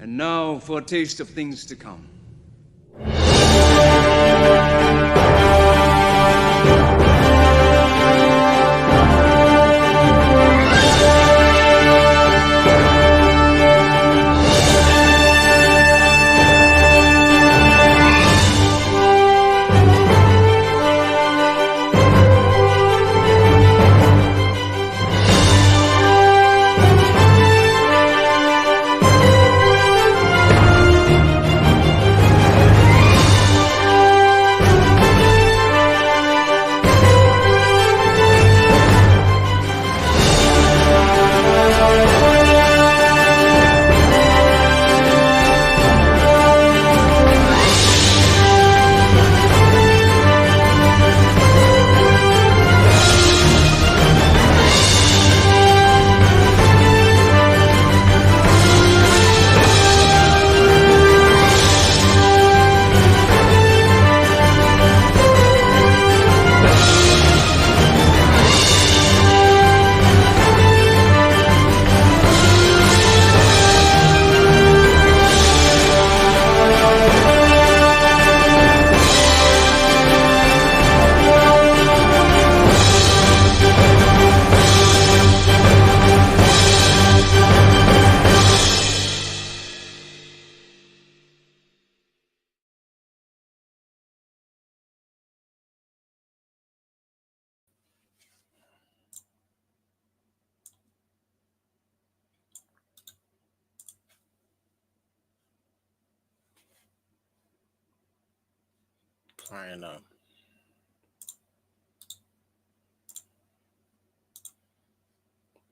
And now for a taste of things to come.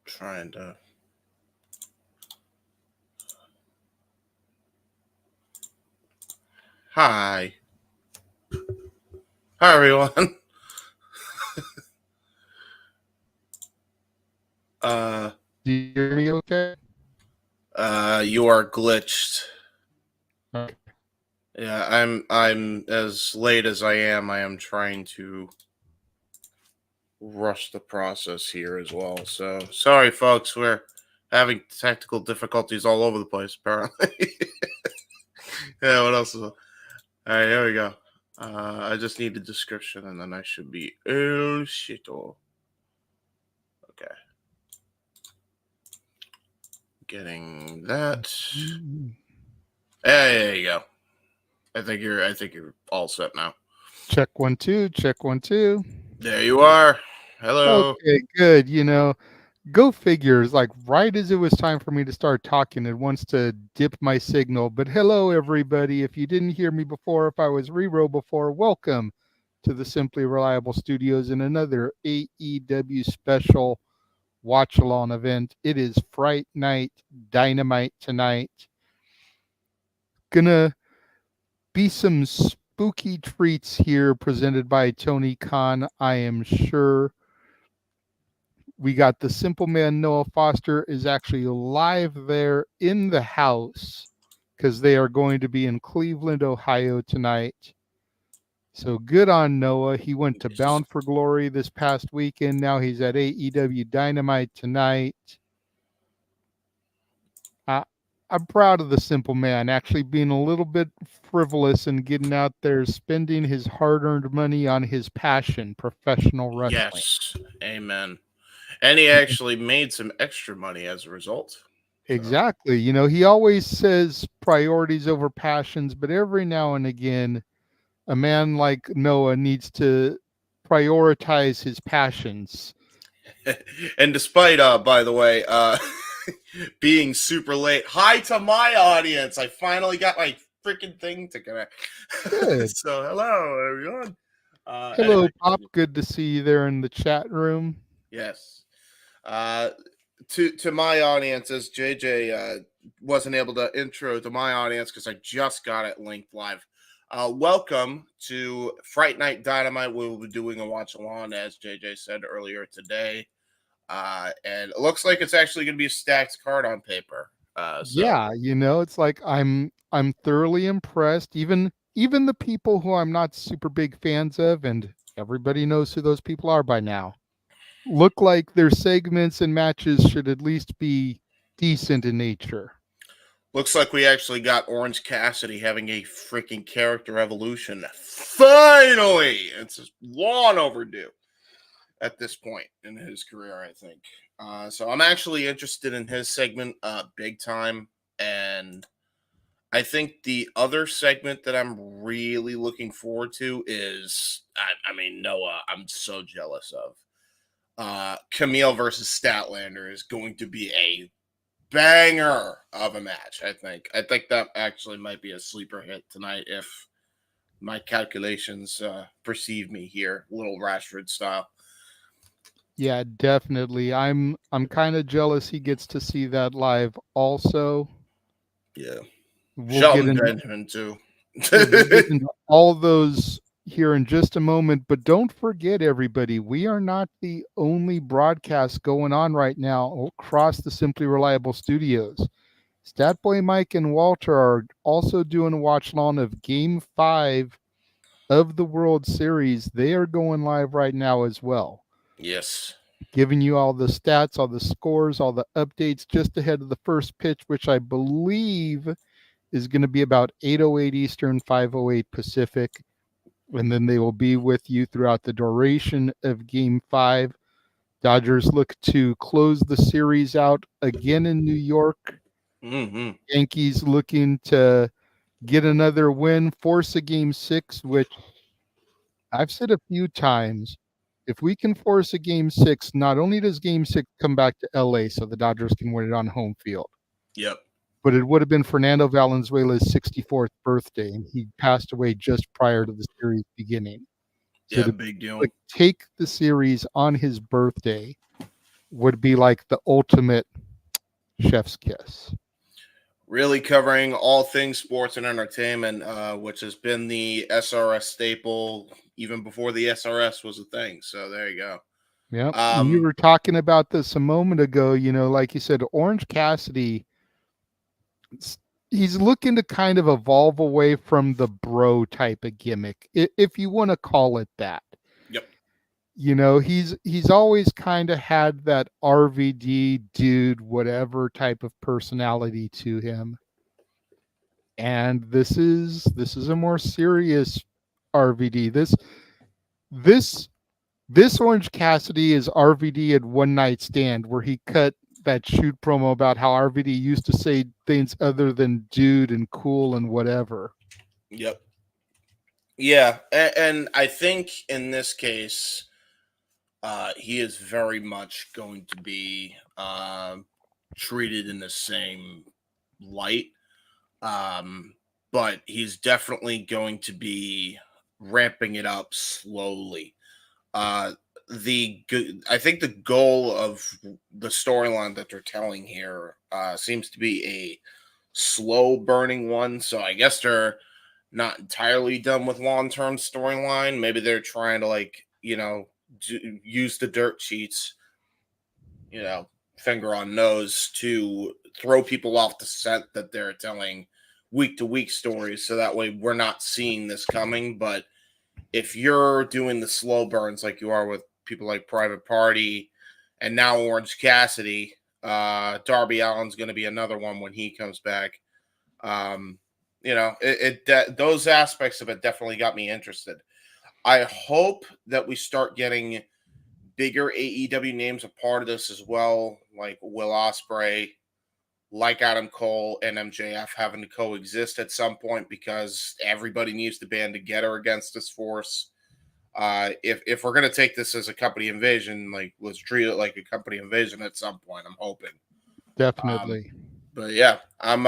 Trying to Hi everyone. Do you hear me okay? You are glitched. Okay. Yeah, I'm as late as I am trying to rush the process here as well. So sorry folks, we're having technical difficulties all over the place apparently. Yeah, what else is all right, here we go. I just need a description and then I should be el shito. Okay. Getting that. There you go. I think you're all set now. Check 1 2, check 1 2. There you are. Hello. Okay, good. Go figures. Like right as it was time for me to start talking, it wants to dip my signal. But hello, everybody. If you didn't hear me before, if I was re-roll before, welcome to the Simply Reliable Studios in another AEW special watch-along event. It is Fright Night, Dynamite tonight. Gonna be some spooky treats here presented by Tony Khan, I am sure. We got the Simple Man Noah Foster is actually live there in the house because they are going to be in Cleveland, Ohio tonight. So good on Noah. He went to Bound for Glory this past weekend. Now he's at AEW Dynamite tonight. I'm proud of the Simple Man actually being a little bit frivolous and getting out there, spending his hard-earned money on his passion, professional wrestling. Yes, amen. And he actually made some extra money as a result. Exactly. He always says priorities over passions, but every now and again, a man like Noah needs to prioritize his passions. And despite, by the way, being super late, hi to my audience. I finally got my freaking thing to connect. Good. So, hello, everyone. Hello, anyway. Pop. Good to see you there in the chat room. Yes. To my audience, as JJ wasn't able to intro to my audience because I just got it linked live. Welcome to Fright Night Dynamite. We'll be doing a watch along, as JJ said earlier today. And it looks like it's actually going to be a stacked card on paper. Yeah, it's like I'm thoroughly impressed. Even the people who I'm not super big fans of, and everybody knows who those people are by now, look like their segments and matches should at least be decent in nature. Looks like we actually got Orange Cassidy having a freaking character evolution. Finally! It's long overdue at this point in his career, I think. So I'm actually interested in his segment big time. And I think the other segment that I'm really looking forward to is, Noah, I'm so jealous of. Kamille versus Statlander is going to be a banger of a match, I think. I think that actually might be a sleeper hit tonight if my calculations perceive me here, little Rashford style. Yeah, definitely. I'm kind of jealous he gets to see that live also. Yeah. We'll Shelton get Benjamin too. we'll get into all those here in just a moment, but don't forget, everybody, we are not the only broadcast going on right now across the Simply Reliable studios. Statboy Mike and Walter are also doing a watch along of Game 5 of the World Series. They are going live right now as well. Yes. Giving you all the stats, all the scores, all the updates just ahead of the first pitch, which I believe is going to be about 8:08 Eastern, 5:08 Pacific. And then they will be with you throughout the duration of Game 5. Dodgers look to close the series out again in New York. Mm-hmm. Yankees looking to get another win, force a Game 6, which I've said a few times. If we can force a Game 6, not only does Game 6 come back to LA so the Dodgers can win it on home field, Yep. but it would have been Fernando Valenzuela's 64th birthday, and he passed away just prior to the series beginning. So Yeah, big deal. Take the series on his birthday would be like the ultimate chef's kiss. Really covering all things sports and entertainment, which has been the SRS staple even before the SRS was a thing. So there you go. Yeah. You were talking about this a moment ago, like you said, Orange Cassidy, he's looking to kind of evolve away from the bro type of gimmick, if you want to call it that. Yep. He's always kind of had that RVD dude, whatever type of personality to him. And this is a more serious RVD. This Orange Cassidy is RVD at One Night Stand, where he cut that shoot promo about how RVD used to say things other than dude and cool and whatever. Yep. Yeah, and I think in this case, he is very much going to be treated in the same light, but he's definitely going to be ramping it up slowly. I think the goal of the storyline that they're telling here seems to be a slow burning one. So I guess they're not entirely done with long-term storyline. Maybe they're trying to use the dirt sheets, finger on nose to throw people off the scent that they're telling week to week stories. So that way we're not seeing this coming. But if you're doing the slow burns like you are with people like Private Party and now Orange Cassidy, Darby Allin's going to be another one when he comes back. Those aspects of it definitely got me interested. I hope that we start getting bigger AEW names a part of this as well, like Will Ospreay, like Adam Cole and MJF having to coexist at some point, because everybody needs to band together against this force. If we're gonna take this as a company invasion, let's treat it like a company invasion at some point. I'm hoping. Definitely. But yeah, I'm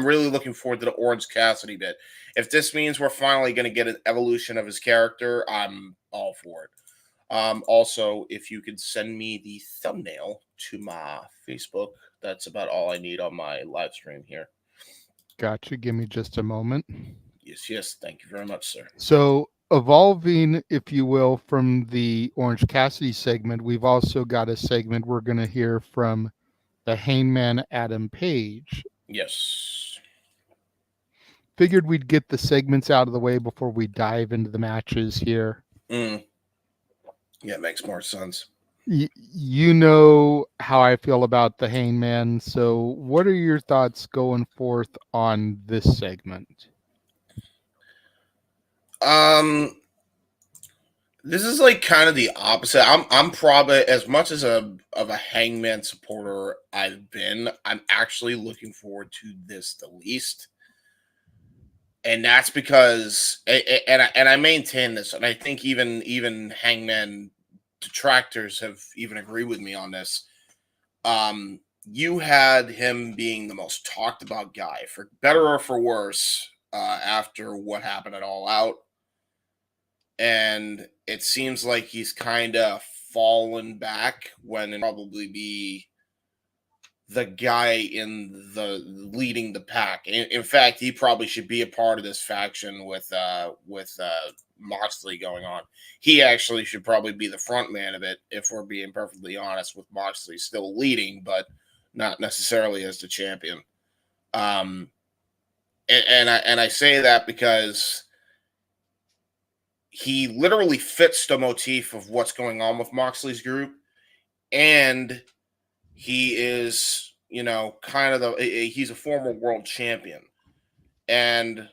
really looking forward to the Orange Cassidy bit. If this means we're finally going to get an evolution of his character, I'm all for it. Also, if you could send me the thumbnail to my Facebook, that's about all I need on my live stream here. Gotcha. Give me just a moment. Yes. Thank you very much, sir. So, evolving, if you will, from the Orange Cassidy segment, we've also got a segment we're going to hear from the Hangman Adam Page. Yes. Figured we'd get the segments out of the way before we dive into the matches here. Yeah, it makes more sense. You know how I feel about the Hangman. So, what are your thoughts going forth on this segment? This is like kind of the opposite. I'm probably, as much as of a Hangman supporter I've been, I'm actually looking forward to this the least. And that's because, and I maintain this, and I think even Hangman detractors have even agreed with me on this. You had him being the most talked about guy, for better or for worse, after what happened at All Out, and it seems like he's kind of fallen back when it probably be the guy in the leading the pack. In fact, he probably should be a part of this faction with Moxley going on. He actually should probably be the front man of it, if we're being perfectly honest, with Moxley still leading, but not necessarily as the champion. And I say that because he literally fits the motif of what's going on with Moxley's group, and he is, kind of he's a former world champion. And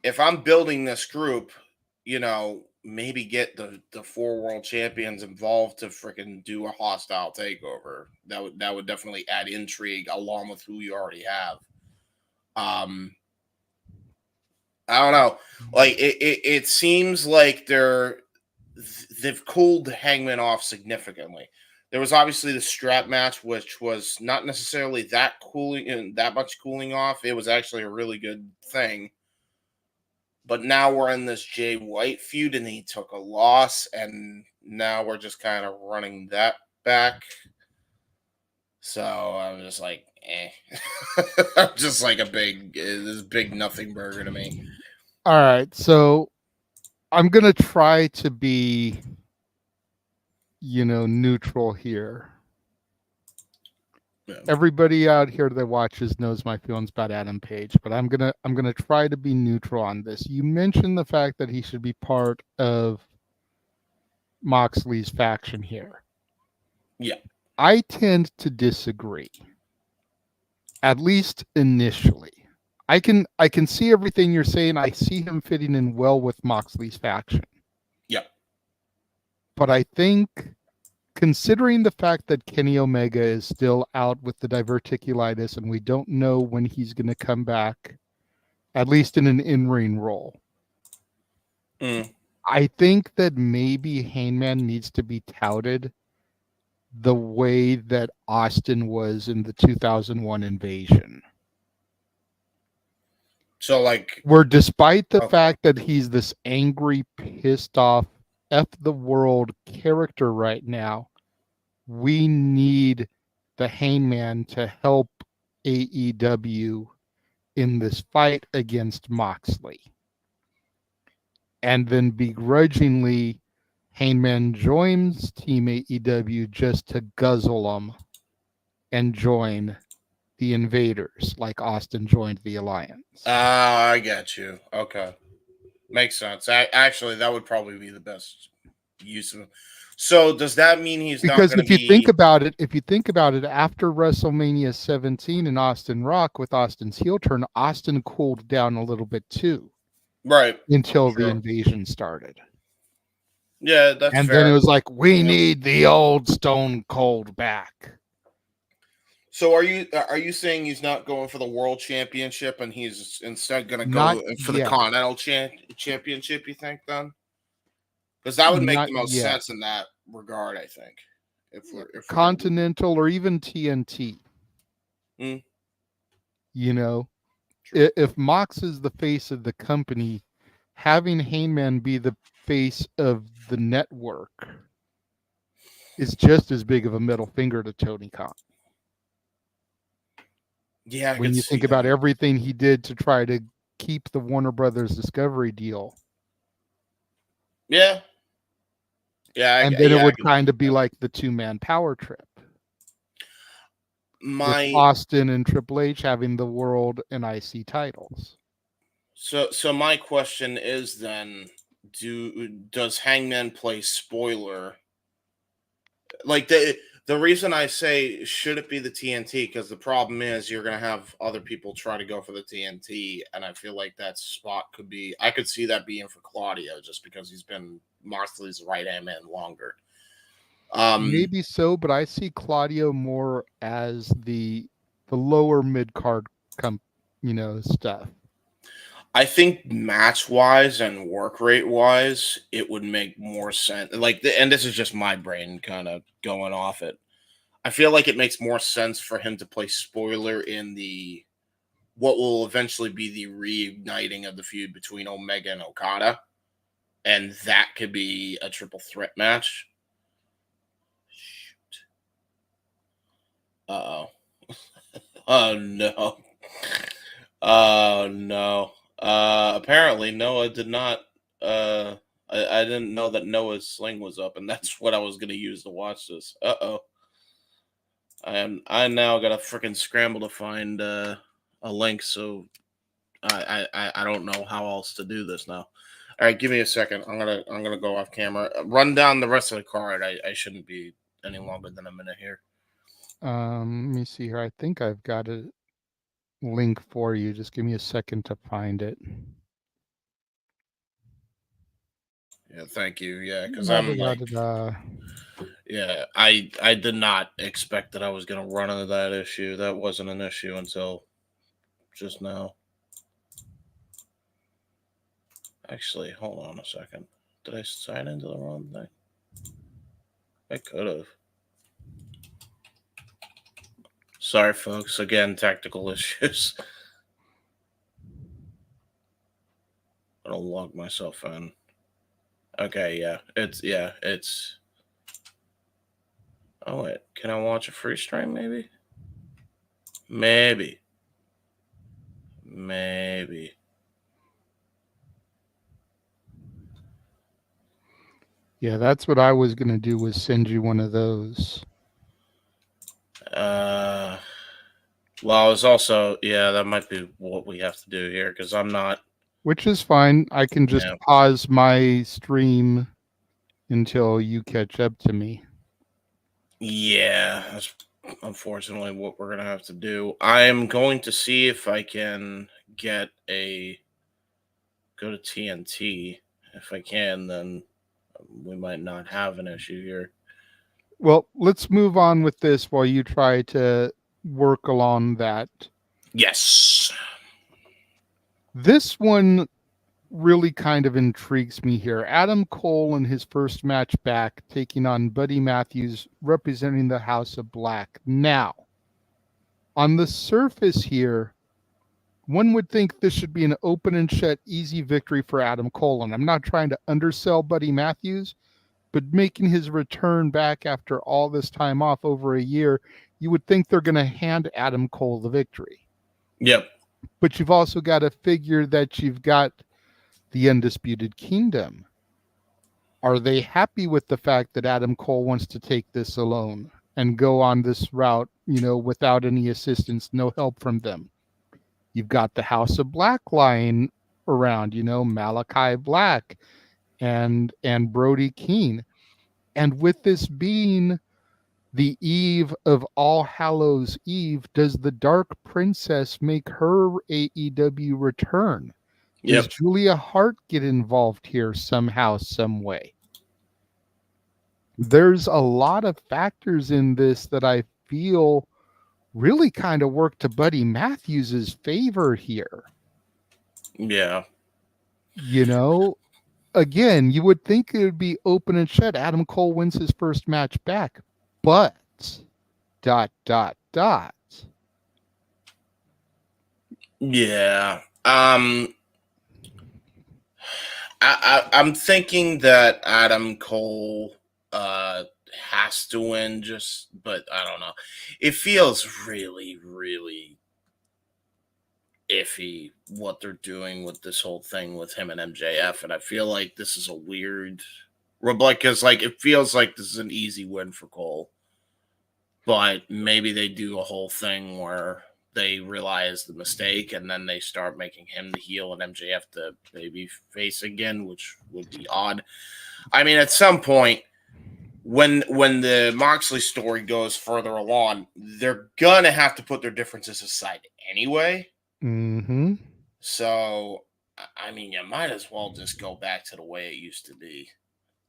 if I'm building this group, maybe get the 4 world champions involved to freaking do a hostile takeover. That would definitely add intrigue along with who you already have. I don't know. Like it seems like they've cooled Hangman off significantly. There was obviously the strap match, which was not necessarily that much cooling off. It was actually a really good thing. But now we're in this Jay White feud, and he took a loss, and now we're just kind of running that back. So I'm just like, I'm just like this big nothing burger to me. All right, so I'm gonna try to be, neutral here. Yeah. Everybody out here that watches knows my feelings about Adam Page, but I'm gonna try to be neutral on this. You mentioned the fact that he should be part of Moxley's faction here. Yeah. I tend to disagree. At least initially. I can see everything you're saying. I see him fitting in well with Moxley's faction. Yeah. But I think, considering the fact that Kenny Omega is still out with the diverticulitis and we don't know when he's going to come back, at least in an in-ring role, I think that maybe Hangman needs to be touted the way that Austin was in the 2001 Invasion. So, like, where despite the fact that he's this angry, pissed off, F the world character right now, we need the Hangman to help AEW in this fight against Moxley. And then begrudgingly, Hangman joins Team AEW just to guzzle them and join the Invaders, like Austin joined the Alliance. I get you. Okay. Makes sense. Actually, that would probably be the best use of him. So does that mean he's not going to be... Because if you think about it, after WrestleMania 17 and Austin Rock with Austin's heel turn, Austin cooled down a little bit too. Right. Until the Invasion started. Yeah, that's and fair. Then it was like, we need the old Stone Cold back. So are you saying he's not going for the World Championship and he's instead going to go for the Continental Championship, you think, then? Because that would make the most sense in that regard, I think. If we're Continental or even TNT. If Mox is the face of the company, having Hangman be the face of the network is just as big of a middle finger to Tony Khan. Yeah, when you think about everything he did to try to keep the Warner Brothers Discovery deal. Yeah. And then it would kind of be like the 2-man power trip. With Austin and Triple H having the world and IC titles. So my question is then, does Hangman play spoiler like the reason I say should it be the TNT, because the problem is you're gonna have other people try to go for the TNT, and I feel like that spot could be. I could see that being for Claudio just because he's been Moxley's right hand man longer. Maybe so, but I see Claudio more as the lower mid card stuff. I think match wise and work rate wise, it would make more sense. And this is just my brain kind of going off it. I feel like it makes more sense for him to play spoiler in the what will eventually be the reigniting of the feud between Omega and Okada, and that could be a triple threat match. Shoot. Uh-oh. Oh no. Oh no. Apparently Noah did not I didn't know that Noah's sling was up, and that's what I was gonna use to watch this. Uh-oh. I now gotta freaking scramble to find a link, so I don't know how else to do this now. All right, give me a second. I'm gonna go off camera. Run down the rest of the card. I shouldn't be any longer than a minute here. Let me see here. I think I've got a link for you. Just give me a second to find it. Yeah, thank you. Yeah, because I'm like, yeah, I did not expect that I was gonna run into that issue. That wasn't an issue until just now. Actually, hold on a second. Did I sign into the wrong thing? I could have. Sorry, folks. Again, tactical issues. I don't log myself in. Okay, yeah. It's. Oh, wait. Can I watch a free stream, maybe? Maybe. Yeah, that's what I was going to do, was send you one of those. Well, it's also, that might be what we have to do here, because I'm not. Which is fine. I can just pause my stream until you catch up to me. Yeah, that's unfortunately what we're going to have to do. I'm going to see if I can go to TNT. If I can, then we might not have an issue here. Well, let's move on with this while you try to work along that. Yes. This one really kind of intrigues me here. Adam Cole in his first match back, taking on Buddy Matthews, representing the House of Black. Now, on the surface here, one would think this should be an open and shut, easy victory for Adam Cole. And I'm not trying to undersell Buddy Matthews, but making his return back after all this time off, over a year, you would think they're going to hand Adam Cole the victory. Yep. But you've also got to figure that you've got the Undisputed Kingdom. Are they happy with the fact that Adam Cole wants to take this alone and go on this route, without any assistance, no help from them? You've got the House of Black lying around, Malachi Black and Brody Keene. And with this being the eve of All Hallows Eve, does the Dark Princess make her AEW return? Yep. Does Julia Hart get involved here somehow, some way? There's a lot of factors in this that I feel really kind of work to Buddy Matthews' favor here. Yeah. Again, you would think it would be open and shut. Adam Cole wins his first match back, but ... Yeah. I'm thinking that Adam Cole has to win, but I don't know. It feels really, really iffy what they're doing with this whole thing with him and MJF, and I feel like this is a weird, because it feels like this is an easy win for Cole, but maybe they do a whole thing where they realize the mistake and then they start making him the heel and MJF the baby face again, which would be odd. I mean, at some point, when the Moxley story goes further along, they're gonna have to put their differences aside anyway. Mm-hmm. So, I mean, you might as well just go back to the way it used to be.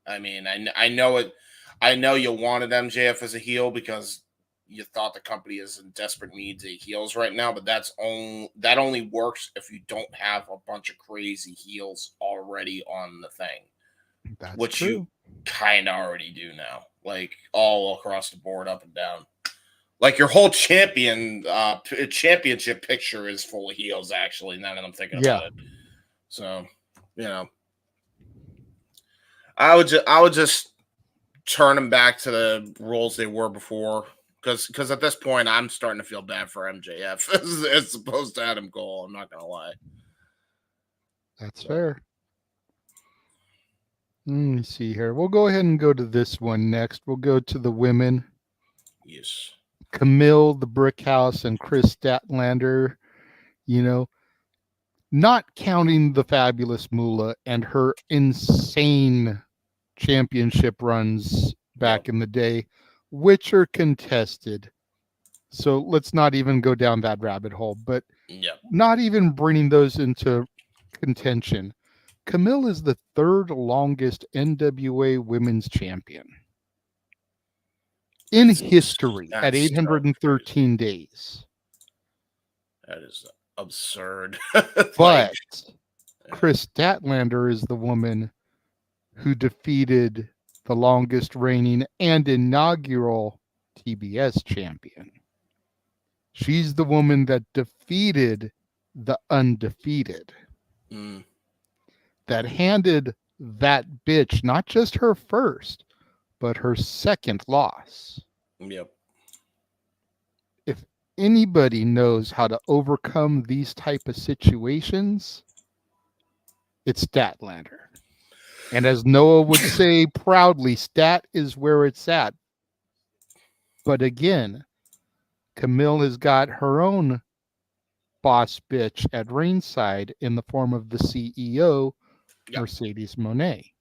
I mean, I know it. I know you wanted MJF as a heel because you thought the company is in desperate need of heels right now, but that only works if you don't have a bunch of crazy heels already on the thing. That's which true. You kind of already do now, like all across the board, up and down. Like your whole championship picture is full of heels, actually, now that I'm thinking about it. So, I would just turn them back to the roles they were before. Because at this point, I'm starting to feel bad for MJF as opposed to Adam Cole. I'm not going to lie. That's fair. Let me see here. We'll go ahead and go to this one next. We'll go to the women. Yes. Kamille, the Brick House, and Kris Statlander. Not counting the fabulous Moolah and her insane championship runs back in the day, which are contested. So let's not even go down that rabbit hole, but not even bringing those into contention. Kamille is the third longest NWA women's champion in history at 813 days. That is absurd. But Kris Statlander is the woman who defeated the longest reigning and inaugural TBS champion. She's the woman that defeated the undefeated. That handed that bitch not just her first, but her second loss. Yep. If anybody knows how to overcome these type of situations, it's Statlander. And as Noah would say proudly, Stat is where it's at. But again, Kamille has got her own boss bitch at ringside in the form of the CEO, Mercedes Moné.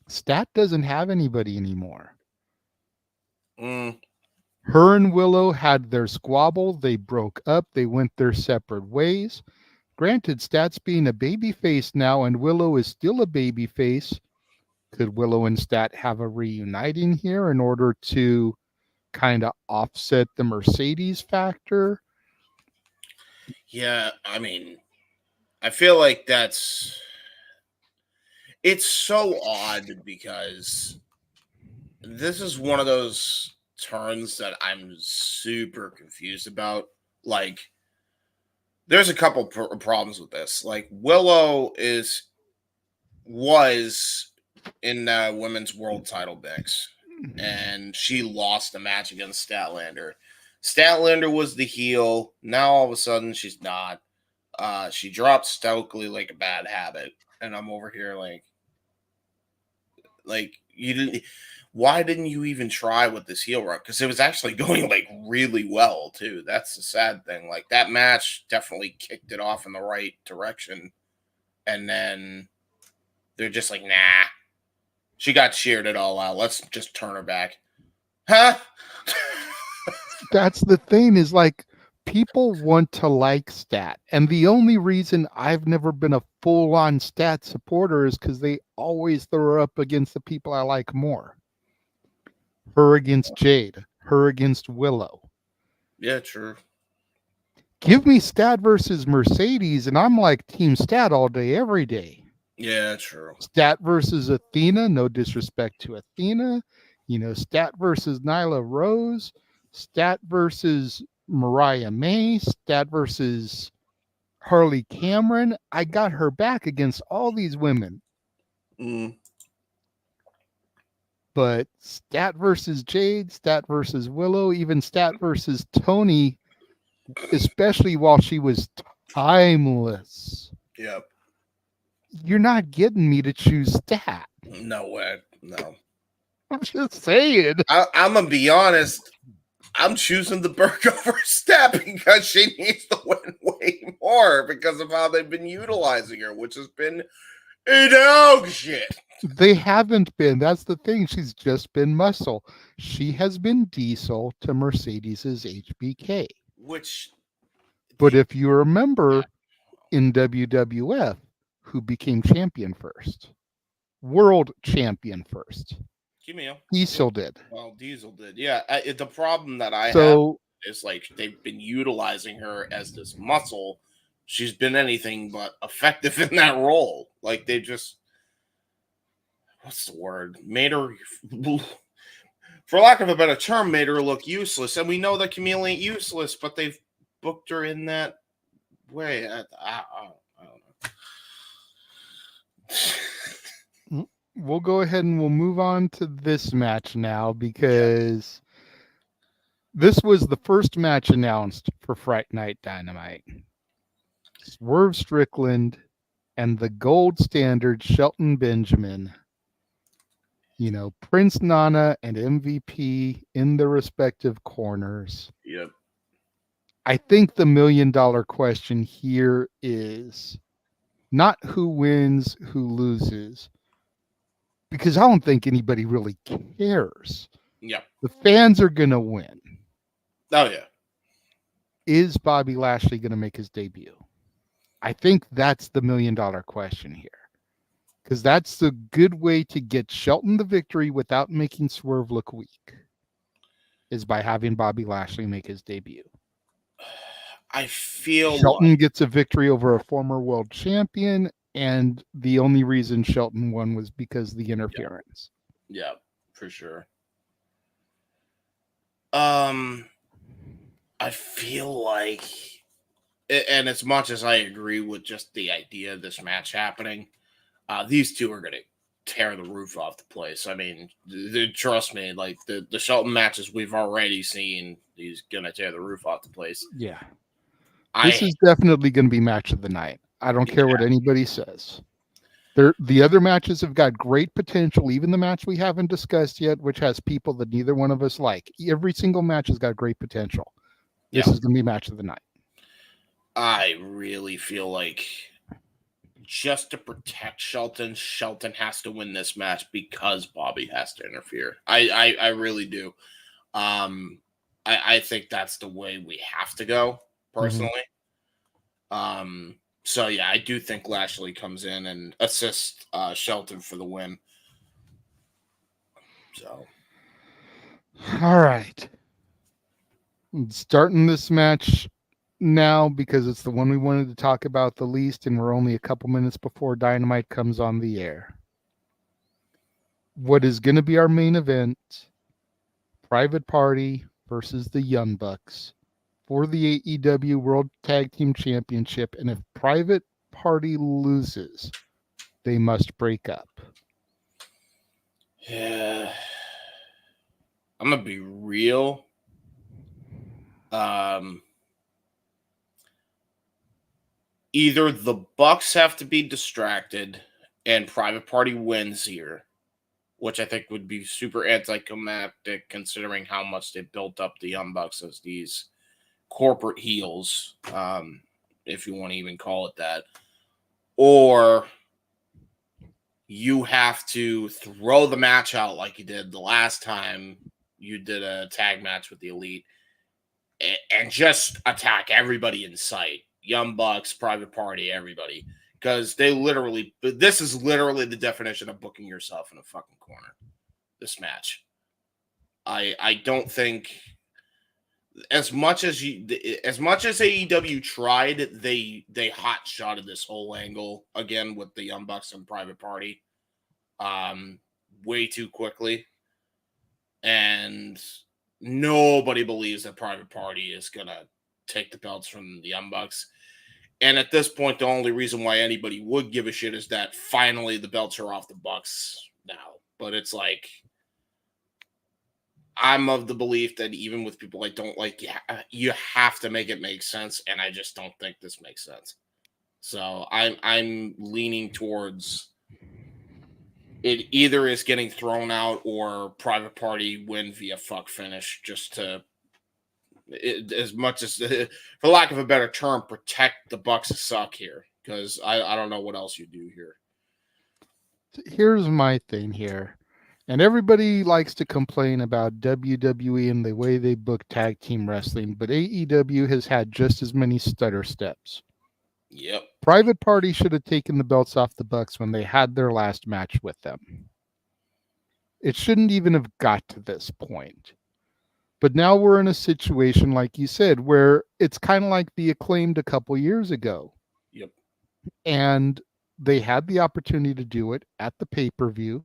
Stat doesn't have anybody anymore. Her and Willow had their squabble. They broke up. They went their separate ways. Granted, Stat's being a babyface now, and Willow is still a babyface. Could Willow and Stat have a reuniting here in order to kind of offset the Mercedes factor? Yeah, I mean, I feel like it's so odd because this is one of those turns that I'm super confused about. Like, there's a couple problems with this. Like, Willow was in the women's world title mix, and she lost the match against Statlander. Statlander was the heel. Now all of a sudden she's not. She dropped Stokely like a bad habit, and I'm over here like you didn't. Why didn't you even try with this heel run? Because it was actually going like really well too. That's the sad thing. Like, that match definitely kicked it off in the right direction, and then they're just like, nah. She got cheered it all out. Let's just turn her back. Huh? That's the thing, is like, people want to like Stat. And the only reason I've never been a full-on Stat supporter is because they always throw her up against the people I like more. Her against Jade. Her against Willow. Yeah, true. Give me Stat versus Mercedes, and I'm like Team Stat all day, every day. Yeah, true. Stat versus Athena, no disrespect to Athena. Stat versus Nyla Rose. Stat versus Mariah May. Stat versus Harley Cameron. I got her back against all these women. But Stat versus Jade, Stat versus Willow, even Stat versus Tony, especially while she was timeless. Yep. You're not getting me to choose Stat. No way. No. I'm just saying. I'm going to be honest. I'm choosing the Burke over Stat because she needs to win way more because of how they've been utilizing her, which has been a dog shit. They haven't been. That's the thing. She's just been muscle. She has been Diesel to Mercedes's HBK. Which, But if you remember in WWF, who became champion first? World champion first. Kamille. Diesel did. Well, Diesel did. Yeah. The problem that I have So is like they've been utilizing her as this muscle. She's been anything but effective in that role. Like they just, what's the word? Made her, for lack of a better term, made her look useless. And we know that Kamille ain't useless, but they've booked her in that way. I don't know. we'll go ahead and we'll move on to this match now because this was the first match announced for Fright Night Dynamite. Swerve Strickland and the gold standard Shelton Benjamin, Prince Nana and MVP in their respective corners. Yep. I think the $1 million question here is not who wins, who loses, because I don't think anybody really cares. Yeah. The fans are going to win. Oh, yeah. Is Bobby Lashley going to make his debut? I think that's the $1 million question here. Because that's the good way to get Shelton the victory without making Swerve look weak, is by having Bobby Lashley make his debut. I feel Shelton gets a victory over a former world champion, and the only reason Shelton won was because of the interference. Yeah, for sure. I feel like, and as much as I agree with just the idea of this match happening, these two are going to tear the roof off the place. I mean, trust me, like the Shelton matches we've already seen, he's going to tear the roof off the place. Yeah. This is definitely going to be match of the night. I don't care what anybody says. The other matches have got great potential, even the match we haven't discussed yet, which has people that neither one of us like. Every single match has got great potential. This is going to be match of the night. I really feel like just to protect Shelton has to win this match because Bobby has to interfere. I really do. I think that's the way we have to go, personally. Mm-hmm. So, yeah, I do think Lashley comes in and assists Shelton for the win. So. All right. Starting this match now because it's the one we wanted to talk about the least, and we're only a couple minutes before Dynamite comes on the air. What is going to be our main event? Private Party versus the Young Bucks for the AEW World Tag Team Championship, and if Private Party loses, they must break up. Yeah. I'm going to be real. Either the Bucks have to be distracted and Private Party wins here, which I think would be super anticlimactic considering how much they built up the Young Bucks as these corporate heels, if you want to even call it that. Or you have to throw the match out like you did the last time you did a tag match with the Elite and just attack everybody in sight. Young Bucks, Private Party, everybody. Because this is literally the definition of booking yourself in a fucking corner. This match. I don't think, as much as AEW tried, they hot shotted this whole angle again with the Young Bucks and Private Party, way too quickly, and nobody believes that Private Party is gonna take the belts from the Young Bucks. And at this point, the only reason why anybody would give a shit is that finally the belts are off the Bucks now. But it's like, I'm of the belief that even with people I don't like, you have to make it make sense. And I just don't think this makes sense. So I'm leaning towards it either is getting thrown out or Private Party win via fuck finish just to, as much as, for lack of a better term, protect the Bucks suck here, because I don't know what else you do here. Here's my thing here. And everybody likes to complain about WWE and the way they book tag team wrestling, but AEW has had just as many stutter steps. Yep. Private Party should have taken the belts off the Bucks when they had their last match with them. It shouldn't even have got to this point. But now we're in a situation, like you said, where it's kind of like the Acclaimed a couple years ago. Yep. And they had the opportunity to do it at the pay-per-view.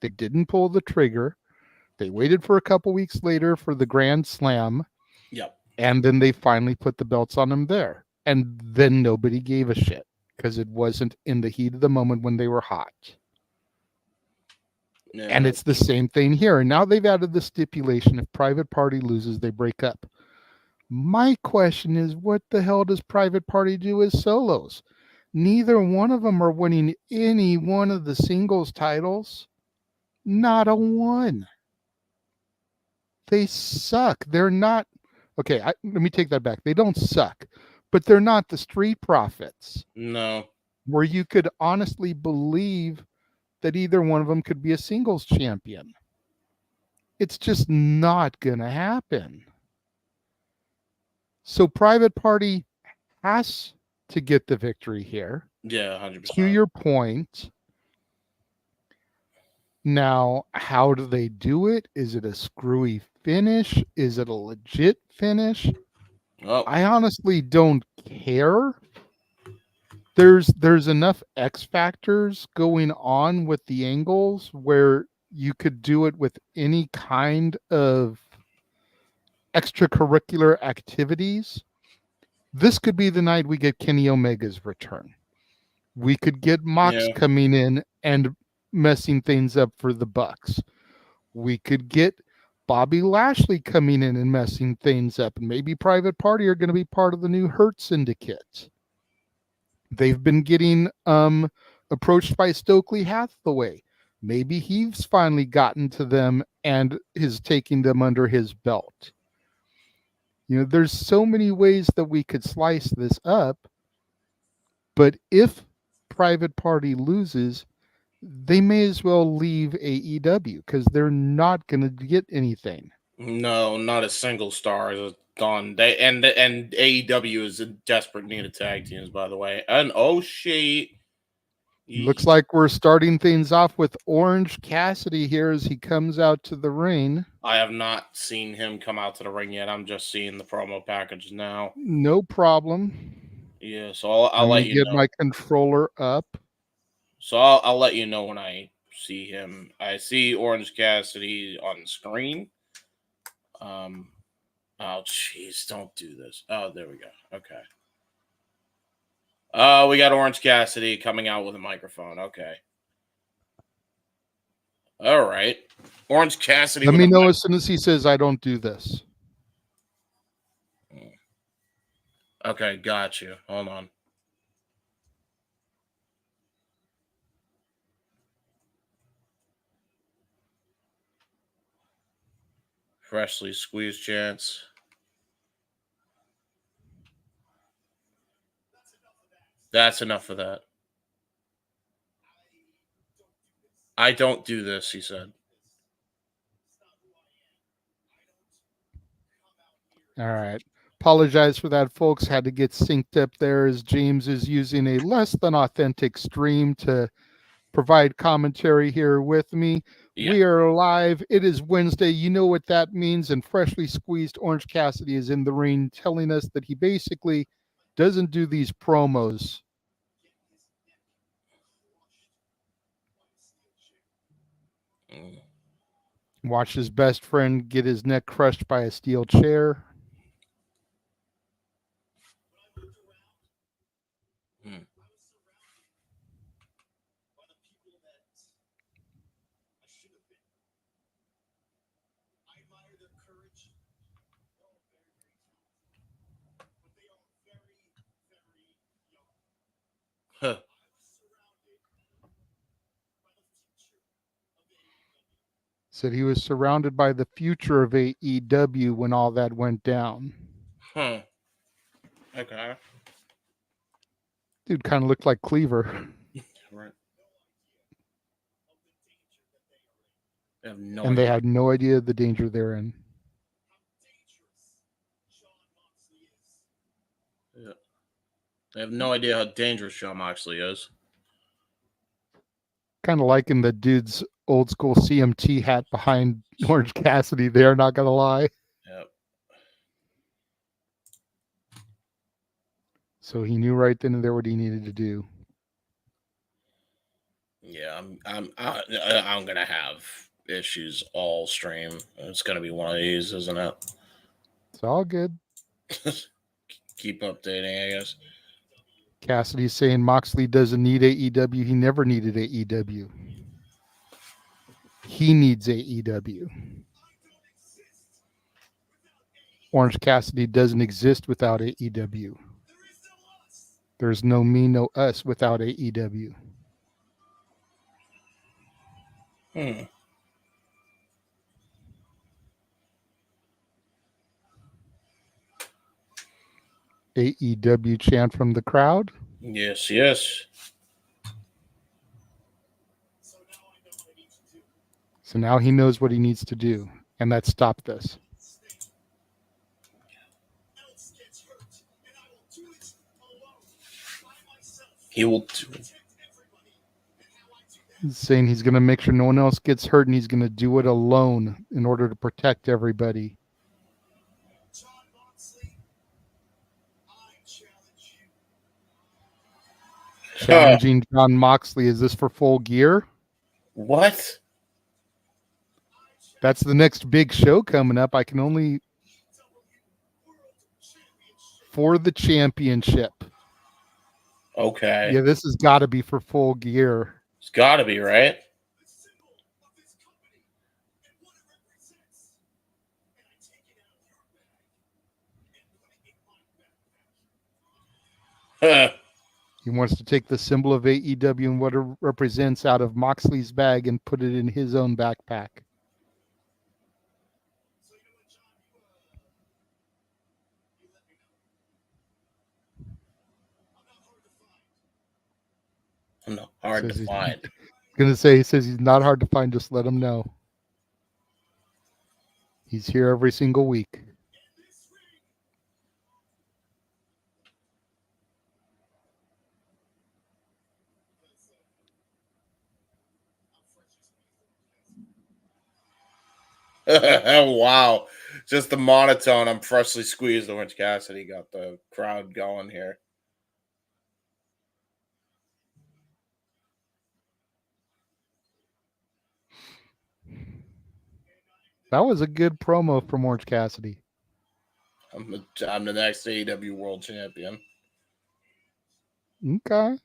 They didn't pull the trigger. They waited for a couple weeks later for the Grand Slam. Yep. And then they finally put the belts on them there. And then nobody gave a shit because it wasn't in the heat of the moment when they were hot. Yeah. And it's the same thing here. And now they've added the stipulation if Private Party loses, they break up. My question is, what the hell does Private Party do as solos? Neither one of them are winning any one of the singles titles. Not a one. They suck. They're not. Okay, let me take that back. They don't suck, but they're not the Street Profits. No. Where you could honestly believe that either one of them could be a singles champion. It's just not going to happen. So Private Party has to get the victory here. Yeah, 100%. To your point. Now, how do they do it? Is it a screwy finish? Is it a legit finish? Oh. I honestly don't care. There's enough X factors going on with the angles where you could do it with any kind of extracurricular activities. This could be the night we get Kenny Omega's return. We could get Mox coming in and messing things up for the Bucks. We could get Bobby Lashley coming in and messing things up. And maybe Private Party are going to be part of the new Hurt Syndicate. They've been getting approached by Stokely Hathaway. Maybe he's finally gotten to them and is taking them under his belt. You know, there's so many ways that we could slice this up. But if Private Party loses, they may as well leave AEW because they're not going to get anything. No, not a single star is gone. And AEW is in desperate need of tag teams, by the way. And oh shit. Looks like we're starting things off with Orange Cassidy here as he comes out to the ring. I have not seen him come out to the ring yet. I'm just seeing the promo package now. No problem. Yeah, so I'll let you know. Get my controller up. So I'll let you know when I see him. I see Orange Cassidy on the screen. Oh, jeez, don't do this. Oh, there we go. Okay. We got Orange Cassidy coming out with a microphone. Okay. All right. Orange Cassidy. Let me know as soon as he says, I don't do this. Okay, got you. Hold on. Freshly squeezed chance. That's enough of that. I don't do this, he said. All right. Apologize for that, folks. Had to get synced up there as James is using a less than authentic stream to provide commentary here with me. Yeah. We are live. It is Wednesday. You know what that means. And freshly squeezed Orange Cassidy is in the ring telling us that he basically doesn't do these promos. Watch his best friend get his neck crushed by a steel chair. Huh. Said he was surrounded by the future of AEW when all that went down. Huh. Okay. Dude kind of looked like Cleaver. Right. They have no and idea. they had no idea the danger they're in. Yeah. They have no idea how dangerous Jon Moxley is. Kind of liking the dude's old school CMT hat behind Orange Cassidy there, not gonna lie. Yep. So he knew right then and there what he needed to do. Yeah, I'm gonna have issues all stream. It's gonna be one of these, isn't it? It's all good. Keep updating, I guess. Cassidy's saying Moxley doesn't need AEW. He never needed AEW. He needs AEW. Orange Cassidy doesn't exist without AEW. There's no me, no us without AEW. AEW chant from the crowd. Yes, yes. So now he knows what he needs to do, and that's stop this. He will do it. He's saying he's going to make sure no one else gets hurt, and he's going to do it alone in order to protect everybody. Challenging Jon Moxley. Is this for Full Gear? What? That's the next big show coming up. I can only... For the championship. Okay. Yeah, this has got to be for Full Gear. It's got to be, right? He wants to take the symbol of AEW and what it represents out of Moxley's bag and put it in his own backpack. No, hard to find. He says he's not hard to find. Just let him know. He's here every single week. Wow. Just the monotone. I'm freshly squeezed. Orange Cassidy got the crowd going here. That was a good promo from Orange Cassidy. I'm the next AEW World Champion. Okay.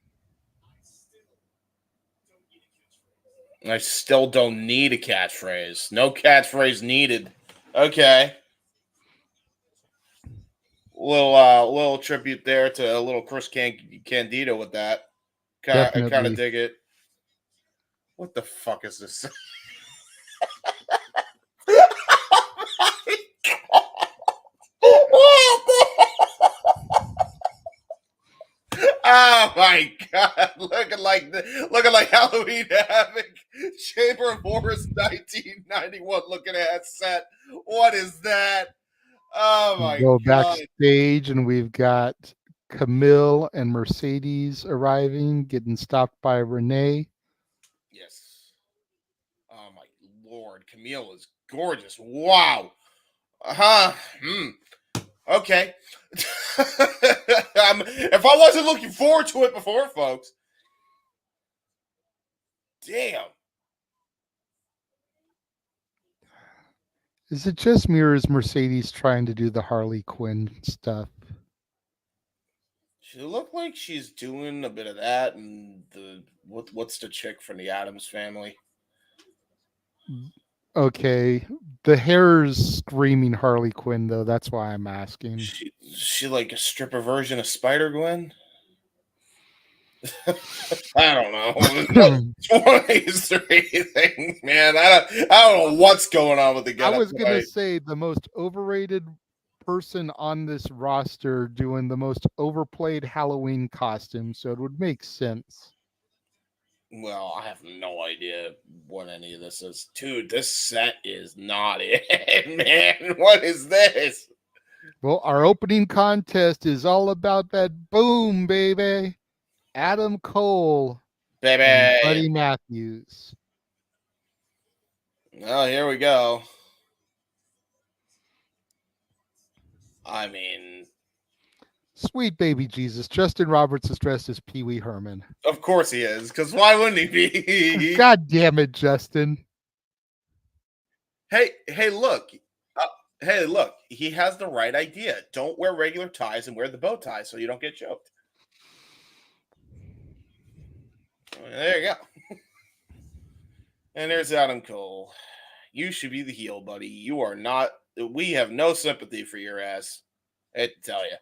I still don't need a catchphrase. No catchphrase needed. Okay. Little tribute there to a little Chris Candido with that. I kind of dig it. What the fuck is this? Oh my god! Looking like Halloween Havoc, Chamber of Horrors 1991 looking at set. What is that? Oh my god! Go god! Backstage and we've got Kamille and Mercedes arriving, getting stopped by Renee. Yes. Oh my lord, Kamille is gorgeous. Wow. Okay. If I wasn't looking forward to it before, folks. Damn. Is it just me or is Mercedes trying to do the Harley Quinn stuff? She looked like she's doing a bit of that, and what's the chick from the Addams Family? Okay, the hair's screaming Harley Quinn though. That's why I'm asking. She like a stripper version of Spider-Gwen? I don't know. It's one of these three things, man. I don't know what's going on with the guy. I was gonna say the most overrated person on this roster doing the most overplayed Halloween costume, so it would make sense. Well, I have no idea what any of this is. Dude, this set is not it, man. What is this? Well, our opening contest is all about that boom, baby. Adam Cole and Baby. Buddy Matthews. Oh, here we go. I mean, Sweet baby Jesus. Justin Roberts is dressed as Pee Wee Herman. of course he is, because why wouldn't he be? God damn it, Justin. Hey, look. Hey, look. He has the right idea. Don't wear regular ties and wear the bow tie so you don't get choked. There you go. And there's Adam Cole. You should be the heel, buddy. You are not. We have no sympathy for your ass. I tell you.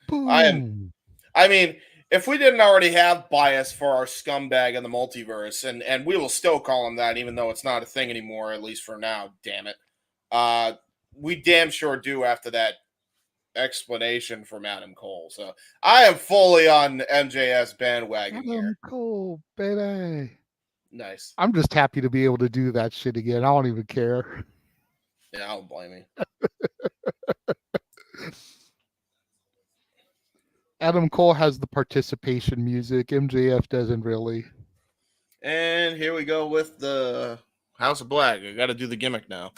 Boom. I mean, if we didn't already have bias for our scumbag in the multiverse, and we will still call him that, even though it's not a thing anymore, at least for now, damn it. We damn sure do after that explanation from Adam Cole. So I am fully on MJS bandwagon Adam here. Cole, baby. Nice. I'm just happy to be able to do that shit again. I don't even care. Yeah, I don't blame you. Adam Cole has the participation music. MJF doesn't really. And here we go with the House of Black. I got to do the gimmick now.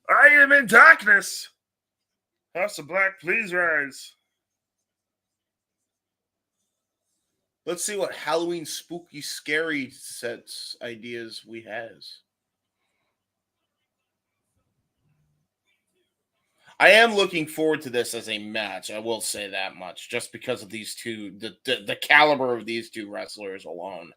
I am in darkness. House of Black, please rise. Let's see what Halloween spooky scary sets ideas we has. I am looking forward to this as a match. I will say that much, just because of these two, the caliber of these two wrestlers alone.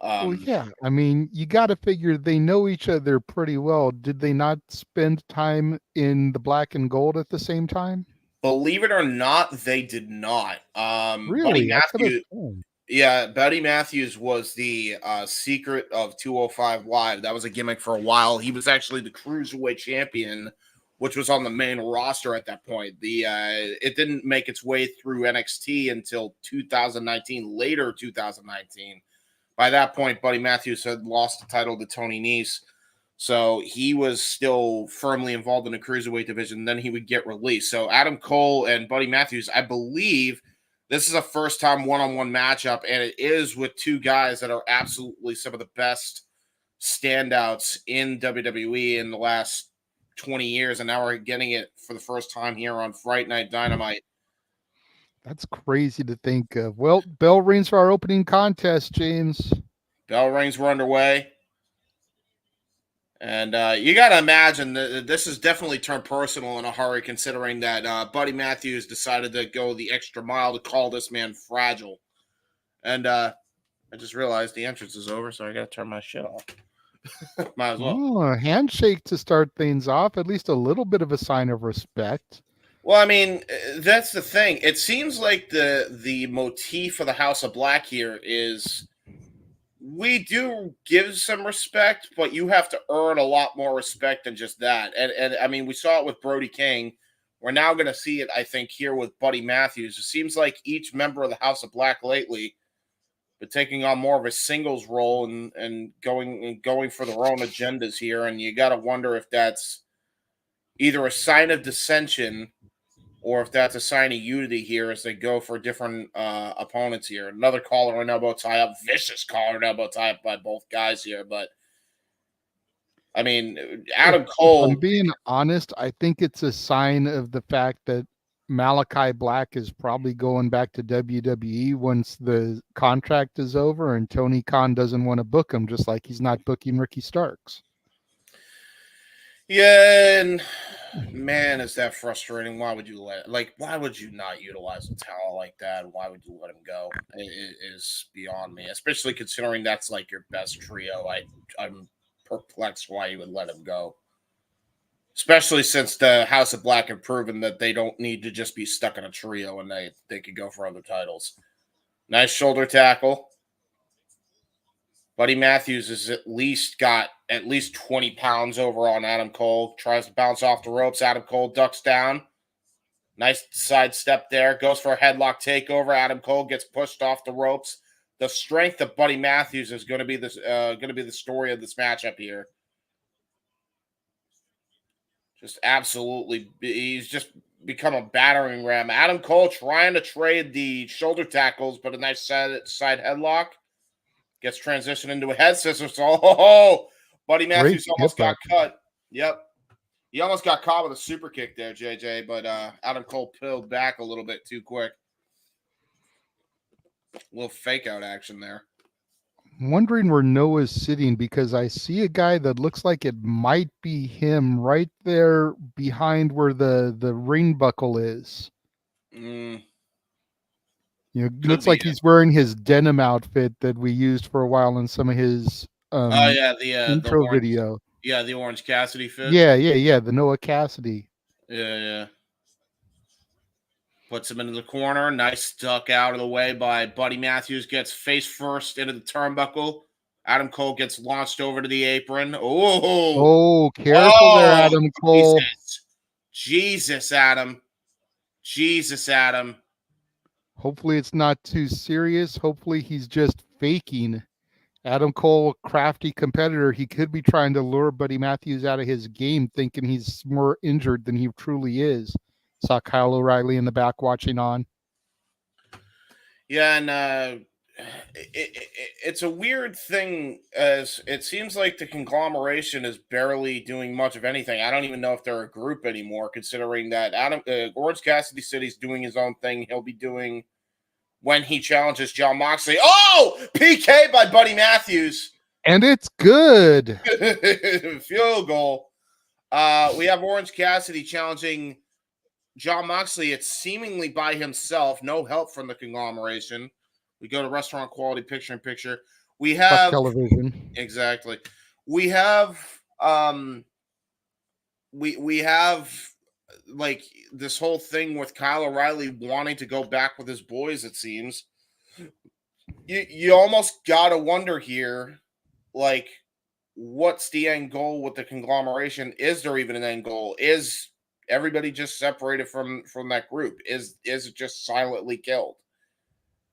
Well, yeah. I mean, you got to figure they know each other pretty well. Did they not spend time in the black and gold at the same time? Believe it or not, they did not. Really? Buddy Matthews was the secret of 205 Live. That was a gimmick for a while. He was actually the Cruiserweight champion, which was on the main roster at that point. It didn't make its way through NXT until 2019, later 2019. By that point, Buddy Matthews had lost the title to Tony Nese, so he was still firmly involved in the Cruiserweight division. Then he would get released. So Adam Cole and Buddy Matthews, I believe this is a first-time one-on-one matchup, and it is with two guys that are absolutely some of the best standouts in WWE in the last 20 years, and now we're getting it for the first time here on Fright Night Dynamite. That's crazy to think of. Well, bell rings for our opening contest, James. Bell rings were underway. And you got to imagine that this has definitely turned personal in a hurry, considering that Buddy Matthews decided to go the extra mile to call this man fragile. And I just realized the entrance is over, so I got to turn my shit off. Might as well. Oh, a handshake to start things off. At least a little bit of a sign of respect. Well, I mean, that's the thing. It seems like the motif of the House of Black here is we do give some respect, but you have to earn a lot more respect than just that. And I mean, we saw it with Brody King. We're now going to see it, I think, here with Buddy Matthews. It seems like each member of the House of Black lately been taking on more of a singles role and going for their own agendas here. And you got to wonder if that's either a sign of dissension or if that's a sign of unity here as they go for different opponents here. Another collar and elbow tie up, vicious collar and elbow tie up by both guys here. But, I mean, Adam Cole. If I'm being honest, I think it's a sign of the fact that Malachi Black is probably going back to WWE once the contract is over, and Tony Khan doesn't want to book him, just like he's not booking Ricky Starks. Yeah, and man, is that frustrating. Why would you why would you not utilize a talent like that? Why would you let him go? It is beyond me, especially considering that's like your best trio. I'm perplexed why you would let him go. Especially since the House of Black have proven that they don't need to just be stuck in a trio and they could go for other titles. Nice shoulder tackle. Buddy Matthews has at least 20 pounds over on Adam Cole. Tries to bounce off the ropes. Adam Cole ducks down. Nice side step there. Goes for a headlock takeover. Adam Cole gets pushed off the ropes. the strength of Buddy Matthews is going to be the story of this matchup here. Just absolutely, he's just become a battering ram. Adam Cole trying to trade the shoulder tackles, but a nice side headlock. Gets transitioned into a head scissors. Oh, Buddy Matthews almost got cut. Yep. He almost got caught with a super kick there, JJ, but Adam Cole peeled back a little bit too quick. A little fake out action there. I'm wondering where Noah's sitting because I see a guy that looks like it might be him right there behind where the ring buckle is. Mm. You know, it looks like he's wearing his denim outfit that we used for a while in some of his intro video. Yeah, the Orange Cassidy fit. Yeah, the Noah Cassidy. Yeah. Puts him into the corner. Nice duck out of the way by Buddy Matthews. Gets face first into the turnbuckle. Adam Cole gets launched over to the apron. Oh, careful there, Adam Cole. Jesus, Adam. Hopefully it's not too serious. Hopefully he's just faking. Adam Cole, crafty competitor. He could be trying to lure Buddy Matthews out of his game, thinking he's more injured than he truly is. Saw Kyle O'Reilly in the back watching on. Yeah, and it's a weird thing, as it seems like the conglomeration is barely doing much of anything. I don't even know if they're a group anymore, considering that Orange Cassidy City's doing his own thing. He'll be doing when he challenges Jon Moxley. Oh, PK by Buddy Matthews. And it's good. Field goal. We have Orange Cassidy challenging Jon Moxley. It's seemingly by himself. No help from the conglomeration. We go to restaurant quality picture-in-picture. We have television. Exactly. We have we have like this whole thing with Kyle O'Reilly wanting to go back with his boys, it seems. You almost gotta wonder here, like, what's the end goal with the conglomeration? Is there even an end goal? Is everybody just separated from that group? Is it just silently killed?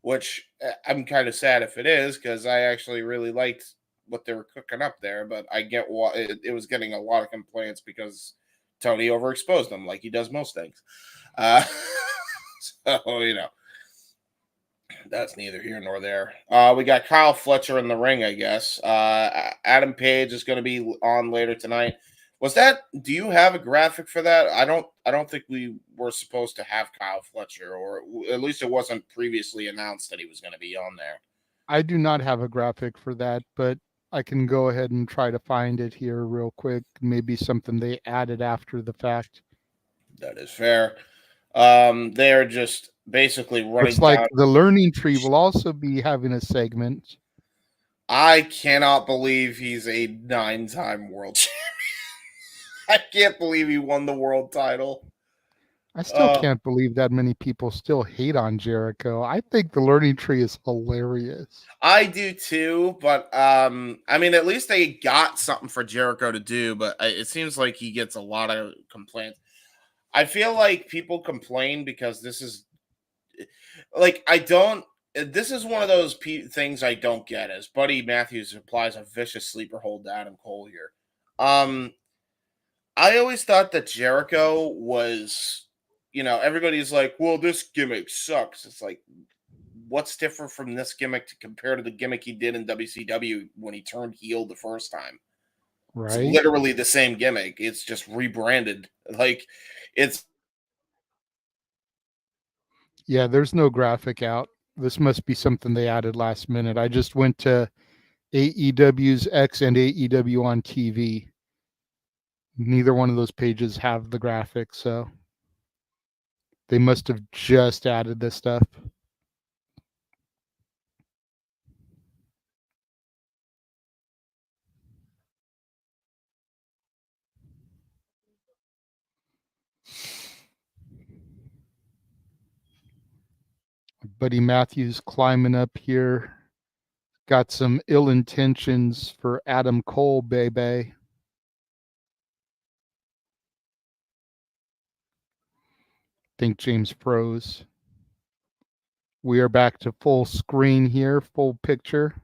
Which I'm kind of sad if it is, because I actually really liked what they were cooking up there, but I get why it was getting a lot of complaints because Tony overexposed them like he does most things. So, you know, that's neither here nor there. We got Kyle Fletcher in the ring, I guess. Adam Page is going to be on later tonight. Do you have a graphic for that? I don't think we were supposed to have Kyle Fletcher, or at least it wasn't previously announced that he was going to be on there. I do not have a graphic for that, but I can go ahead and try to find it here real quick. Maybe something they added after the fact. That is fair. They're just basically running. Looks like the Learning Tree will also be having a segment. I cannot believe he's a 9-time world champion. I can't believe he won the world title. I still can't believe that many people still hate on Jericho. I think the Learning Tree is hilarious. I do too, but I mean, at least they got something for Jericho to do, but it seems like he gets a lot of complaints. I feel like people complain because this is like, this is one of those things I don't get, as Buddy Matthews applies a vicious sleeper hold to Adam Cole here. I always thought that Jericho was, everybody's like, well, this gimmick sucks. It's like, what's different from this gimmick to compare to the gimmick he did in WCW when he turned heel the first time? Right. It's literally the same gimmick. It's just rebranded. Yeah, there's no graphic out. This must be something they added last minute. I just went to AEW's X and AEW on TV. Neither one of those pages have the graphics, so they must have just added this stuff. Buddy Matthews climbing up here. Got some ill intentions for Adam Cole, baby. Think James froze. We are back to full screen here, full picture.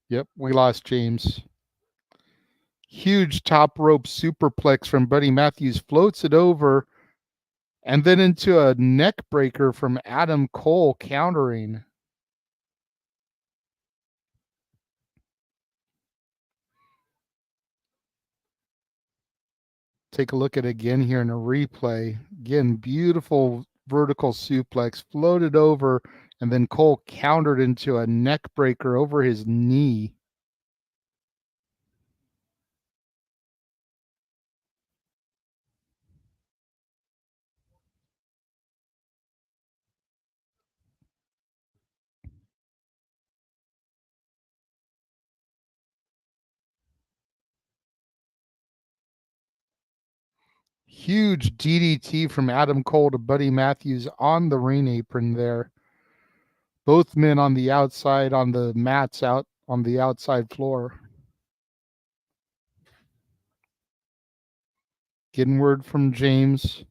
Yep, we lost James. Huge top rope superplex from Buddy Matthews, floats it over, and then into a neck breaker from Adam Cole countering. Take a look at it again here in a replay. Again, beautiful vertical suplex, floated over, and then Cole countered into a neck breaker over his knee. Huge DDT from Adam Cole to Buddy Matthews on the ring apron there. Both men on the outside, on the mats out on the outside floor. Getting word from James.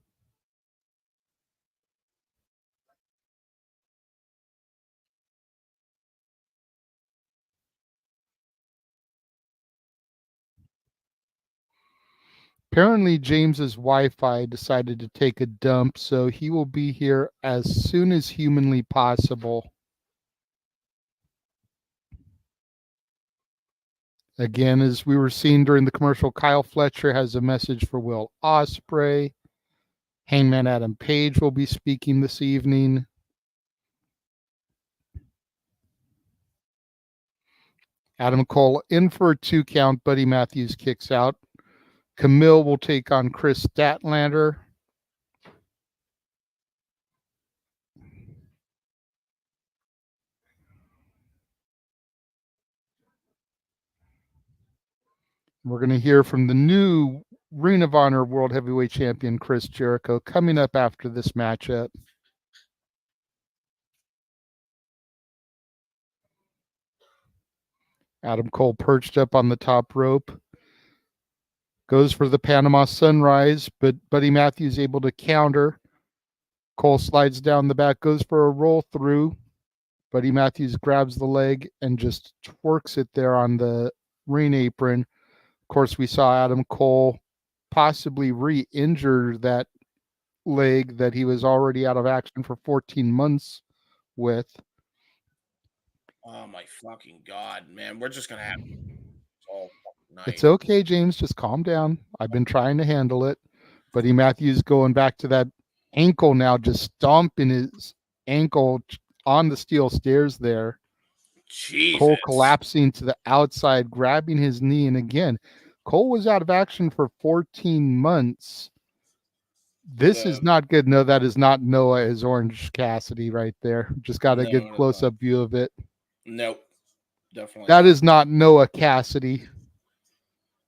Apparently, James's Wi-Fi decided to take a dump, so he will be here as soon as humanly possible. Again, as we were seeing during the commercial, Kyle Fletcher has a message for Will Ospreay. Hangman Adam Page will be speaking this evening. Adam Cole in for a 2 count. Buddy Matthews kicks out. Kamille will take on Kris Statlander. We're going to hear from the new Ring of Honor World Heavyweight Champion, Chris Jericho, coming up after this matchup. Adam Cole perched up on the top rope. Goes for the Panama Sunrise, but Buddy Matthews able to counter. Cole slides down the back, goes for a roll through. Buddy Matthews grabs the leg and just twerks it there on the ring apron. Of course, we saw Adam Cole possibly re-injure that leg that he was already out of action for 14 months with. Oh my fucking God, man. We're just going to have all night. It's okay, James. Just calm down. I've been trying to handle it. Buddy Matthews going back to that ankle now, just stomping his ankle on the steel stairs there. Jesus. Cole collapsing to the outside, grabbing his knee. And again, Cole was out of action for 14 months. This is not good. No, that is not Noah as Orange Cassidy right there. Just got a good close-up view of it. Nope. Definitely. That is not Noah Cassidy.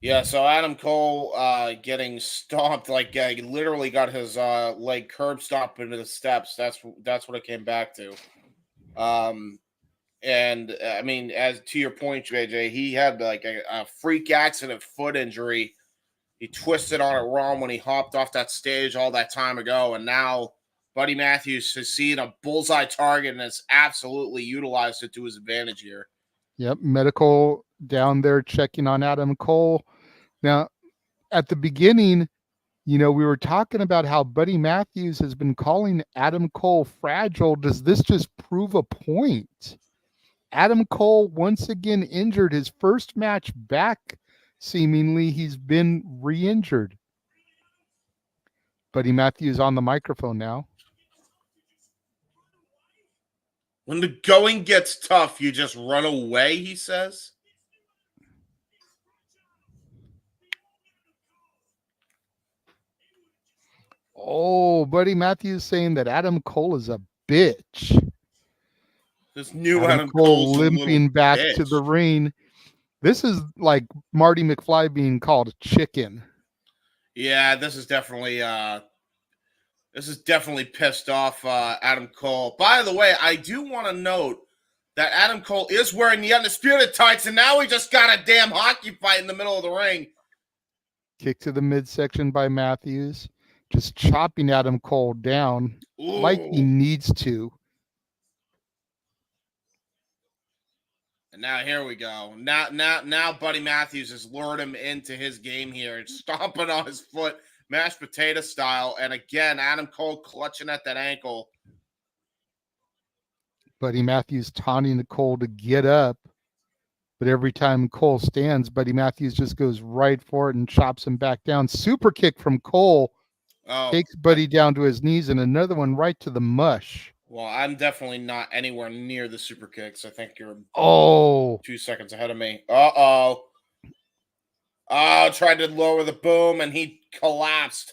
Yeah, so Adam Cole getting stomped, like literally got his leg curb stomped into the steps. That's what it came back to. And I mean, as to your point, JJ, he had like a freak accident foot injury. He twisted on it wrong when he hopped off that stage all that time ago, and now Buddy Matthews has seen a bullseye target and has absolutely utilized it to his advantage here. Yep, medical down there checking on Adam Cole. Now, at the beginning, we were talking about how Buddy Matthews has been calling Adam Cole fragile. Does this just prove a point? Adam Cole once again injured, his first match back. Seemingly, he's been re-injured. Buddy Matthews on the microphone now. When the going gets tough, you just run away, he says. Oh, Buddy Matthews saying that Adam Cole is a bitch. This new Adam Cole limping back to the ring. This is like Marty McFly being called a chicken. Yeah, this is definitely pissed off Adam Cole. By the way, I do want to note that Adam Cole is wearing the Undisputed tights, and now he just got a damn hockey fight in the middle of the ring. Kick to the midsection by Matthews. just chopping Adam Cole down like he needs to. And now here we go. Now Buddy Matthews has lured him into his game here, stomping on his foot, mashed potato style. And again, Adam Cole clutching at that ankle. Buddy Matthews taunting Cole to get up. But every time Cole stands, Buddy Matthews just goes right for it and chops him back down. Super kick from Cole. Takes Buddy down to his knees, and another one right to the mush. Well, I'm definitely not anywhere near the super kicks. I think you're 2 seconds ahead of me. Oh, tried to lower the boom, and he collapsed.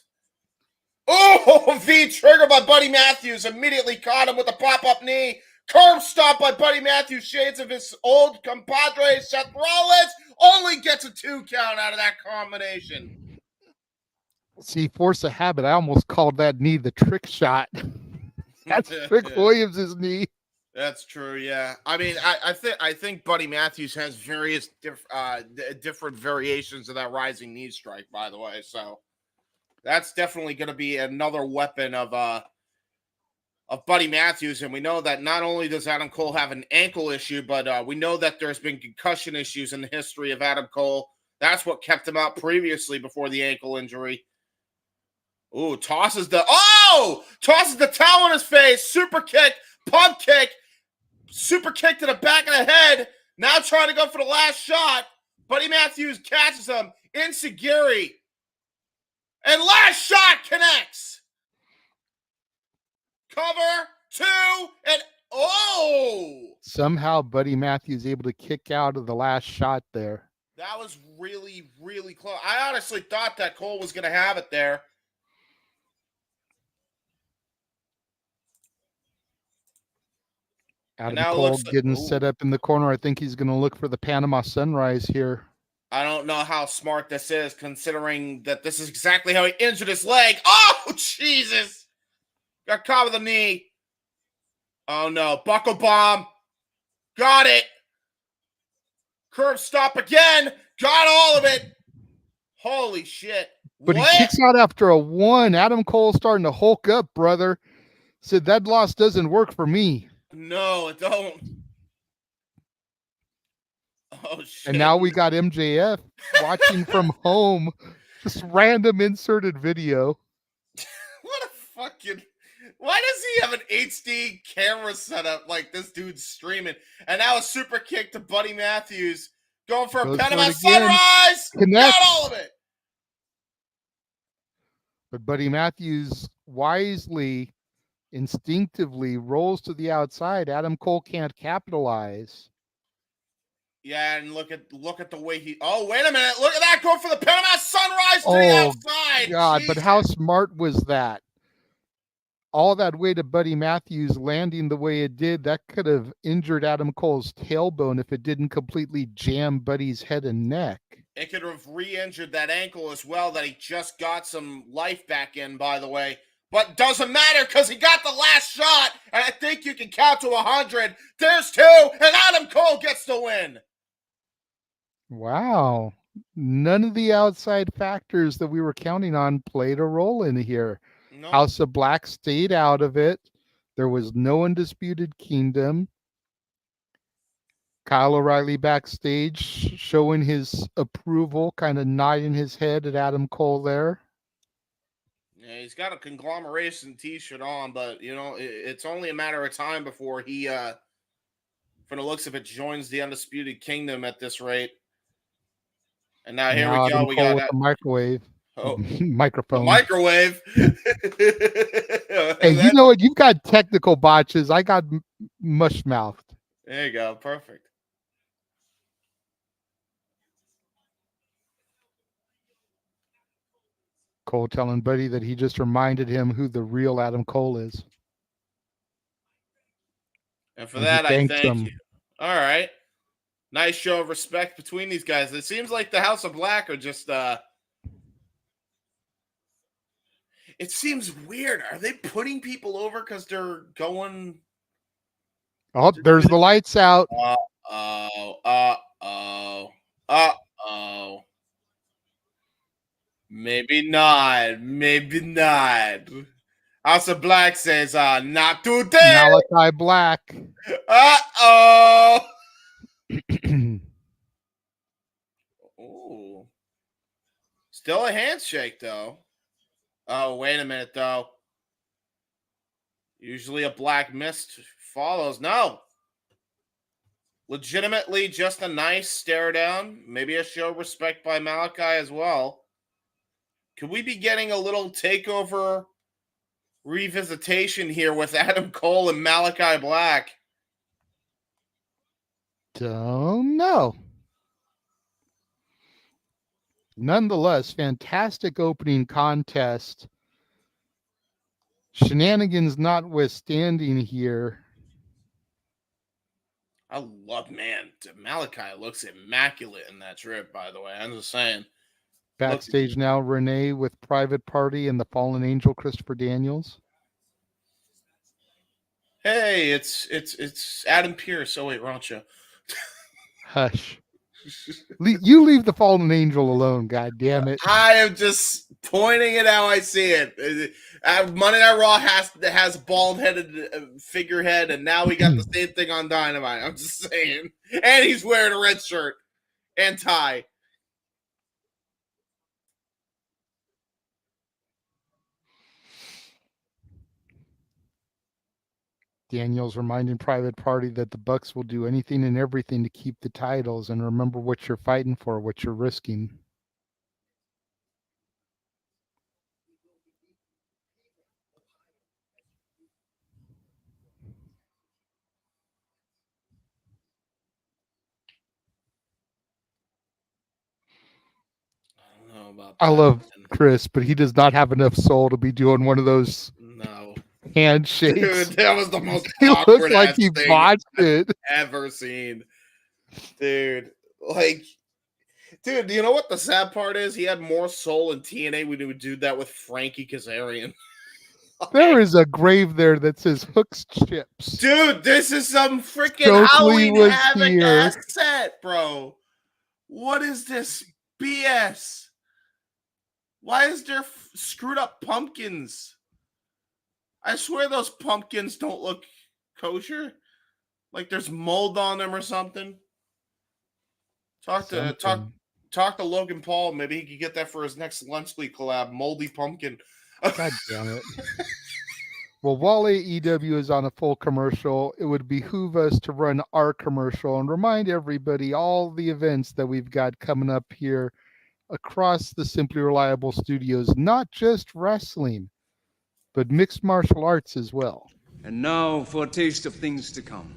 Oh, V trigger by Buddy Matthews. Immediately caught him with a pop-up knee. Curb stop by Buddy Matthews. Shades of his old compadre, Seth Rollins. Only gets a 2 count out of that combination. See, force of habit. I almost called that knee the trick shot. That's Trick Williams' knee. That's true. Yeah, I mean, I think Buddy Matthews has various different variations of that rising knee strike. By the way, so that's definitely going to be another weapon of Buddy Matthews. And we know that not only does Adam Cole have an ankle issue, but we know that there's been concussion issues in the history of Adam Cole. That's what kept him out previously before the ankle injury. Ooh, tosses the towel in his face. Super kick, pump kick, super kick to the back of the head. Now trying to go for the last shot. Buddy Matthews catches him. Insecurity. And last shot connects. Cover, 2, and somehow Buddy Matthews able to kick out of the last shot there. That was really, really close. I honestly thought that Cole was going to have it there. Adam Cole getting set up in the corner. I think he's going to look for the Panama Sunrise here. I don't know how smart this is, considering that this is exactly how he injured his leg. Oh, Jesus. Got caught with a knee. Oh, no. Buckle bomb. Got it. Curb stop again. Got all of it. Holy shit. But he kicks out after a 1. Adam Cole starting to hulk up, brother. Said that loss doesn't work for me. No, it don't. Oh, shit. And now we got MJF watching from home. Just random inserted video. What a fucking... Why does he have an HD camera setup like this dude's streaming? And now a super kick to Buddy Matthews. Going for a Panama Sunrise. Connect. Got all of it. But Buddy Matthews wisely, instinctively rolls to the outside. Adam Cole can't capitalize. Yeah, and look at the way he... Oh, wait a minute. Look at that. Going for the Panama Sunrise to the outside. God, Jesus. but how smart was that? All that way to Buddy Matthews landing the way it did, that could have injured Adam Cole's tailbone if it didn't completely jam Buddy's head and neck. It could have re-injured that ankle as well that he just got some life back in, by the way. But doesn't matter because he got the last shot, and I think you can count to 100. There's 2, and Adam Cole gets the win. Wow. None of the outside factors that we were counting on played a role in here. No. House of Black stayed out of it. There was no Undisputed Kingdom. Kyle O'Reilly backstage showing his approval, kind of nodding his head at Adam Cole there. Yeah, he's got a conglomeration t-shirt on, but, you know, it's only a matter of time before he, from the looks of it, joins the Undisputed Kingdom at this rate. And now here we go. We got the microwave. Oh, microphone. Microwave. Hey, you know what? You've got technical botches. I got mush-mouthed. There you go. Perfect. Cole telling Buddy that he just reminded him who the real Adam Cole is. And for that, I thank you. All right. Nice show of respect between these guys. It seems like the House of Black are just... It seems weird. Are they putting people over because they're going... Oh, there's the lights out. Maybe not. Maybe not. House of Black says, not today. Malachi Black. Uh-oh. Ooh. Still a handshake, though. Oh, wait a minute, though. Usually a black mist follows. No. Legitimately just a nice stare down. Maybe a show of respect by Malachi as well. Could we be getting a little takeover revisitation here with Adam Cole and Malachi Black? Don't know. Nonetheless, fantastic opening contest. Shenanigans notwithstanding here. I love, man, Malachi looks immaculate in that trip, by the way. I'm just saying. Backstage now, Renee with Private Party and the Fallen Angel, Christopher Daniels. Hey, it's Adam Pearce. Oh, wait, wrong show. Hush. You leave the Fallen Angel alone, god damn it. I am just pointing it how I see it. Monday Night Raw has a bald-headed figurehead, and now we got the same thing on Dynamite. I'm just saying. And he's wearing a red shirt and tie. Daniels reminding Private Party that the Bucks will do anything and everything to keep the titles, and remember what you're fighting for, what you're risking. I don't know about I that, love man. Chris, but he does not have enough soul to be doing one of those No. handshakes. Dude, that was the most He awkward looks like he thing botched it. I've ever seen. Dude, you know what the sad part is? He had more soul in TNA when he would do that with Frankie Kazarian. There is a grave there that says Hooks Chips. Dude, this is some freaking Stokely Halloween was Havoc here. ass set, bro. What is this BS? Why is there screwed up pumpkins? I swear those pumpkins don't look kosher. Like there's mold on them or something. Talk to Logan Paul. Maybe he could get that for his next Lunch League collab. Moldy pumpkin. God damn it. Well, while AEW is on a full commercial, it would behoove us to run our commercial and remind everybody all the events that we've got coming up here across the Simply Reliable studios, not just wrestling, but mixed martial arts as well. And now for a taste of things to come.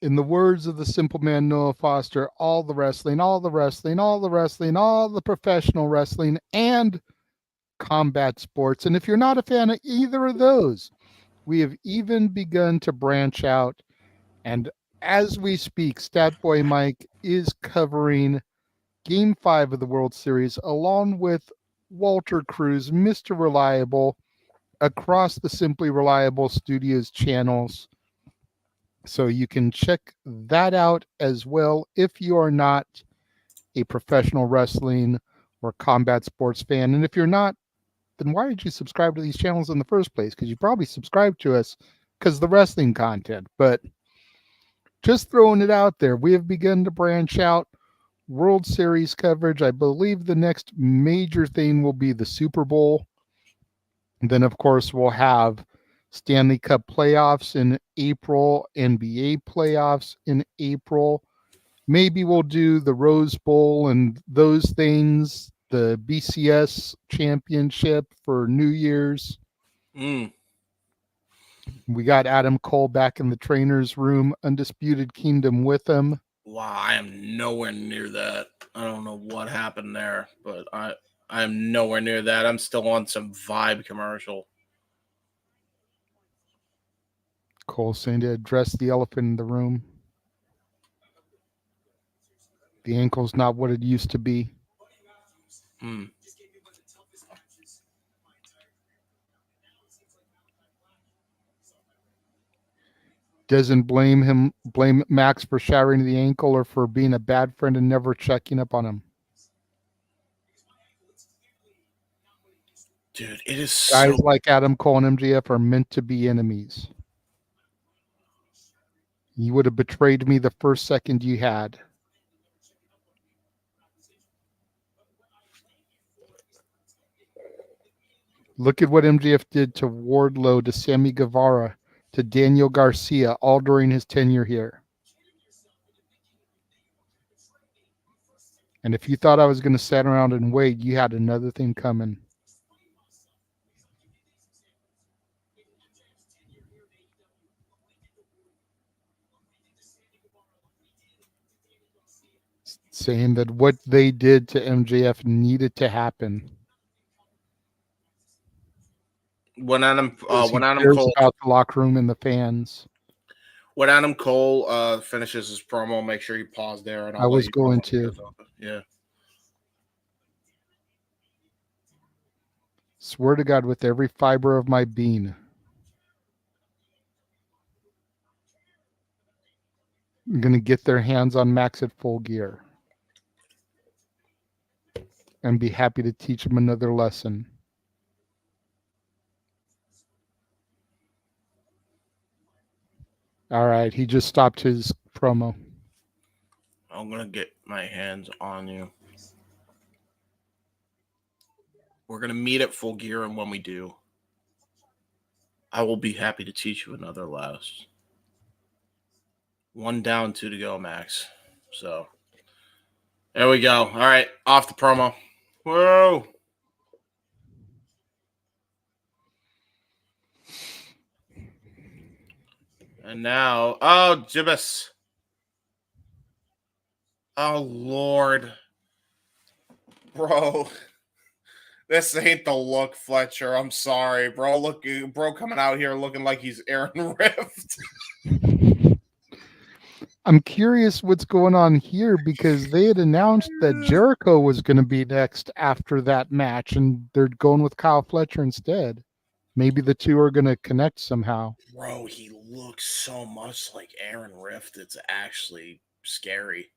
In the words of the simple man Noah Foster, all the wrestling, all the wrestling, all the wrestling, all the professional wrestling and combat sports. And if you're not a fan of either of those, we have even begun to branch out. And as we speak, Statboy Mike is covering Game 5 of the World Series, along with Walter Cruz, Mr. Reliable, across the Simply Reliable Studios channels. So you can check that out as well if you are not a professional wrestling or combat sports fan. And if you're not, then why did you subscribe to these channels in the first place? Because you probably subscribed to us because of the wrestling content. But just throwing it out there, we have begun to branch out. World Series coverage. I believe the next major thing will be the Super Bowl. And then, of course, we'll have Stanley Cup playoffs in April, NBA playoffs in April. Maybe we'll do the Rose Bowl and those things, the BCS championship for New Year's. We got Adam Cole back in the trainer's room, Undisputed Kingdom with him. Wow, I am nowhere near that. I don't know what happened there, but I am nowhere near that. I'm still on some Vibe commercial. Cole saying to address the elephant in the room. The ankle's not what it used to be. Doesn't blame Max for shattering the ankle or for being a bad friend and never checking up on him. Dude, it is guys like Adam Cole and MJF are meant to be enemies. You would have betrayed me the first second you had. Look at what MJF did to Wardlow, to Sammy Guevara, to Daniel Garcia, all during his tenure here. And if you thought I was going to sit around and wait, you had another thing coming. Saying that what they did to MJF needed to happen. When Adam Cole about the locker room and the fans. When Adam Cole finishes his promo, make sure you pause there. And I was going to. Yeah. Swear to God, with every fiber of my being, I'm going to get their hands on Max at Full Gear and be happy to teach them another lesson. All right, he just stopped his promo. I'm going to get my hands on you. We're going to meet at Full Gear, and when we do, I will be happy to teach you another lesson. 1 down, 2 to go, Max. So, there we go. All right, off the promo. Whoa. And now, oh, Jibbis. Oh, Lord. Bro. This ain't the look, Fletcher. I'm sorry, bro. Bro coming out here looking like he's Aaron Rift. I'm curious what's going on here because they had announced that Jericho was going to be next after that match, and they're going with Kyle Fletcher instead. Maybe the two are going to connect somehow. Bro, he looks so much like Aaron Rift. It's actually scary.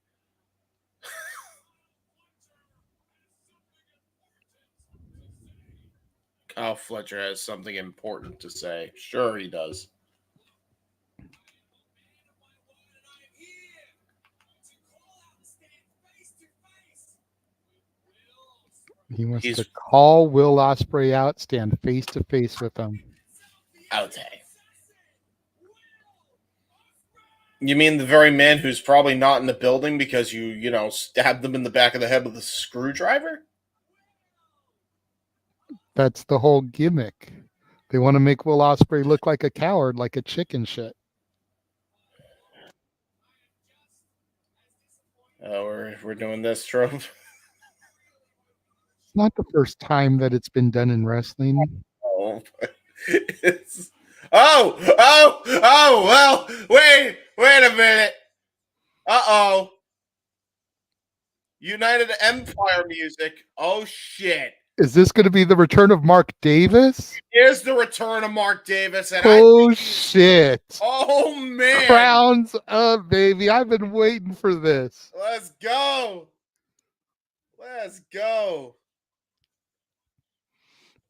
Kyle Fletcher has something important to say. Sure, he does. He wants to call Will Ospreay out, stand face to face with him. Okay. You mean the very man who's probably not in the building because you stabbed them in the back of the head with a screwdriver? That's the whole gimmick. They want to make Will Ospreay look like a coward, like a chicken shit. Oh, we're doing this trope. It's not the first time that it's been done in wrestling. Oh, well, wait a minute. Uh-oh. United Empire music. Oh shit! Is this going to be the return of Mark Davis? Here's the return of Mark Davis, and shit! Oh man! Crowns up, baby! I've been waiting for this. Let's go! Let's go!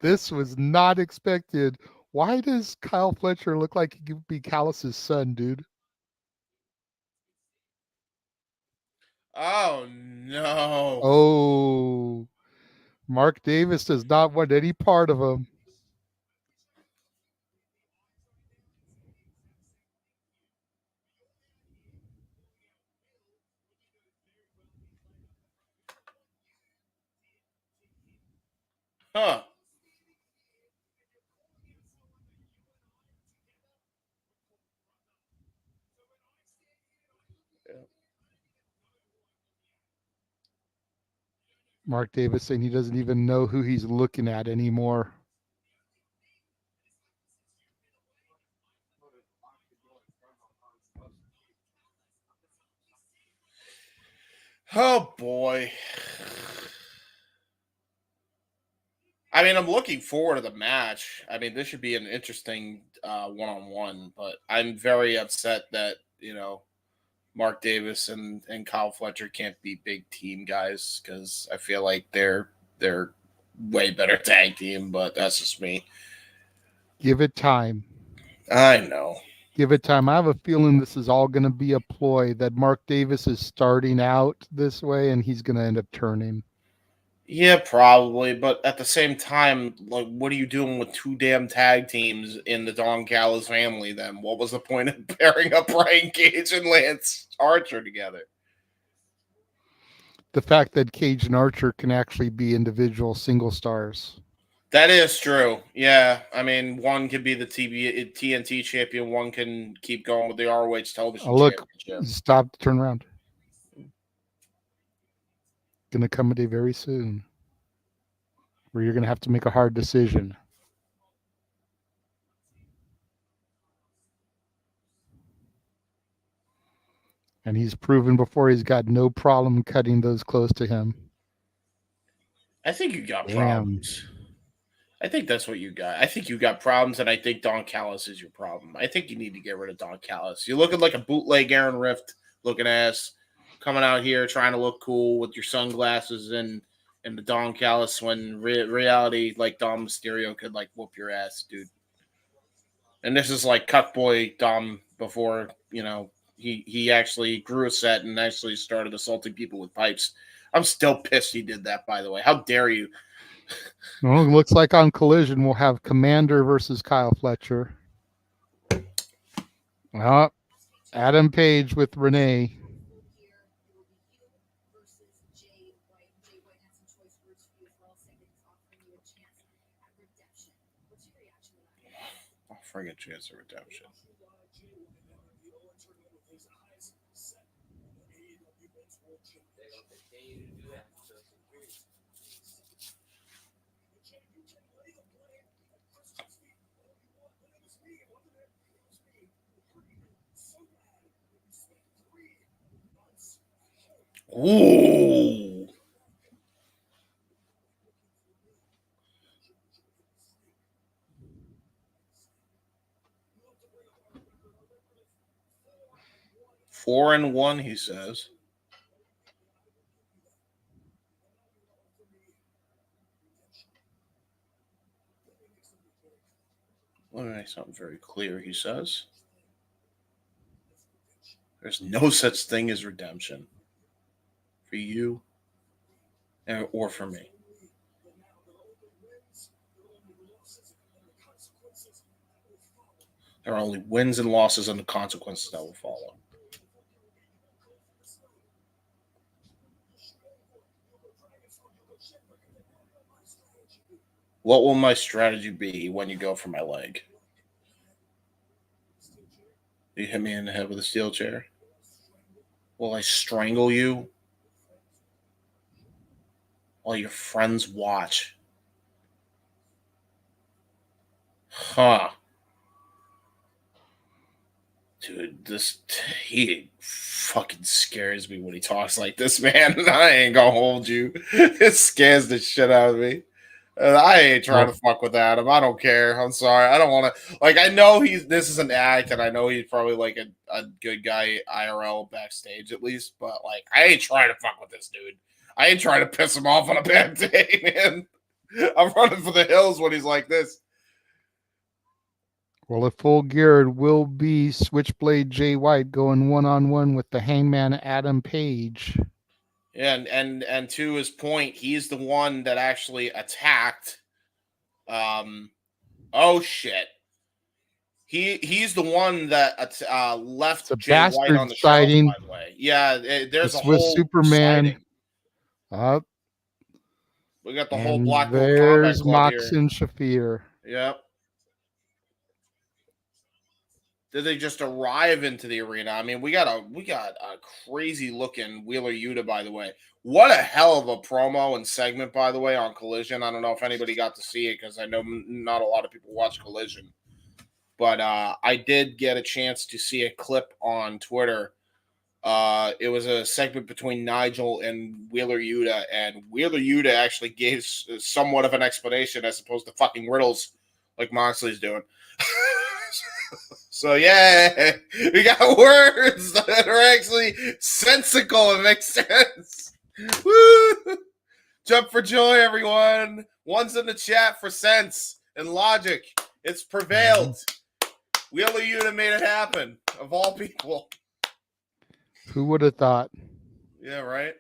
This was not expected. Why does Kyle Fletcher look like he could be Callus's son, dude? Oh no! Oh, Mark Davis does not want any part of him. Huh? Mark Davis saying he doesn't even know who he's looking at anymore. Oh boy. I mean, I'm looking forward to the match. I mean, this should be an interesting one-on-one, but I'm very upset that, Mark Davis and Kyle Fletcher can't be big team guys, because I feel like they're way better tag team, but that's just me. Give it time. I know. Give it time. I have a feeling this is all going to be a ploy, that Mark Davis is starting out this way and he's going to end up turning. Yeah, probably. But at the same time, like, what are you doing with two damn tag teams in the Don Callis family then? What was the point of pairing up Brian Cage and Lance Archer together? The fact that Cage and Archer can actually be individual single stars. That is true. Yeah. I mean, one could be the TNT champion. One can keep going with the ROH television championship. Stop, turn around. Going to come a day very soon where you're going to have to make a hard decision. And he's proven before he's got no problem cutting those close to him. I think you got problems. I think that's what you got. I think you got problems, and I think Don Callis is your problem. I think you need to get rid of Don Callis. You're looking like a bootleg Aaron Rift looking ass, coming out here trying to look cool with your sunglasses and the Don Callis, when reality, like, Dom Mysterio could, like, whoop your ass, dude. And this is like Cuckboy Dom before, he actually grew a set and actually started assaulting people with pipes. I'm still pissed he did that, by the way. How dare you? Well, it looks like on Collision we'll have Commander versus Kyle Fletcher. Well, Adam Page with Renee. Oh, friggin' chance of redemption. Ooh. Four and one, he says. Let me make something very clear, he says. There's no such thing as redemption for you or for me. There are only wins and losses and the consequences that will follow. What will my strategy be when you go for my leg? You hit me in the head with a steel chair? Will I strangle you while your friends watch? Huh. Dude, he fucking scares me when he talks like this, man. I ain't gonna hold you. It scares the shit out of me. I ain't trying to fuck with Adam. I don't care. I'm sorry. I don't want to. Like, I know this is an act, and I know he's probably like a good guy IRL backstage at least. But like, I ain't trying to fuck with this dude. I ain't trying to piss him off on a bad day, man. I'm running for the hills when he's like this. Well, at Full Gear, it will be Switchblade Jay White going one-on-one with the Hangman Adam Page. Yeah, and to his point, he's the one that actually attacked. Oh shit! He's the one that left the Jay White on the sighting. shelf. By the way, yeah, there's it's a with whole Superman. Sighting. We got the whole And Blackpool there's Combat Club Mox here. and Shafir. Yep. Did they just arrive into the arena? I mean, we got a crazy looking Wheeler Yuta, by the way. What a hell of a promo and segment, by the way, on Collision. I don't know if anybody got to see it because I know not a lot of people watch Collision. But I did get a chance to see a clip on Twitter. It was a segment between Nigel and Wheeler Yuta, and Wheeler Yuta actually gave somewhat of an explanation as opposed to fucking riddles like Moxley's doing. So yeah, we got words that are actually sensical and make sense. Woo! Jump for joy, everyone. One's in the chat for sense and logic. It's prevailed. Wheeler Yuta made it happen, of all people. Who would have thought? Yeah, right?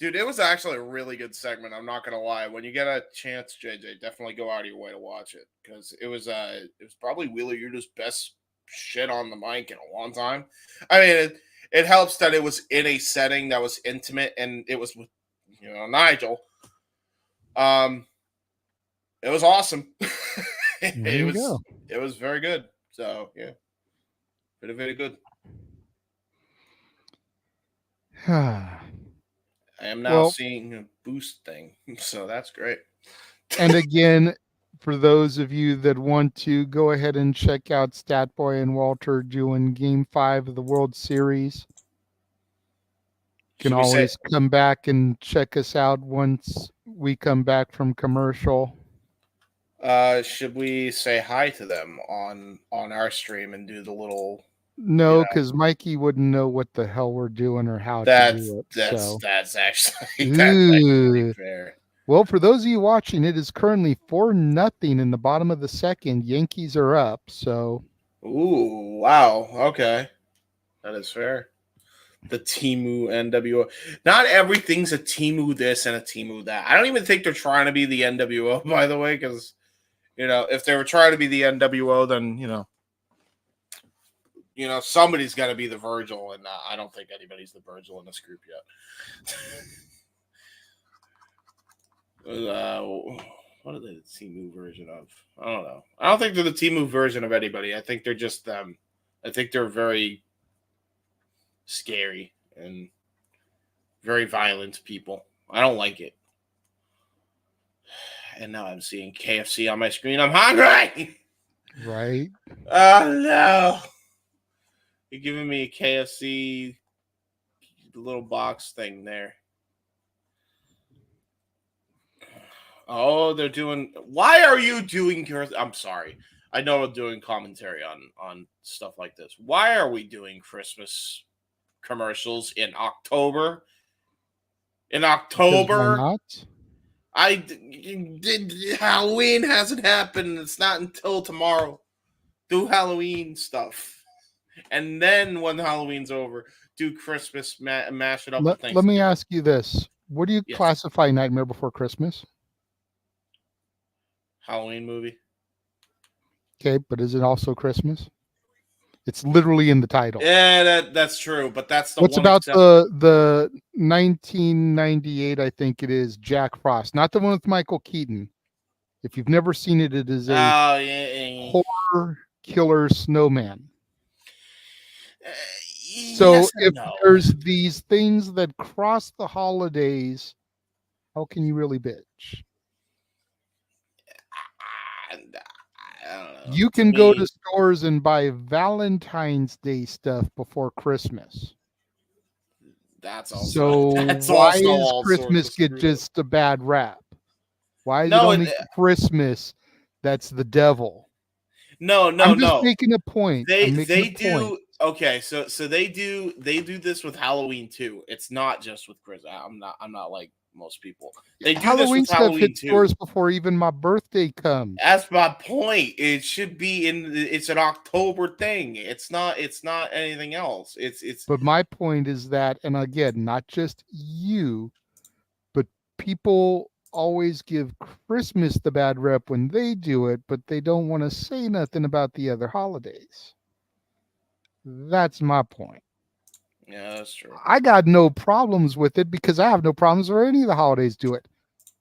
Dude, it was actually a really good segment. I'm not gonna lie. When you get a chance, JJ, definitely go out of your way to watch it because it was probably Wheeler Yuta's best shit on the mic in a long time. I mean, it helps that it was in a setting that was intimate and it was with Nigel. It was awesome. It was very good. So yeah, very good. I am now seeing a boost thing, so that's great. And again, for those of you that want to, go ahead and check out Statboy and Walter doing Game 5 of the World Series. You can always come back and check us out once we come back from commercial. Should we say hi to them on our stream and do the little... No, because Mikey wouldn't know what the hell we're doing or how to do it. That's actually fair. Well, for those of you watching, it is currently 4-0 in the bottom of the second. Yankees are up, so. Ooh, wow. Okay. That is fair. The Temu NWO. Not everything's a Temu this and a Temu that. I don't even think they're trying to be the NWO, by the way, because, if they were trying to be the NWO, then, somebody's got to be the Virgil, and I don't think anybody's the Virgil in this group yet. What are they the Temu version of? I don't know. I don't think they're the Temu version of anybody. I think they're just them. I think they're very scary and very violent people. I don't like it. And now I'm seeing KFC on my screen. I'm hungry! Right? Oh, no. You're giving me a KFC little box thing there. Oh, they're doing... Why are you doing... I'm sorry. I know I'm doing commentary on stuff like this. Why are we doing Christmas commercials in October? In October? Why not? Halloween hasn't happened. It's not until tomorrow. Do Halloween stuff. And then when Halloween's over, do Christmas, mash it up with Thanksgiving. Let me ask you this. What do you classify Nightmare Before Christmas? Halloween movie. Okay, but is it also Christmas? It's literally in the title. Yeah, that's true, but that's the What's one about the 1998, I think it is, Jack Frost. Not the one with Michael Keaton. If you've never seen it, it is a horror killer snowman. So if there's these things that cross the holidays, how can you really bitch? don't know. You can go to stores and buy Valentine's Day stuff before Christmas. That's also So why is Christmas get just a bad rap? Why is it only Christmas that's the devil? No. I'm just making a point. They do okay. So they do this with Halloween too. It's not just with Christmas. I'm not like most people. They do Halloween this with stuff Halloween hits too. stores before even my birthday comes. That's my point. It should be it's an October thing. It's not anything else. It's But my point is that, and again, not just you, but people always give Christmas the bad rep when they do it, but they don't want to say nothing about the other holidays. That's my point. Yeah, that's true. I got no problems with it because I have no problems where any of the holidays do it.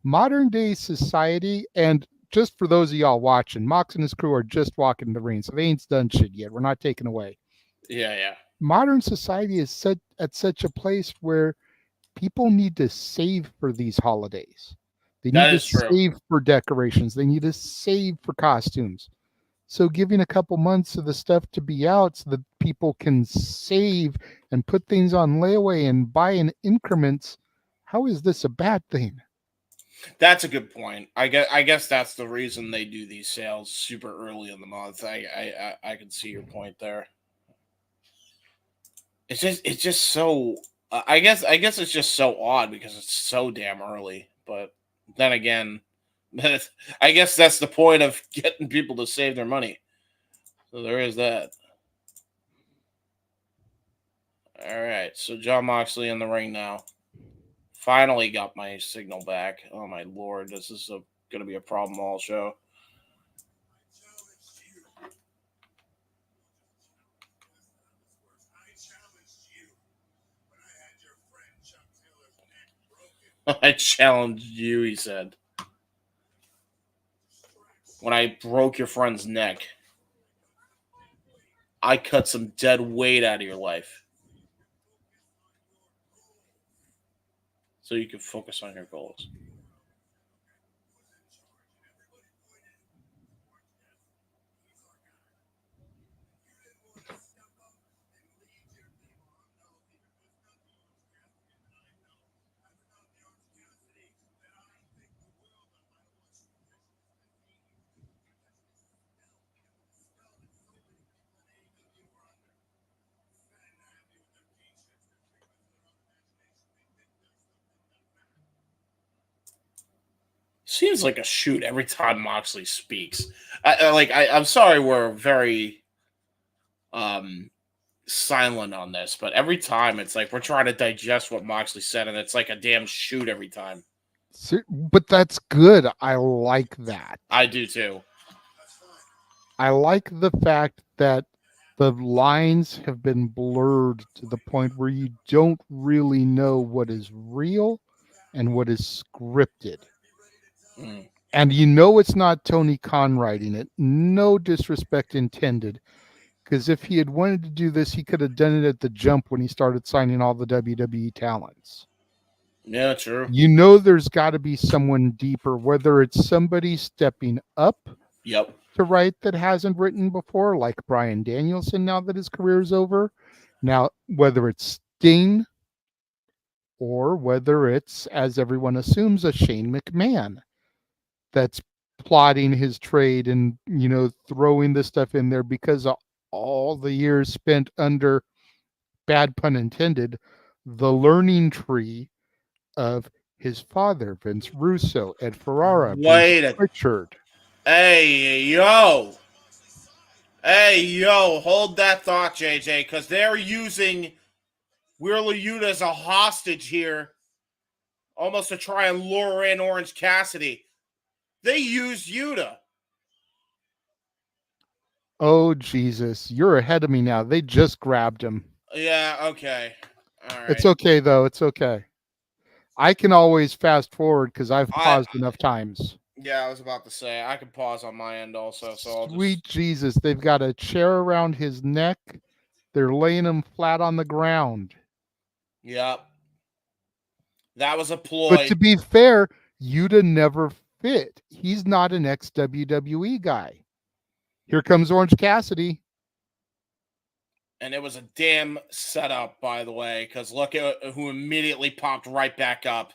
Modern day society, and just for those of y'all watching, Mox and his crew are just walking the ring, so they ain't done shit yet. We're not taking away. Yeah. Modern society is set at such a place where people need to save for these holidays. They need to save for decorations. They need to save for costumes. So giving a couple months of the stuff to be out so that people can save and put things on layaway and buy in increments, how is this a bad thing? That's a good point. I guess that's the reason they do these sales super early in the month. I can see your point there. It's just so. I guess it's just so odd because it's so damn early. But then again, I guess that's the point of getting people to save their money. So there is that. All right, so Jon Moxley in the ring now. Finally got my signal back. Oh my lord, this is going to be a problem all show. I challenged you, he said. When I broke your friend's neck, I cut some dead weight out of your life. So you can focus on your goals. Seems like a shoot every time Moxley speaks. I'm sorry we're very silent on this, but every time it's like we're trying to digest what Moxley said, and it's like a damn shoot every time. But that's good. I like that. I do too. I like the fact that the lines have been blurred to the point where you don't really know what is real and what is scripted. And you know it's not Tony Khan writing it. No disrespect intended. Because if he had wanted to do this, he could have done it at the jump when he started signing all the WWE talents. Yeah, true. You know there's got to be someone deeper, whether it's somebody stepping up to write that hasn't written before, like Bryan Danielson now that his career is over. Now, whether it's Sting or whether it's, as everyone assumes, a Shane McMahon that's plotting his trade and, throwing this stuff in there because of all the years spent under, bad pun intended, the learning tree of his father, Vince Russo, Ed Ferrara, Richard. Hey, yo, hold that thought, JJ, because they're using Wheeler Yuta as a hostage here, almost to try and lure in Orange Cassidy. They used Yuta. Oh, Jesus. You're ahead of me now. They just grabbed him. Yeah, okay. All right. It's okay, though. It's okay. I can always fast forward because I've paused enough times. Yeah, I was about to say, I can pause on my end also. So Sweet Jesus. They've got a chair around his neck. They're laying him flat on the ground. Yep. That was a ploy. But to be fair, Yuta never fit. He's not an ex-WWE guy. Here comes Orange Cassidy. And it was a damn setup, by the way, because look at who immediately popped right back up.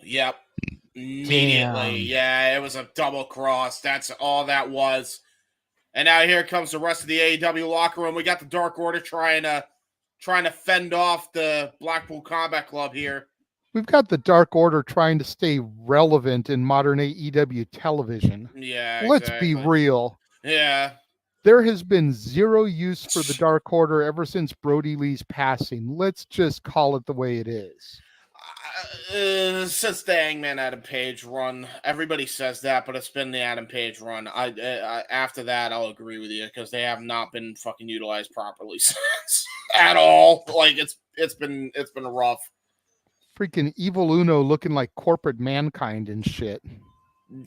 Yep. Immediately. Damn. Yeah, it was a double cross. That's all that was. And now here comes the rest of the AEW locker room. We got the Dark Order trying to fend off the Blackpool Combat Club here. We've got the Dark Order trying to stay relevant in modern AEW television. Yeah, Let's be real. Yeah. There has been zero use for the Dark Order ever since Brody Lee's passing. Let's just call it the way it is. Since the Hangman Adam Page run, everybody says that, but it's been the Adam Page run. After that, I'll agree with you because they have not been fucking utilized properly since at all. Like it's been rough. Freaking Evil Uno looking like corporate mankind and shit.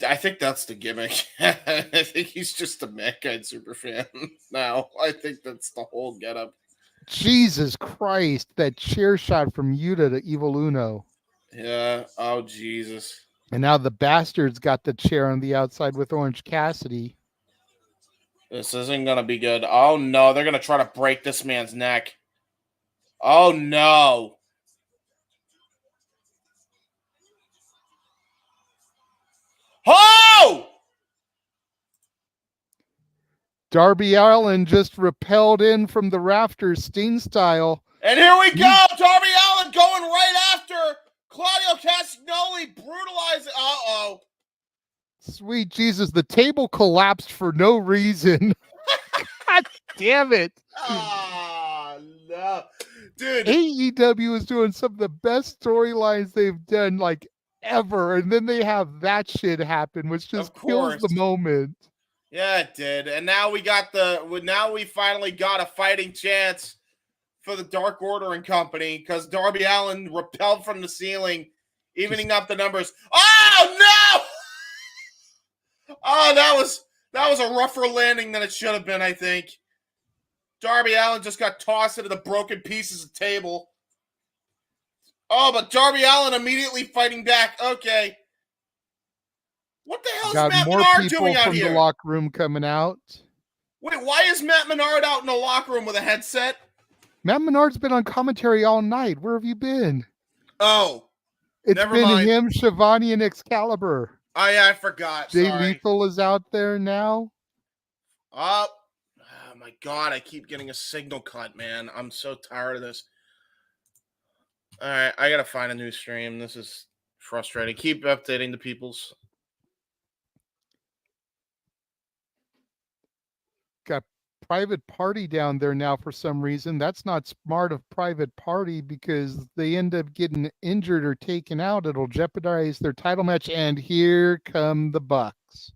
I think that's the gimmick. I think he's just a mankind superfan now. I think that's the whole getup. Jesus Christ, that chair shot from Yuta to Evil Uno. Yeah. Oh, Jesus. And now the bastards got the chair on the outside with Orange Cassidy. This isn't going to be good. Oh, no. They're going to try to break this man's neck. Oh, no. Oh! Darby Allin just repelled in from the rafters, Steen style. And here we go. Darby Allin going right after Claudio Castagnoli brutalizing. Uh-oh. Sweet Jesus, the table collapsed for no reason. God damn it. Oh, no. Dude. AEW is doing some of the best storylines they've done, like, ever. And then they have that shit happen, which just kills the moment. Yeah, it did. And now we finally got a fighting chance for the Dark Order and company because Darby Allin repelled from the ceiling, evening up the numbers. Oh no! Oh, that was a rougher landing than it should have been, I think. Darby Allin just got tossed into the broken pieces of table. Oh, but Darby Allin immediately fighting back. Okay. What the hell is Matt Menard doing out here? From the locker room coming out. Wait, why is Matt Menard out in the locker room with a headset? Matt Menard's been on commentary all night. Where have you been? Oh, it's been him, Shivani, and Excalibur. Oh yeah, I forgot. Jay Lethal is out there now. Oh my God, I keep getting a signal cut, man. I'm so tired of this. All right, I gotta find a new stream. This is frustrating. Keep updating the peoples. Got Private Party down there now for some reason. That's not smart of Private Party because they end up getting injured or taken out. It'll jeopardize their title match. And here come the Bucks.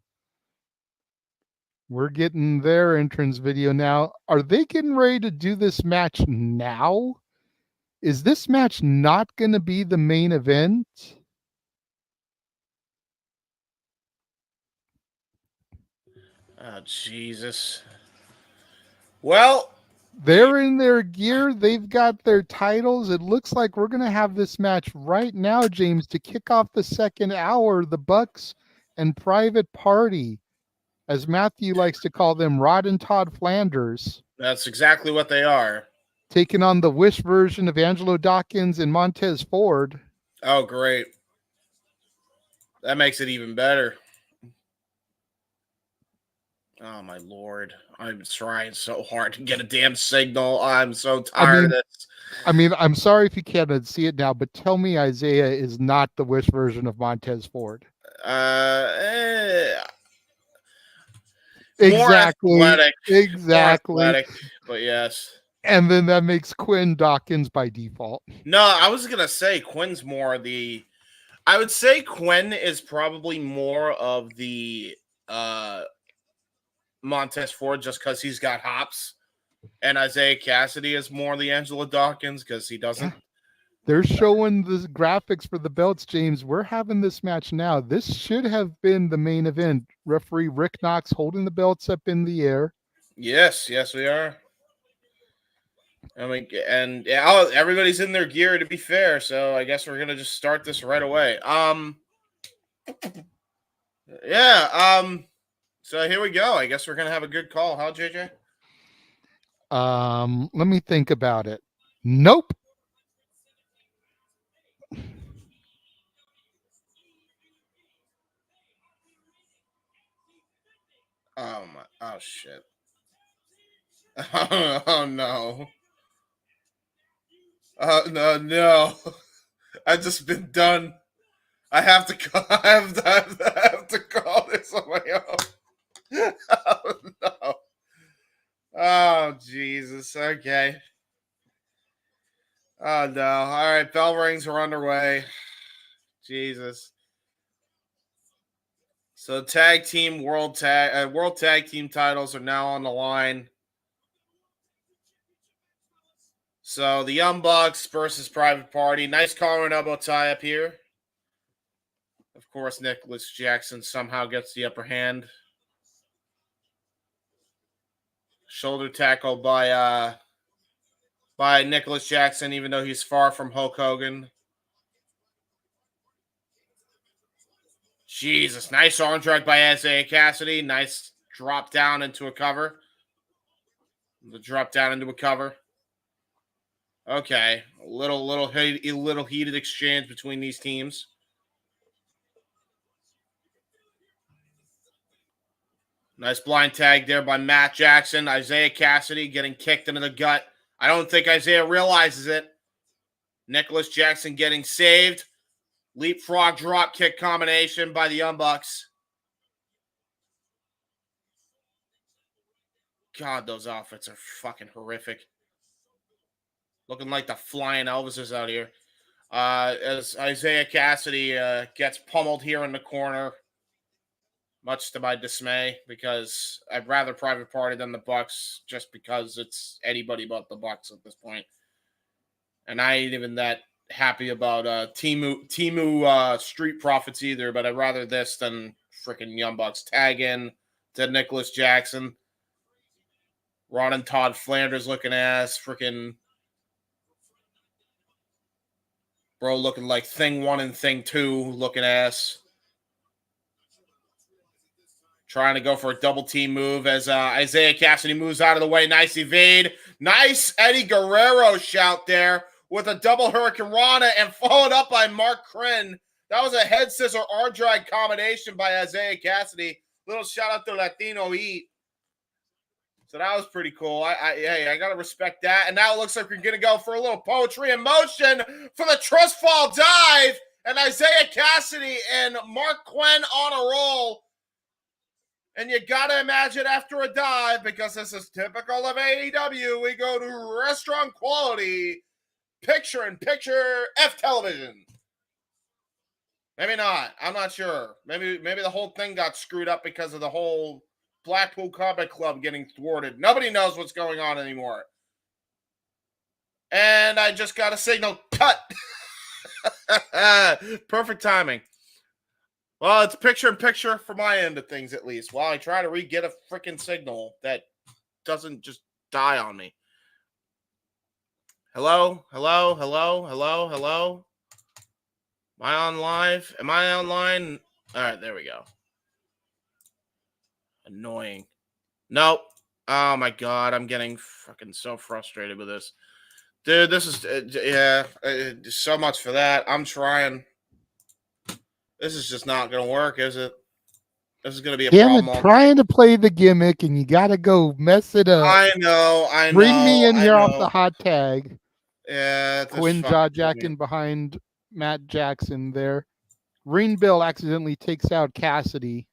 We're getting their entrance video now. Are they getting ready to do this match now? Is this match not going to be the main event? Oh, Jesus. Well, they're in their gear. They've got their titles. It looks like we're going to have this match right now, James, to kick off the second hour. The Bucks and Private Party, as Matthew likes to call them, Rod and Todd Flanders. That's exactly what they are. Taking on the Wish version of Angelo Dawkins and Montez Ford. Oh, great. That makes it even better. Oh, my Lord. I'm trying so hard to get a damn signal. I'm so tired of this. I mean, I'm sorry if you can't see it now, but tell me Isaiah is not the Wish version of Montez Ford. Exactly. More athletic. Exactly. More athletic, but yes. And then that makes Quinn Dawkins by default. No, I was going to say Quinn's more the... I would say Quinn is probably more of the... Montez Ford just because he's got hops, and Isaiah Cassidy is more the Angelo Dawkins because he doesn't. Yeah. They're showing the graphics for the belts, James. We're having this match now. This should have been the main event. Referee Rick Knox holding the belts up in the air. Yes, we are. I mean, and yeah, everybody's in their gear to be fair, so I guess we're gonna just start this right away. So here we go. I guess we're gonna have a good call, huh, JJ? Let me think about it. Nope. Oh shit. Oh no. No. I've just been done. I have to call. I have to call this on my own. Oh no. Oh Jesus. Okay. Oh no. All right. Bell rings are underway. Jesus. So world tag team titles are now on the line. So the Young Bucks versus Private Party. Nice collar and elbow tie up here. Of course, Nicholas Jackson somehow gets the upper hand. Shoulder tackle by Nicholas Jackson, even though he's far from Hulk Hogan. Jesus, nice arm drag by Isaiah Cassidy. Nice drop down into a cover. The drop down into a cover. Okay, a little heated exchange between these teams. Nice blind tag there by Matt Jackson. Isaiah Cassidy getting kicked into the gut. I don't think Isaiah realizes it. Nicholas Jackson getting saved. Leapfrog drop kick combination by the Young Bucks. God, those outfits are fucking horrific. Looking like the flying Elvises out here. As Isaiah Cassidy gets pummeled here in the corner. Much to my dismay, because I'd rather Private Party than the Bucks, just because it's anybody but the Bucks at this point. And I ain't even that happy about Timu Street Profits either, but I'd rather this than freaking Young Bucks. Tag in to Nicholas Jackson. Ron and Todd Flanders looking ass. Freaking bro looking like Thing 1 and Thing 2 looking ass. Trying to go for a double team move as Isaiah Cassidy moves out of the way. Nice evade. Nice Eddie Guerrero shout there with a double Hurricane Rana and followed up by Mark Crin. That was a head scissor arm drag combination by Isaiah Cassidy. Little shout out to Latino Heat. So that was pretty cool. I got to respect that. And now it looks like we're going to go for a little poetry in motion for the trust fall dive. And Isaiah Cassidy and Mark Quinn on a roll. And you got to imagine after a dive, because this is typical of AEW, we go to restaurant quality, picture-in-picture F television. Maybe not. I'm not sure. Maybe the whole thing got screwed up because of the whole Blackpool Combat Club getting thwarted. Nobody knows what's going on anymore. And I just got a signal. Cut! Perfect timing. Well, it's picture-in-picture for my end of things, at least, while I try to re-get a freaking signal that doesn't just die on me. Hello? Hello? Hello? Hello? Hello? Am I on live? Am I online? All right, there we go. Annoying. Nope. Oh, my God. I'm getting fucking so frustrated with this. Dude, this is... so much for that. I'm trying... This is just not going to work, is it? This is going to be a problem. I'm trying to play the gimmick, and you got to go mess it up. I know. Bring me in here off the hot tag. Yeah. Quinn jaw-jacking behind Matt Jackson there. Ring Bill accidentally takes out Cassidy.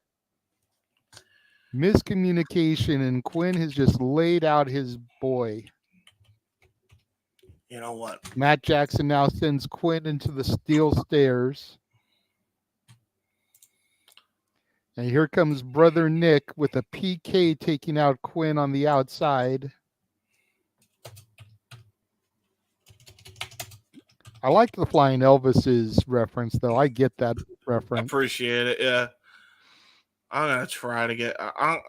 Miscommunication, and Quinn has just laid out his boy. You know what? Matt Jackson now sends Quinn into the steel stairs. And here comes Brother Nick with a PK taking out Quinn on the outside. I like the Flying Elvis's reference, though. I get that reference. Appreciate it, yeah. I'm going to try to get... I'm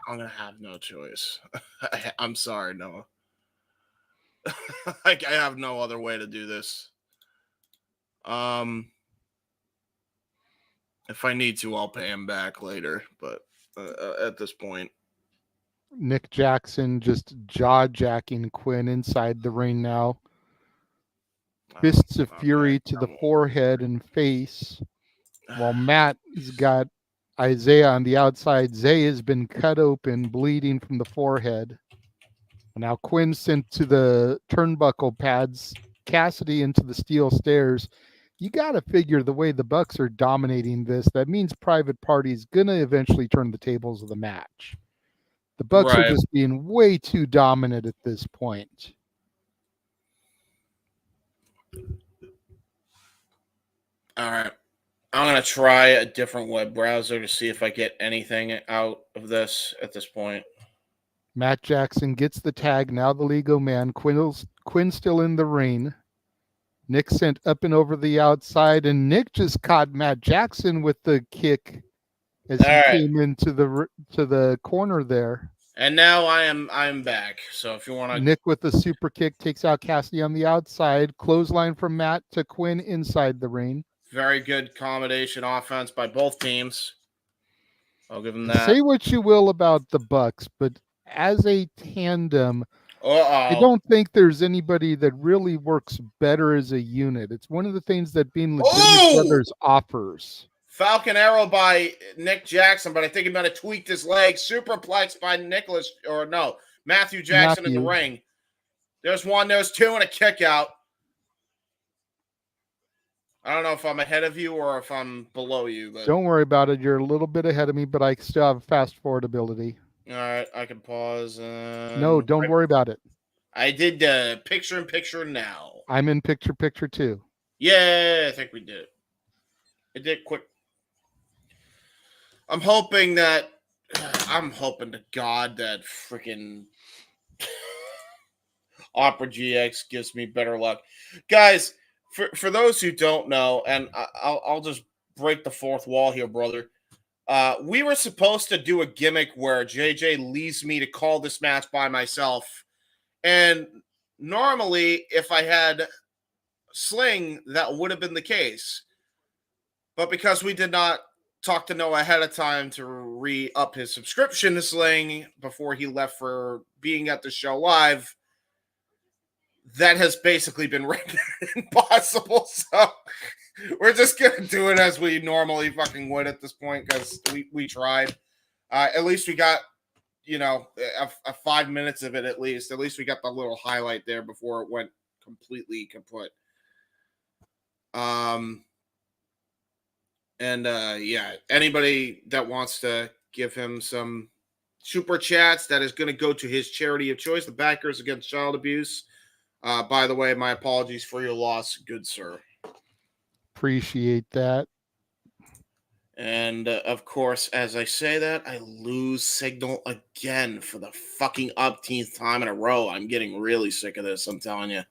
going to have no choice. I'm sorry, Noah. Like, I have no other way to do this. If I need to, I'll pay him back later. But at this point, Nick Jackson just jaw-jacking Quinn inside the ring now. Fists of fury to the forehead and face. While Matt has got Isaiah on the outside. Zay has been cut open, bleeding from the forehead. Now Quinn sent to the turnbuckle pads, Cassidy into the steel stairs. You got to figure the way the Bucks are dominating this, that means Private Party's going to eventually turn the tables of the match. The Bucks are just being way too dominant at this point. All right. I'm going to try a different web browser to see if I get anything out of this at this point. Matt Jackson gets the tag, now the Lego man. Quinn still in the ring. Nick sent up and over the outside, and Nick just caught Matt Jackson with the kick as he came into the corner there. And now I'm back. So if you want to, Nick with the super kick takes out Cassidy on the outside. Clothesline from Matt to Quinn inside the ring. Very good combination offense by both teams. I'll give them that. Say what you will about the Bucks, but as a tandem, I don't think there's anybody that really works better as a unit. It's one of the things that being legitimate brothers offers. Falcon Arrow by Nick Jackson, but I think he might have tweaked his leg. Superplex by Matthew Jackson in the ring. There's one, there's two, and a kick out. I don't know if I'm ahead of you or if I'm below you. But don't worry about it. You're a little bit ahead of me, but I still have fast forward ability. All right, I can pause. No, don't worry about it. I did picture-in-picture now. I'm in picture too. Yeah, I think we did. It did quick. I'm hoping to God that freaking Opera GX gives me better luck. Guys, for those who don't know, and I'll just break the fourth wall here, brother. We were supposed to do a gimmick where JJ leaves me to call this match by myself. And normally, if I had Sling, that would have been the case. But because we did not talk to Noah ahead of time to re-up his subscription to Sling before he left for being at the show live, that has basically been rendered impossible. So we're just going to do it as we normally fucking would at this point because we tried. At least we got, a 5 minutes of it at least. At least we got the little highlight there before it went completely kaput. Anybody that wants to give him some super chats, that is going to go to his charity of choice, the Backers Against Child Abuse. By the way, my apologies for your loss, good sir. Appreciate that. And, of course, as I say that, I lose signal again for the fucking upteenth time in a row. I'm getting really sick of this, I'm telling you.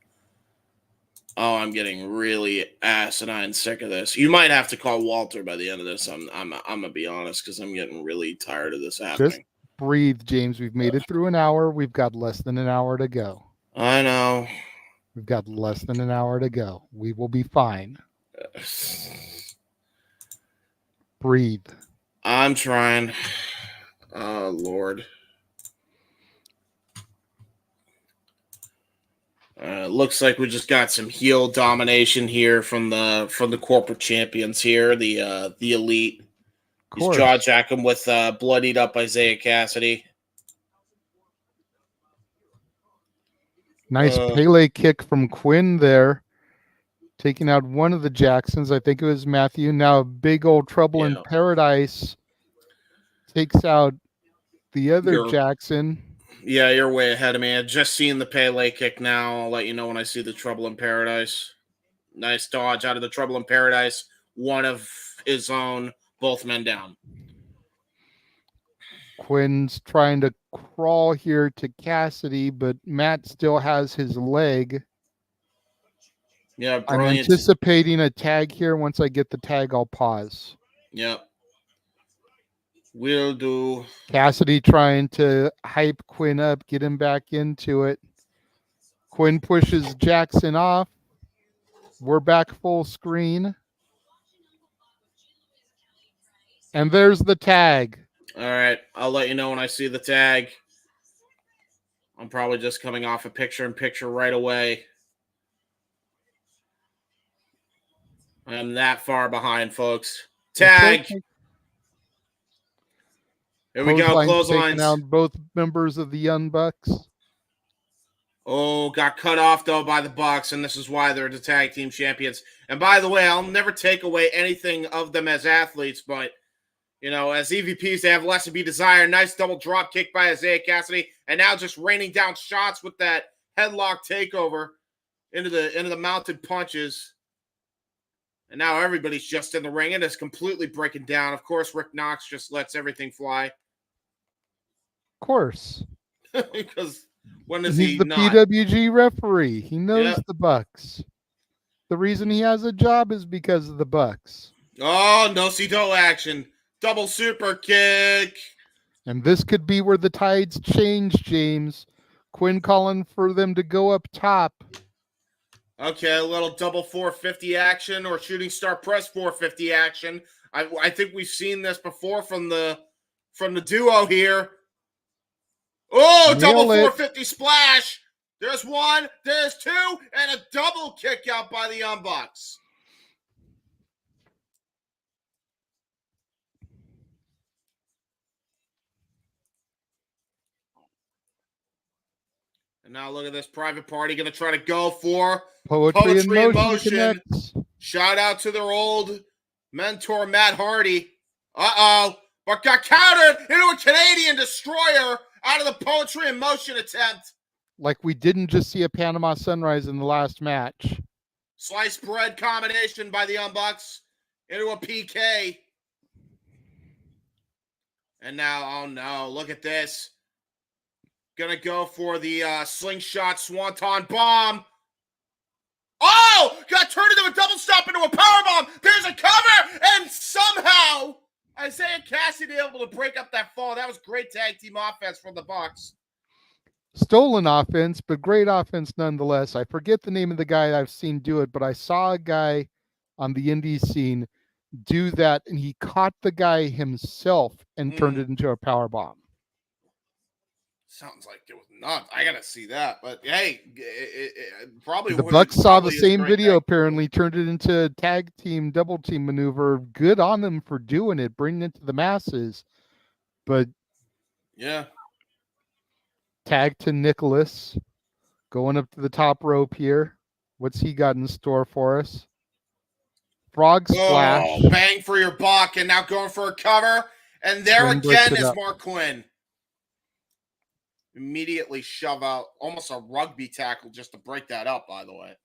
Oh, I'm getting really asinine sick of this. You might have to call Walter by the end of this. I'm gonna be honest, because I'm getting really tired of this happening. Just breathe, James. We've made it through an hour. We've got less than an hour to go. I know. We've got less than an hour to go. We will be fine. Breathe. I'm trying. Oh, Lord. Looks like we just got some heel domination here from the corporate champions here, the elite. He's jaw-jacking with bloodied up Isaiah Cassidy. Nice Pele kick from Quinn there, taking out one of the Jacksons. I think it was Matthew. Now big old Trouble in Paradise takes out the other Jackson. Yeah, you're way ahead of me. I just seen the Pele kick now. I'll let you know when I see the Trouble in Paradise. Nice dodge out of the Trouble in Paradise. One of his own, both men down. Quinn's trying to crawl here to Cassidy, but Matt still has his leg. Yeah, brilliant. I'm anticipating a tag here. Once I get the tag, I'll pause. Yep. Will do. Cassidy trying to hype Quinn up, get him back into it. Quinn pushes Jackson off. We're back full screen. And there's the tag. All right. I'll let you know when I see the tag. I'm probably just coming off a picture-in-picture right away. I'm that far behind, folks. Tag. Okay. Here we go. Clotheslines. Taking out both members of the Young Bucks. Oh, got cut off, though, by the Bucks, and this is why they're the tag team champions. And by the way, I'll never take away anything of them as athletes, but, you know, as EVPs, they have less to be desired. Nice double drop kick by Isaiah Cassidy, and now just raining down shots with that headlock takeover into the mounted punches. And now everybody's just in the ring, and it's completely breaking down. Of course, Rick Knox just lets everything fly. Of course. Because when is He's he the not? PWG referee. He knows the Bucks. The reason he has a job is because of the Bucks. Oh, no-see-do action. Double super kick. And this could be where the tides change, James. Quinn calling for them to go up top. Okay, a little double 450 action or shooting star press 450 action. I think we've seen this before from the duo here. Oh, double 450 splash. There's one, there's two, and a double kick out by the Young Bucks. And now look at this Private Party going to try to go for Poetry in Motion. Shout out to their old mentor, Matt Hardy. Uh-oh. But got countered into a Canadian Destroyer out of the Poetry in Motion attempt. Like we didn't just see a Panama Sunrise in the last match. Sliced bread combination by the Young Bucks into a PK. And now, oh no, look at this. Gonna go for the slingshot swanton bomb. Oh! Got turned into a double stop into a power bomb. There's a cover, and somehow Isaiah Cassidy able to break up that fall. That was great tag team offense from the Bucks. Stolen offense, but great offense nonetheless. I forget the name of the guy I've seen do it, but I saw a guy on the indie scene do that, and he caught the guy himself and turned it into a power bomb. Sounds like it was nuts. I gotta see that, but hey, it probably the Bucks saw the same video. Apparently, turned it into a tag team, double team maneuver. Good on them for doing it, bringing it to the masses. But yeah, tag to Nicholas, going up to the top rope here. What's he got in store for us? Frog splash. Oh, bang for your buck, and now going for a cover. And there again is Mark Quinn. Immediately shove out almost a rugby tackle just to break that up, by the way.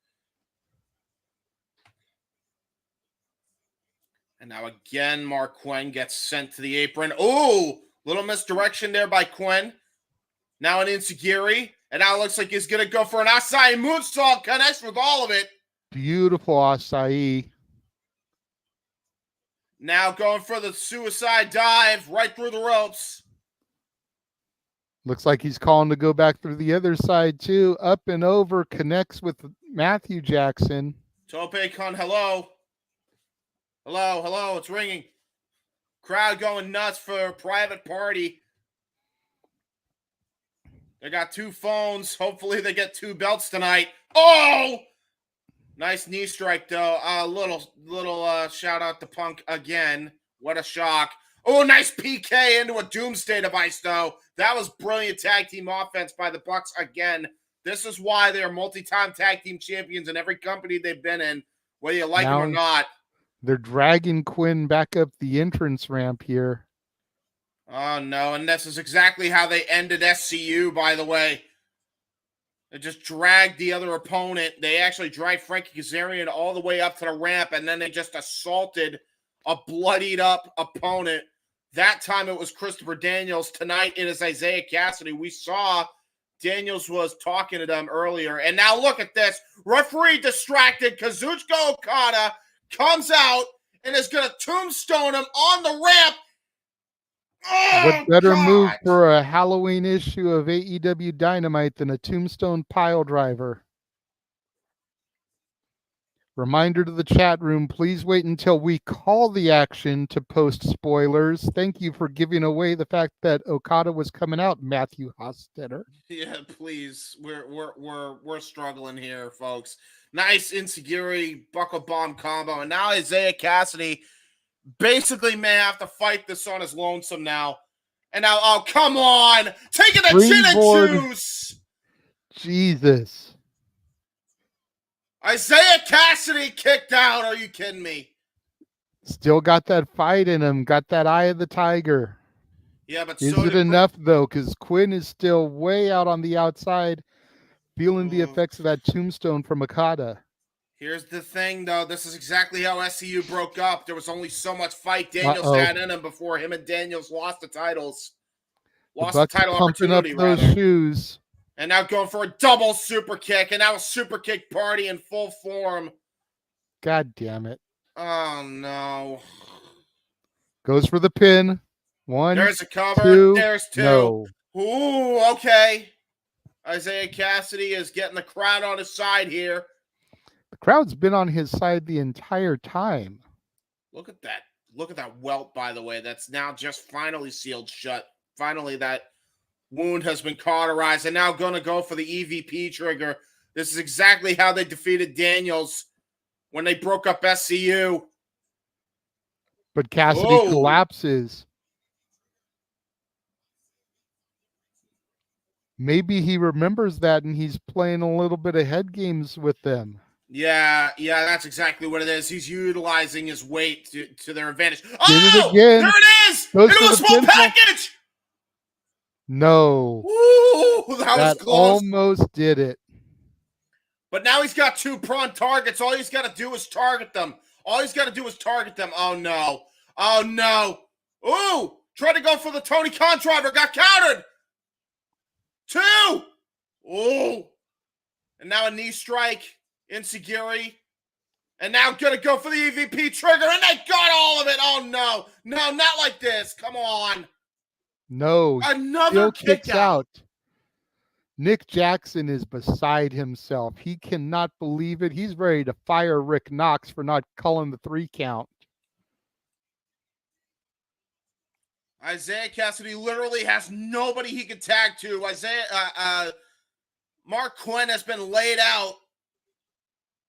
And now again, Mark Quinn gets sent to the apron. Oh, little misdirection there by Quinn. Now an Insigiri. And now it looks like he's going to go for an Asai moonsault. Connects with all of it. Beautiful Asai. Now going for the suicide dive right through the ropes. Looks like he's calling to go back through the other side, too. Up and over, connects with Matthew Jackson. Tope con, hello. Hello, hello, it's ringing. Crowd going nuts for Private Party. They got two phones. Hopefully they get two belts tonight. Oh! Nice knee strike, though. Little shout out to Punk again. What a shock. Oh, nice PK into a Doomsday device, though. That was brilliant tag team offense by the Bucks again. This is why they are multi-time tag team champions in every company they've been in, whether you like them or not. They're dragging Quinn back up the entrance ramp here. Oh, no, and this is exactly how they ended SCU, by the way. They just dragged the other opponent. They actually dragged Frankie Kazarian all the way up to the ramp, and then they just assaulted a bloodied-up opponent. That time it was Christopher Daniels. Tonight it is Isaiah Cassidy. We saw Daniels was talking to them earlier. And now look at this. Referee distracted. Kazuchika Okada comes out and is going to tombstone him on the ramp. Oh, What better move God! for a Halloween issue of AEW Dynamite than a tombstone pile driver? Reminder to the chat room, please wait until we call the action to post spoilers. Thank you for giving away the fact that Okada was coming out, Matthew Hostetter. Yeah, please. We're struggling here, folks. Nice Insecurity buckle bomb combo, and now Isaiah Cassidy basically may have to fight this on his lonesome now. And now, oh come on, taking the chin Springboard. and juice. Jesus. Isaiah Cassidy kicked out. Are you kidding me? Still got that fight in him. Got that eye of the tiger. Yeah, but Is so it did enough though? Because Quinn is still way out on the outside, feeling the effects of that tombstone from Okada. Here's the thing, though. This is exactly how SCU broke up. There was only so much fight Daniels had in him before him and Daniels lost the titles. Lost the title pumping up opportunity, those rather. shoes. And now going for a double super kick, and now a super kick party in full form. God damn it. Oh, no. Goes for the pin. One, There's a cover. two. There's two. No. Ooh, okay. Isaiah Cassidy is getting the crowd on his side here. The crowd's been on his side the entire time. Look at that. Look at that welt, by the way. That's now just finally sealed shut. Finally, that wound has been cauterized, and now going to go for the EVP trigger. This is exactly how they defeated Daniels when they broke up SCU. But Cassidy collapses. Maybe he remembers that and he's playing a little bit of head games with them. Yeah, that's exactly what it is. He's utilizing his weight to their advantage. Did Oh, it again. There it is! It was a small package! No. Ooh, that was close. Almost did it. But now he's got two prawn targets. All he's got to do is target them. Oh, no. Oh, no. Ooh, tried to go for the Tony Khan driver. Got countered. Two. Ooh. And now a knee strike. Insecurity. And now going to go for the EVP trigger. And they got all of it. Oh, no. No, not like this. Come on. No. Another kick out. Nick Jackson is beside himself. He cannot believe it. He's ready to fire Rick Knox for not calling the 3 count. Isaiah Cassidy literally has nobody he can tag to. Mark Quinn has been laid out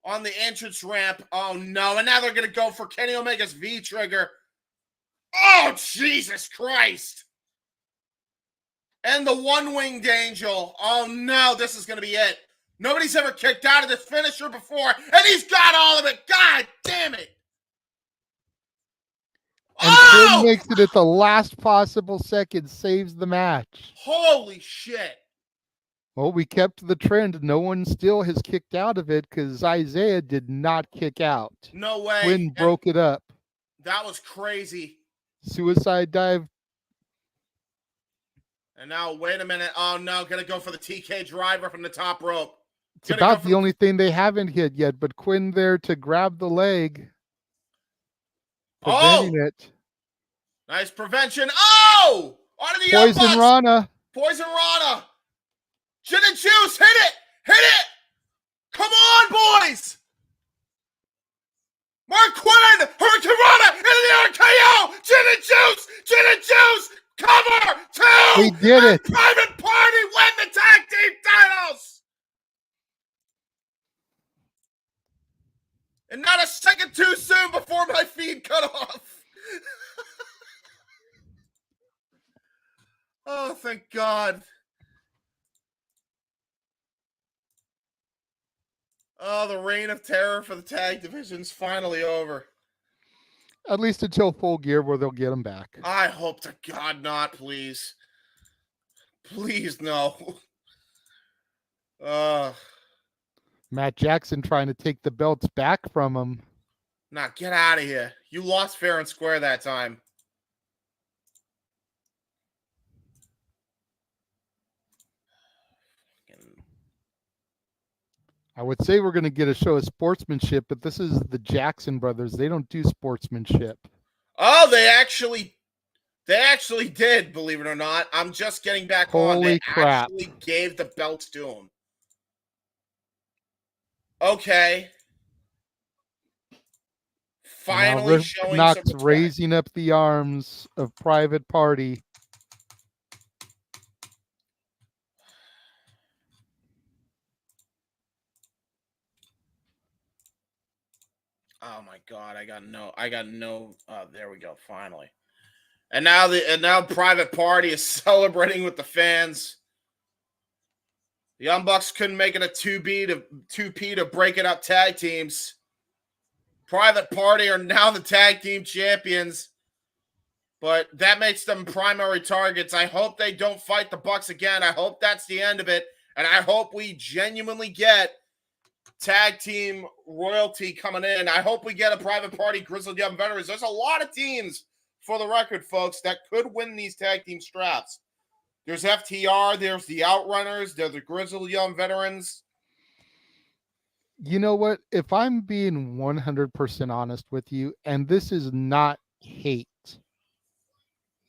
on the entrance ramp. Oh, no. And now they're going to go for Kenny Omega's V-trigger. Oh, Jesus Christ. And the one-winged angel. Oh, no, this is going to be it. Nobody's ever kicked out of this finisher before, and he's got all of it. God damn it. And Quinn makes it at the last possible second, saves the match. Holy shit. Well, we kept the trend. No one still has kicked out of it because Isaiah did not kick out. No way. Quinn broke it up. That was crazy. Suicide dive. And now, wait a minute. Oh, no. Going to go for the TK driver from the top rope. It's about the only thing they haven't hit yet, but Quinn there to grab the leg. Preventing it. Nice prevention. Oh! Onto the Poison Rana. Poison Rana. Gin and juice. Hit it. Hit it. Come on, boys. Mark Quinn. Hurricane Rana into the RKO. Gin and juice. Gin and juice. Cover. 2. We did it. Private Party win the tag team titles. And not a second too soon before my feed cut off. Oh, thank God. Oh, the reign of terror for the tag division's finally over. At least until Full Gear where they'll get them back. I hope to God not, please. Please, no. Matt Jackson trying to take the belts back from him. Nah, get out of here. You lost fair and square that time. I would say we're going to get a show of sportsmanship, but this is the Jackson brothers. They don't do sportsmanship. Oh, they actually They actually did, believe it or not. I'm just getting back on. They actually gave the belts to him. Okay. Finally showing Knox some respect. raising up the arms of Private Party. Oh my God, I got no there we go, finally. And now Private Party is celebrating with the fans. The Young Bucks couldn't make it a 2P to break it up tag teams. Private Party are now the tag team champions, but that makes them primary targets. I hope they don't fight the Bucks again. I hope that's the end of it, and I hope we genuinely get tag team royalty coming in. I hope we get a Private Party, Grizzled Young Veterans. There's a lot of teams, for the record, folks, that could win these tag team straps. There's FTR, there's the Outrunners, there's the Grizzled Young Veterans. You know what? If I'm being 100% honest with you, and this is not hate,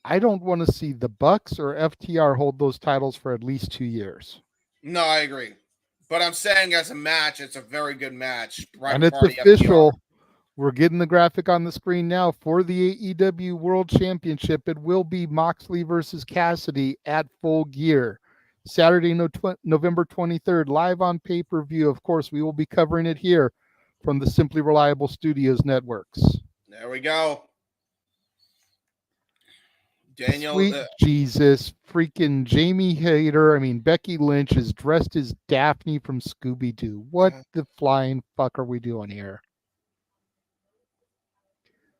I don't want to see the Bucks or FTR hold those titles for at least 2 years. No, I agree. But I'm saying as a match, it's a very good match. And it's official. FTR. We're getting the graphic on the screen now for the AEW World Championship. It will be Moxley versus Cassidy at Full Gear. Saturday, November 23rd, live on pay-per-view. Of course, we will be covering it here from the Simply Reliable Studios networks. There we go. Daniel. Sweet Jesus. Freaking Jamie Hayter. Becky Lynch is dressed as Daphne from Scooby-Doo. What the flying fuck are we doing here?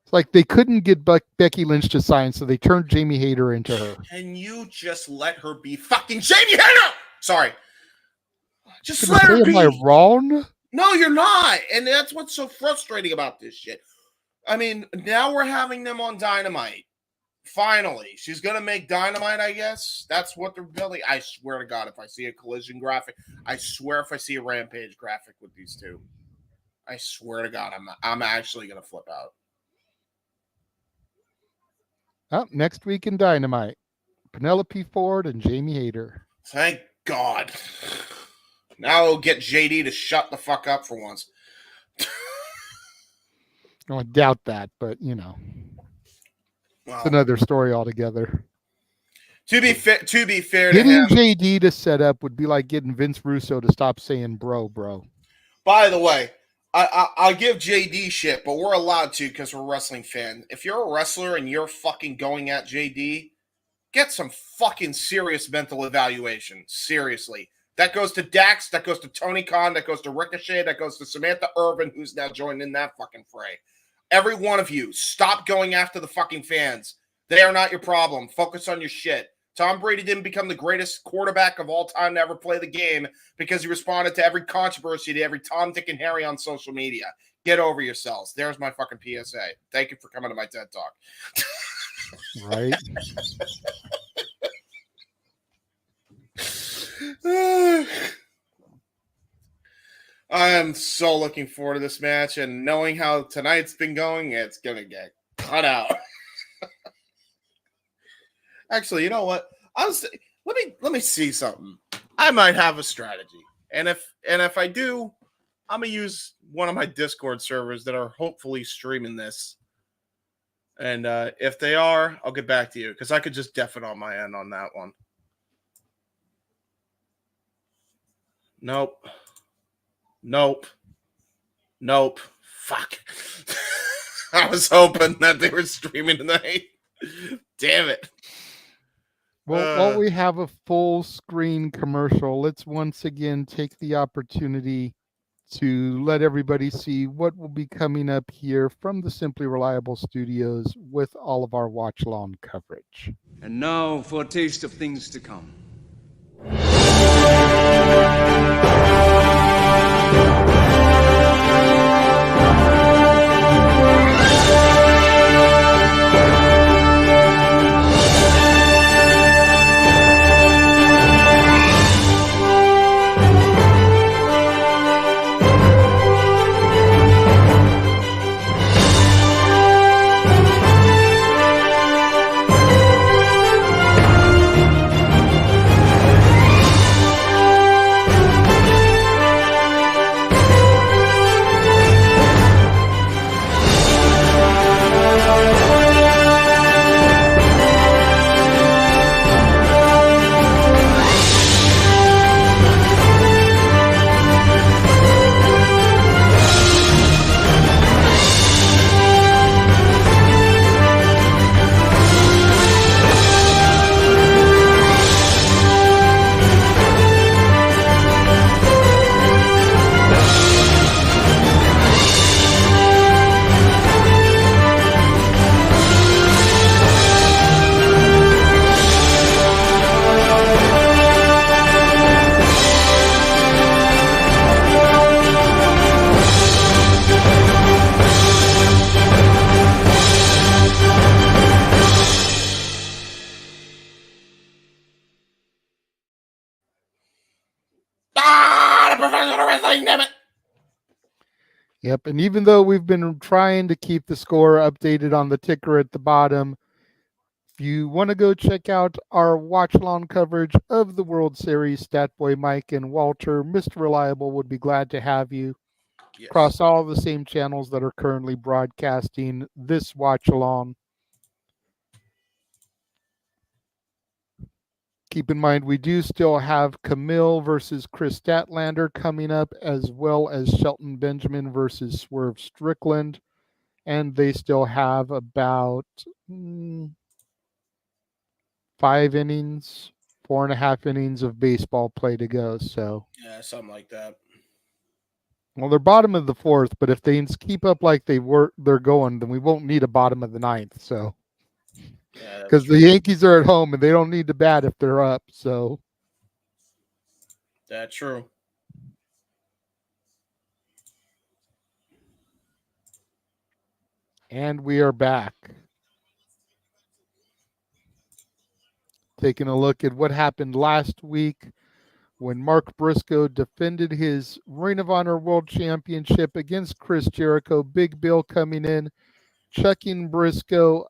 It's like they couldn't get Becky Lynch to sign, so they turned Jamie Hayter into her. Can you just let her be fucking Jamie Hayter? Sorry. Just let her be. Am I wrong? No, you're not. And that's what's so frustrating about this shit. Now we're having them on Dynamite. Finally. She's going to make Dynamite, I guess. That's what they're building. I swear to God, if I see a collision graphic, I swear if I see a Rampage graphic with these two, I swear to God, I'm actually going to flip out. Next week in Dynamite, Penelope Ford and Jamie Hayter. Thank God. Now we'll get JD to shut the fuck up for once. I doubt that, but well, it's another story altogether. To be fair getting to him, JD to set up would be like getting Vince Russo to stop saying bro. By the way, I'll give JD shit, but we're allowed to because we're wrestling fans. If you're a wrestler and you're fucking going at JD, get some fucking serious mental evaluation. Seriously. That goes to Dax, that goes to Tony Khan, that goes to Ricochet, that goes to Samantha Irvin, who's now joined in that fucking fray. Every one of you, stop going after the fucking fans. They are not your problem. Focus on your shit. Tom Brady didn't become the greatest quarterback of all time to ever play the game because he responded to every controversy, to every Tom, Dick, and Harry on social media. Get over yourselves. There's my fucking PSA. Thank you for coming to my TED Talk. Right? I am so looking forward to this match, and knowing how tonight's been going, it's going to get cut out. Actually, you know what? Let me see something. I might have a strategy, and if I do, I'm gonna use one of my Discord servers that are hopefully streaming this. And if they are, I'll get back to you because I could just def it on my end on that one. Nope. Fuck. I was hoping that they were streaming tonight. Damn it. Well, while we have a full screen commercial, let's once again take the opportunity to let everybody see what will be coming up here from the Simply Reliable Studios with all of our watch-along coverage. And now for a taste of things to come. Yep. And even though we've been trying to keep the score updated on the ticker at the bottom, if you want to go check out our watch-along coverage of the World Series, Statboy Mike and Walter, Mr. Reliable would be glad to have you across all the same channels that are currently broadcasting this watch-along. Keep in mind, we do still have Kamille versus Kris Statlander coming up, as well as Shelton Benjamin versus Swerve Strickland. And they still have about 5 innings, 4.5 innings of baseball play to go. So Yeah, something like that. Well, they're bottom of the 4th, but if they keep up like they're going, then we won't need a bottom of the 9th. So because the Yankees are at home and they don't need to bat if they're up. So that's true. And we are back. Taking a look at what happened last week when Mark Briscoe defended his Ring of Honor World Championship against Chris Jericho. Big Bill coming in, chucking Briscoe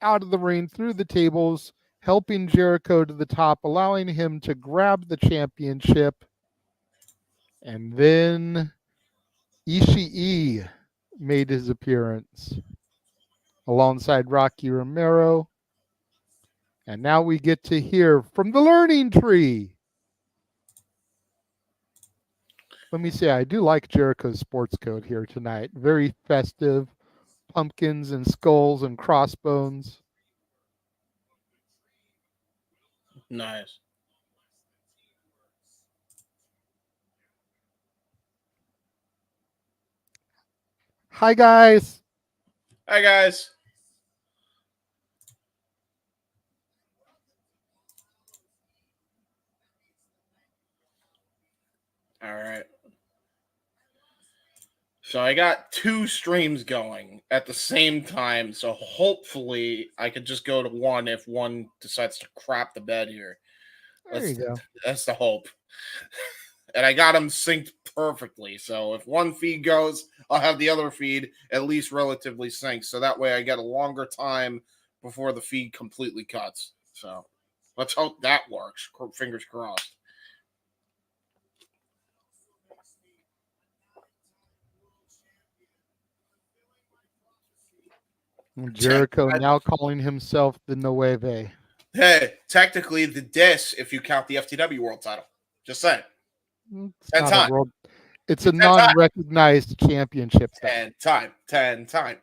out of the ring through the tables, helping Jericho to the top, allowing him to grab the championship. And then Ishii made his appearance alongside Rocky Romero. And now we get to hear from the Learning Tree. Let me say, I do like Jericho's sports coat here tonight. Very festive. Pumpkins and skulls and crossbones. Nice. Hi, guys. Hi, guys. All right. So I got 2 streams going at the same time, so hopefully I could just go to one if one decides to crap the bed here. There you go. That's the hope. And I got them synced perfectly, so if one feed goes, I'll have the other feed at least relatively synced, so that way I get a longer time before the feed completely cuts. So let's hope that works. Fingers crossed. Jericho now calling himself the Nueve. Hey, technically the DIS if you count the FTW World title. Just saying. It's a non-recognized championship. 10 time. No. 10 time.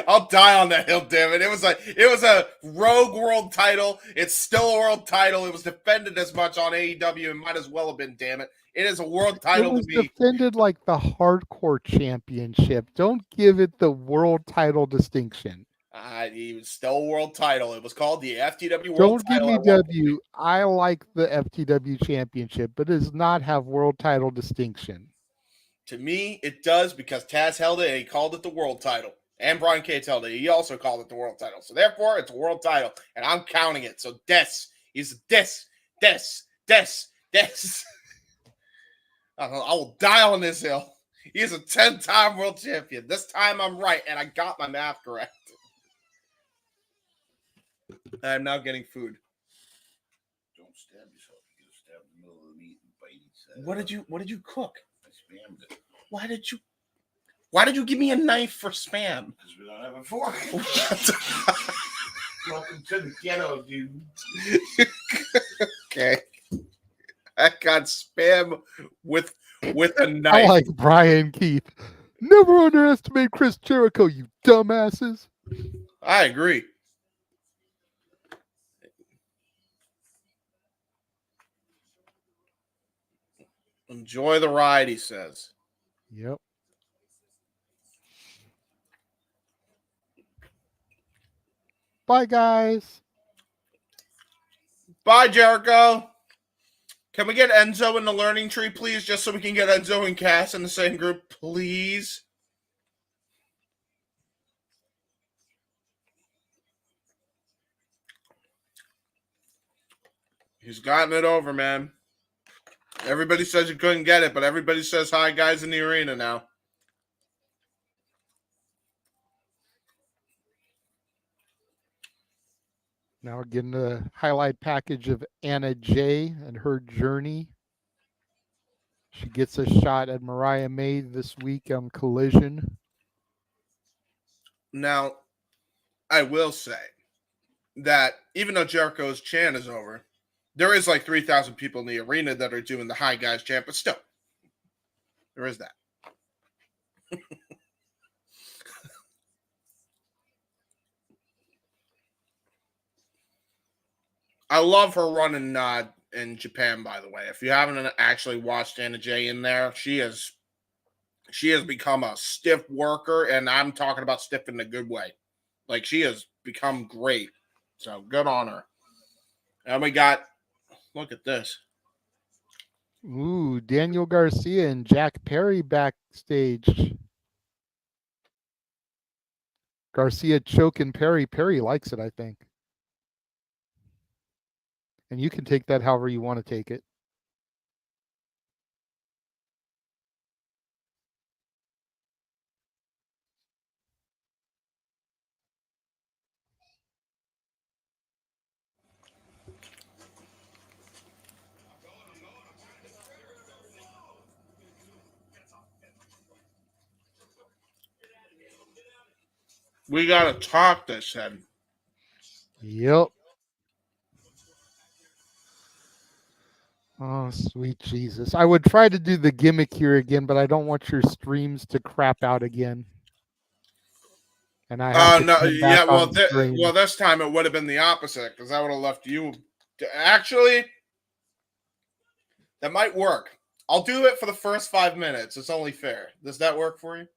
I'll die on that hill, damn it. It was a rogue world title. It's still a world title. It was defended as much on AEW and might as well have been, damn it. It is a world title to me. It was defended like the hardcore championship. Don't give it the world title distinction. It was still a world title. It was called the FTW World Title. Don't give me W. I like the FTW Championship, but it does not have world title distinction. To me, it does because Taz held it and he called it the world title. And Brian Cage held it. He also called it the world title. So therefore, it's a world title. And I'm counting it. So Des is Des. I will die on this hill. He is a 10-time world champion. This time I'm right, and I got my math correct. I'm now getting food. Don't stab yourself. You get stabbed in the middle of the meat and bite each. What did you cook? I spammed it. Why did you give me a knife for spam? Because we don't have a fork. Welcome to the ghetto, dude. Okay. I got spam with a knife. I like Brian Keith. Never underestimate Chris Jericho, you dumbasses. I agree. Enjoy the ride, he says. Yep. Bye, guys. Bye, Jericho. Can we get Enzo in the learning tree, please? Just so we can get Enzo and Cass in the same group, please. He's gotten it over, man. Everybody says you couldn't get it, but everybody says hi, guys, in the arena now. Now getting the highlight package of Anna Jay and her journey. She gets a shot at Mariah May this week on Collision. Now, I will say that even though Jericho's chant is over, there is like 3,000 people in the arena that are doing the hi guys chant, but still, there is that. I love her running in Japan, by the way. If you haven't actually watched Anna Jay in there, she has become a stiff worker, and I'm talking about stiff in a good way. Like, she has become great. So good on her. And we got, look at this. Ooh, Daniel Garcia and Jack Perry backstage. Garcia choking Perry. Perry likes it, I think. And you can take that however you want to take it. We got to talk this then. Yep. Oh, sweet Jesus. I would try to do the gimmick here again, but I don't want your streams to crap out again. And I have to come back on stream. Well, this time it would have been the opposite, because I would have left you. Actually, that might work. I'll do it for the first 5 minutes. It's only fair. Does that work for you?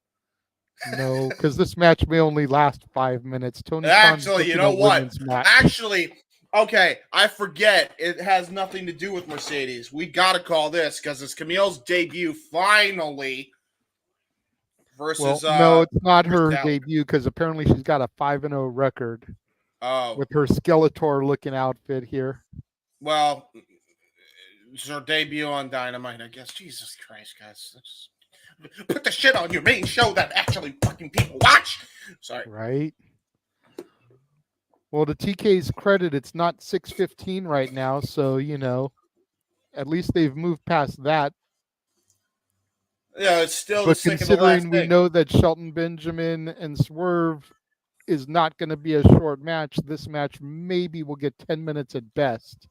No, because this match may only last 5 minutes. Tony Actually, you know what? Actually, okay, I forget. It has nothing to do with Mercedes. We got to call this because it's Kamille's debut finally. Versus, no, it's not her debut because apparently she's got a 5-0 record. Oh, with her Skeletor-looking outfit here. Well, it's her debut on Dynamite, I guess. Jesus Christ, guys. Put the shit on your main show that actually fucking people watch. Sorry. Right. Well, to TK's credit, it's not 6:15 right now, so, you know, at least they've moved past that. Yeah, it's still but the considering we know that Shelton Benjamin and Swerve is not going to be a short match, this match maybe will get 10 minutes at best.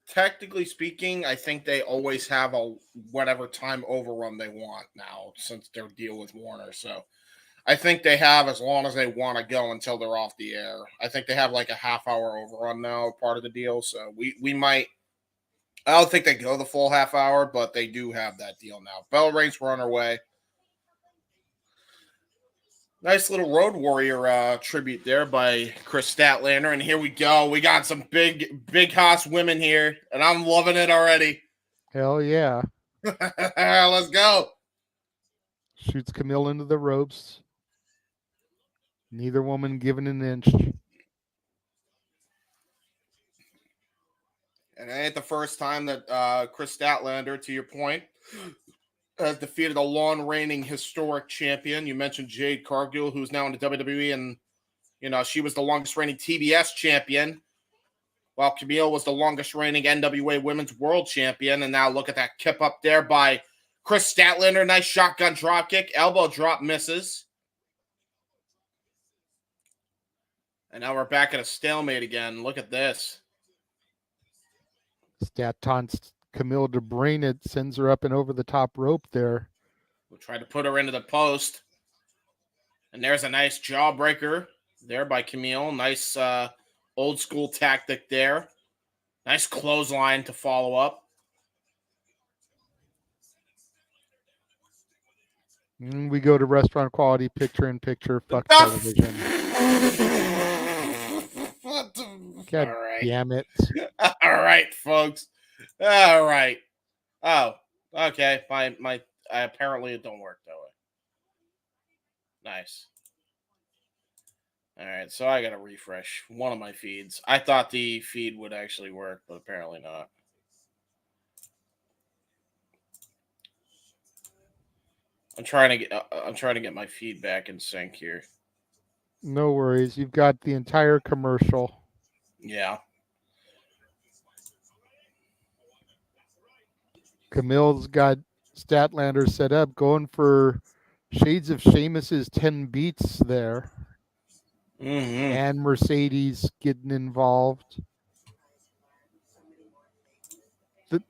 Technically speaking, I think they always have a whatever time overrun they want now since their deal with Warner. So I think they have as long as they want to go until they're off the air. I think they have like a half-hour overrun now, part of the deal. So we might. I don't think they go the full half hour, but they do have that deal now. Bell Rings were on her way. Nice little Road Warrior tribute there by Kris Statlander. And here we go. We got some big hoss women here, and I'm loving it already. Hell yeah. Let's go. Shoots Kamille into the ropes. Neither woman given an inch. And it ain't the first time that Kris Statlander, to your point, has defeated a long-reigning historic champion. You mentioned Jade Cargill, who's now in the WWE, and you know she was the longest-reigning TBS champion, while Kamille was the longest-reigning NWA Women's World Champion. And now look at that kip up there by Kris Statlander. Nice shotgun dropkick, elbow drop misses, and now we're back at a stalemate again. Look at this. Stat taunts Kamille to brain it, sends her up and over the top rope there. We'll try to put her into the post. And there's a nice jawbreaker there by Kamille. Nice old school tactic there. Nice clothesline to follow up. And we go to restaurant quality picture-in-picture. Fuck television. God damn it. All right, folks. All right. Oh, okay. My apparently it don't work that way. Nice. All right, so I got to refresh one of my feeds. I thought the feed would actually work, but apparently not. I'm trying to get my feedback in sync here. No worries. You've got the entire commercial. Yeah. Kamille's got Statlander set up, going for shades of Sheamus's 10 beats there. Mm-hmm. And Mercedes getting involved.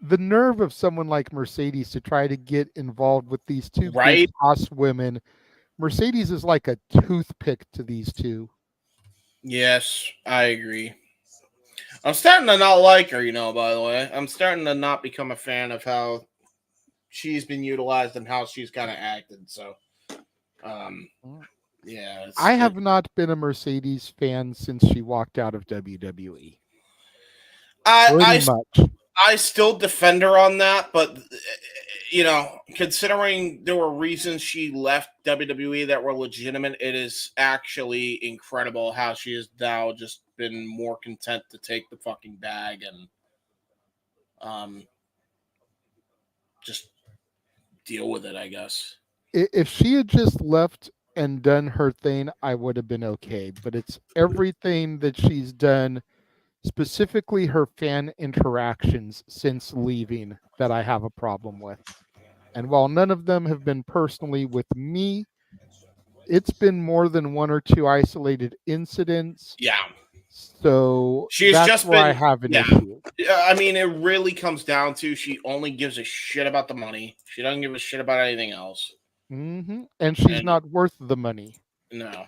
The nerve of someone like Mercedes to try to get involved with these two big boss women. Mercedes is like a toothpick to these two. Yes, I agree. I'm starting to not like her, by the way. I'm starting to not become a fan of how she's been utilized and how she's kind of acted. So, yeah. I have not been a Mercedes fan since she walked out of WWE. I still defend her on that, but considering there were reasons she left WWE that were legitimate, it is actually incredible how she has now just been more content to take the fucking bag and just deal with it, I guess. If she had just left and done her thing, I would have been okay. But it's everything that she's done, specifically her fan interactions since leaving, that I have a problem with. And while none of them have been personally with me, it's been more than one or two isolated incidents. Yeah. So that's where I have an issue. I mean, it really comes down to she only gives a shit about the money. She doesn't give a shit about anything else. Mm-hmm. And she's not worth the money. No.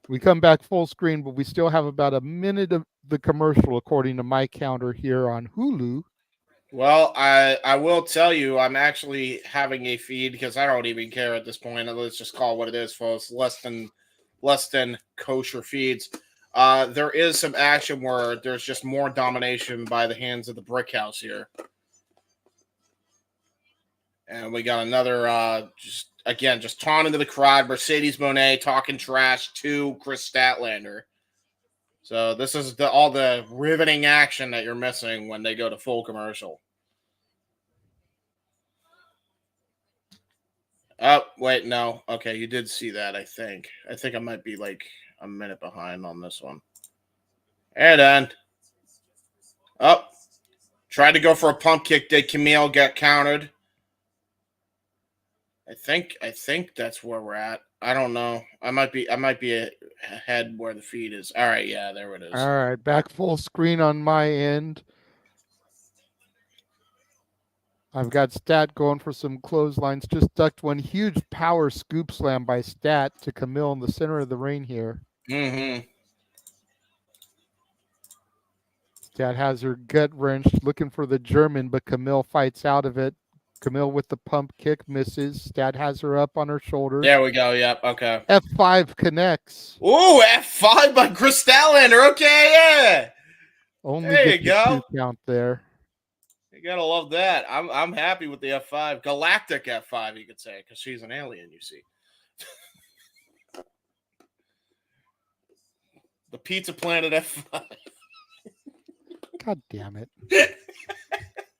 We come back full screen, but we still have about a minute of the commercial, according to my counter here on Hulu. Well, I will tell you, I'm actually having a feed because I don't even care at this point. Let's just call it what it is, folks. Less than kosher feeds. There is some action where there's just more domination by the hands of the Brick House here. And we got another, just taunting to the crowd. Mercedes Moné talking trash to Kris Statlander. So this is all the riveting action that you're missing when they go to full commercial. Oh, wait, no. Okay, you did see that, I think. I think I might be like a minute behind on this one. And then. Oh. Tried to go for a pump kick. Did Kamille get countered? I think that's where we're at. I don't know. I might be ahead where the feed is. All right, yeah, there it is. All right, back full screen on my end. I've got Stat going for some clotheslines. Just ducked one huge power scoop slam by Stat to Kamille in the center of the ring here. Mm-hmm. Stat has her gut wrenched, looking for the German, but Kamille fights out of it. Kamille with the pump kick misses. Stat has her up on her shoulder. There we go. Yep. Okay. F5 connects. Ooh, F5 by Kris Statlander. Okay, yeah. Only there you go. 2 count there. You gotta love that. I'm happy with the F5, galactic F5, you could say, because she's an alien. You see, the Pizza Planet F5. God damn it!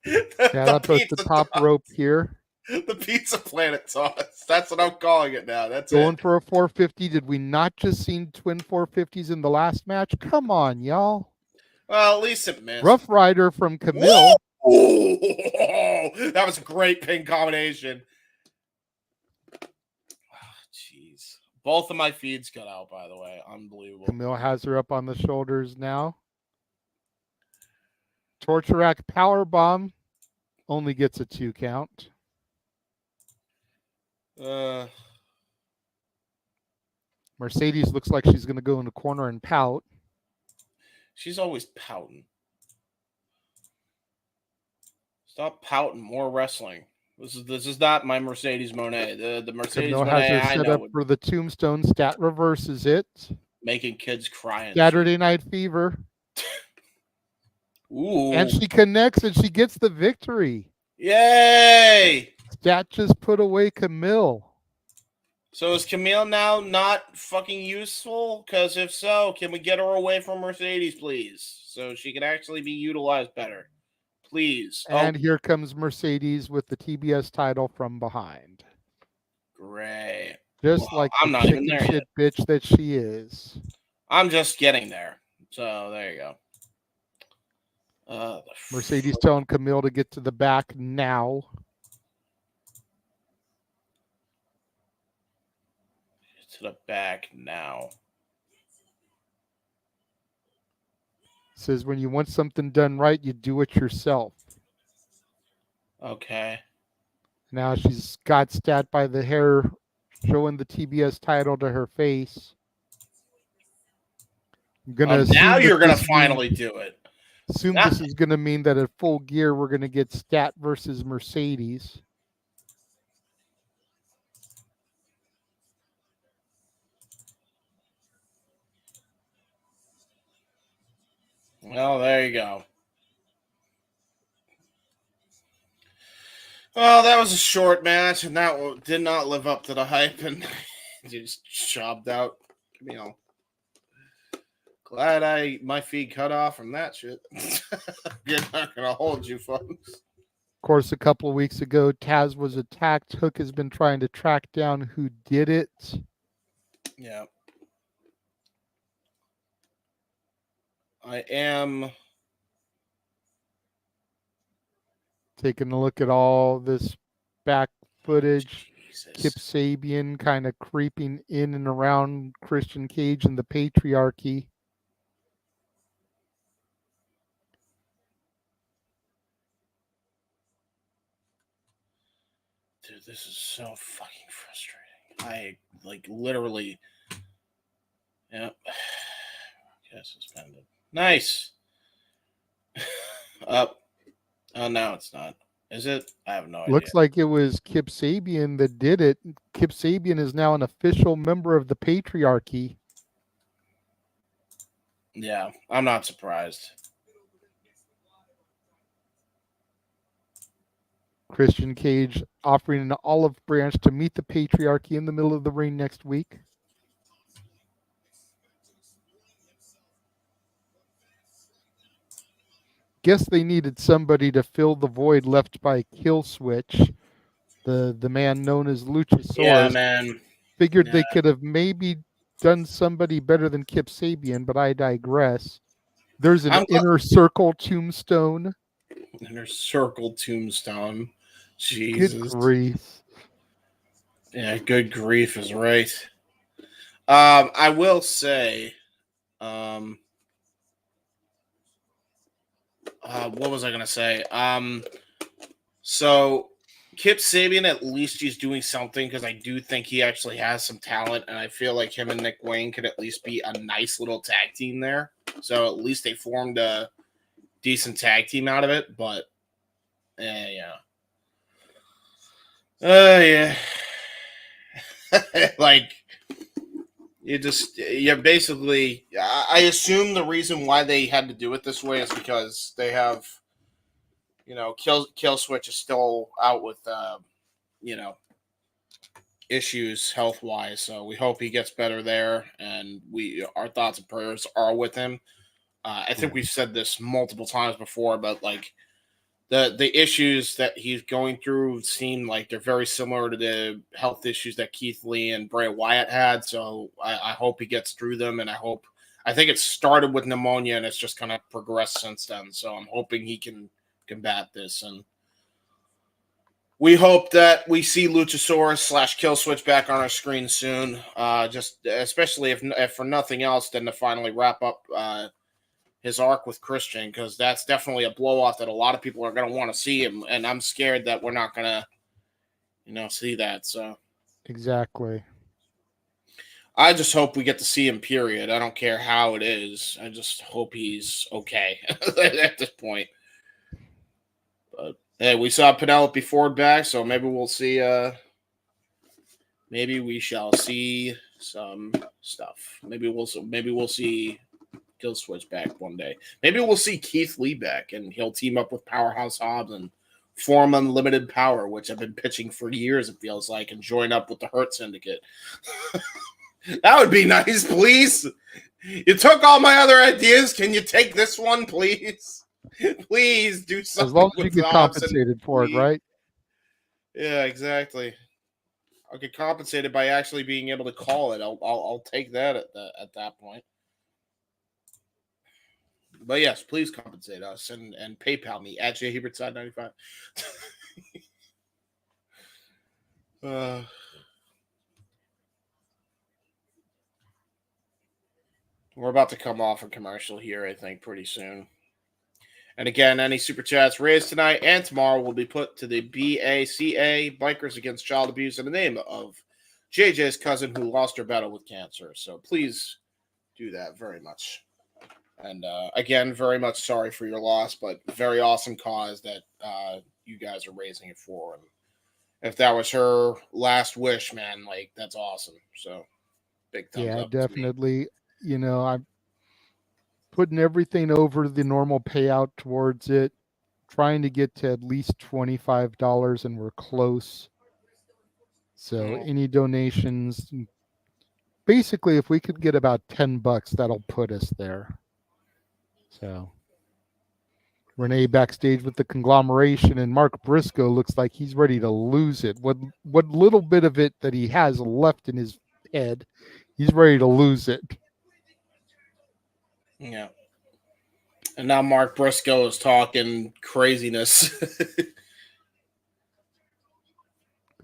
Yeah, up at the top rope here. The Pizza Planet toss. That's what I'm calling it now. That's going for a 450. Did we not just see twin 450s in the last match? Come on, y'all. Well, at least it missed. Rough Rider from Kamille. Whoa! That was a great pin combination. Jeez. Both of my feeds cut out, by the way. Unbelievable. Kamille has her up on the shoulders now. Torture Rack Powerbomb only gets a 2 count. Mercedes looks like she's going to go in the corner and pout. She's always pouting. Stop pouting. More wrestling. This is not my Mercedes Moné. The Mercedes Kamille Moné has her set up for the tombstone. Stat reverses it. Making kids cry. Saturday Night Fever. Ooh. And she connects and she gets the victory. Yay! Stat just put away Kamille. So is Kamille now not fucking useful? Because if so, can we get her away from Mercedes, please? So she can actually be utilized better. Please. And here comes Mercedes with the TBS title from behind. Great. Just Well, like I'm the not even chicken there shit bitch that she is. I'm just getting there. So there you go. Mercedes telling Kamille to get to the back now. To the back now. Says when you want something done right, you do it yourself. Okay. Now she's got Stat by the hair, showing the TBS title to her face. I'm gonna assume now you're gonna this finally do it. Assume this is gonna mean that at Full Gear we're gonna get Stat versus Mercedes. Well, there you go. Well, that was a short match, and that did not live up to the hype, and just chopped out. You know, glad my feed cut off from that shit. You're not gonna hold you, folks. Of course, a couple of weeks ago, Taz was attacked. Hook has been trying to track down who did it. Yeah. I am taking a look at all this back footage. Jesus. Kip Sabian kind of creeping in and around Christian Cage and the patriarchy. Dude, this is so fucking frustrating. Literally. Yep. Yeah, suspended. Nice. Up. Oh, no, it's not. Is it? I have no idea. Looks like it was Kip Sabian that did it. Kip Sabian is now an official member of the patriarchy. Yeah, I'm not surprised. Christian Cage offering an olive branch to meet the patriarchy in the middle of the ring next week. Guess they needed somebody to fill the void left by Killswitch, the man known as Luchasaurus. Yeah, man. Figured they could have maybe done somebody better than Kip Sabian, but I digress. There's an inner circle tombstone. Inner circle tombstone. Jesus. Good grief. Yeah, good grief is right. I will say, what was I going to say? So Kip Sabian, at least he's doing something because I do think he actually has some talent, and I feel like him and Nick Wayne could at least be a nice little tag team there. So at least they formed a decent tag team out of it, but yeah. Yeah. You're basically, I assume the reason why they had to do it this way is because they have, Kill Switch is still out with, issues health-wise, so we hope he gets better there, and our thoughts and prayers are with him. I think we've said this multiple times before, but the issues that he's going through seem like they're very similar to the health issues that Keith Lee and Bray Wyatt had. So I hope he gets through them, and I think it started with pneumonia and it's just kind of progressed since then. So I'm hoping he can combat this, and we hope that we see Luchasaurus / Killswitch back on our screen soon. Just especially if for nothing else than to finally wrap up his arc with Christian, because that's definitely a blow-off that a lot of people are going to want to see him, and I'm scared that we're not going to, see that. So exactly. I just hope we get to see him, period. I don't care how it is. I just hope he's okay at this point. But hey, we saw Penelope Ford back, so maybe we'll see. Maybe we shall see some stuff. Maybe we'll see Killswitch back one day. Maybe we'll see Keith Lee back, and he'll team up with Powerhouse Hobbs and form Unlimited Power, which I've been pitching for years, it feels like, and join up with the Hurt Syndicate. That would be nice, please. You took all my other ideas. Can you take this one, please? Please do something. As long as you get compensated for it, right? Yeah, exactly. I'll get compensated by actually being able to call it. I'll take that at that point. But yes, please compensate us and PayPal me at jhebertside95. We're about to come off a commercial here, I think, pretty soon. And again, any super chats raised tonight and tomorrow will be put to the BACA, Bikers Against Child Abuse, in the name of JJ's cousin who lost her battle with cancer. So please do that very much. And again, very much sorry for your loss, but very awesome cause that you guys are raising it for. And if that was her last wish, man, like, that's awesome. So big thumbs up. Yeah, definitely. You know, I'm putting everything over the normal payout towards it, trying to get to at least $25, and we're close. So any donations, basically, if we could get about $10, that'll put us there. So Renee backstage with the conglomeration, and Mark Briscoe looks like he's ready to lose it. What little bit of it that he has left in his head, he's ready to lose it. Yeah. And now Mark Briscoe is talking craziness. The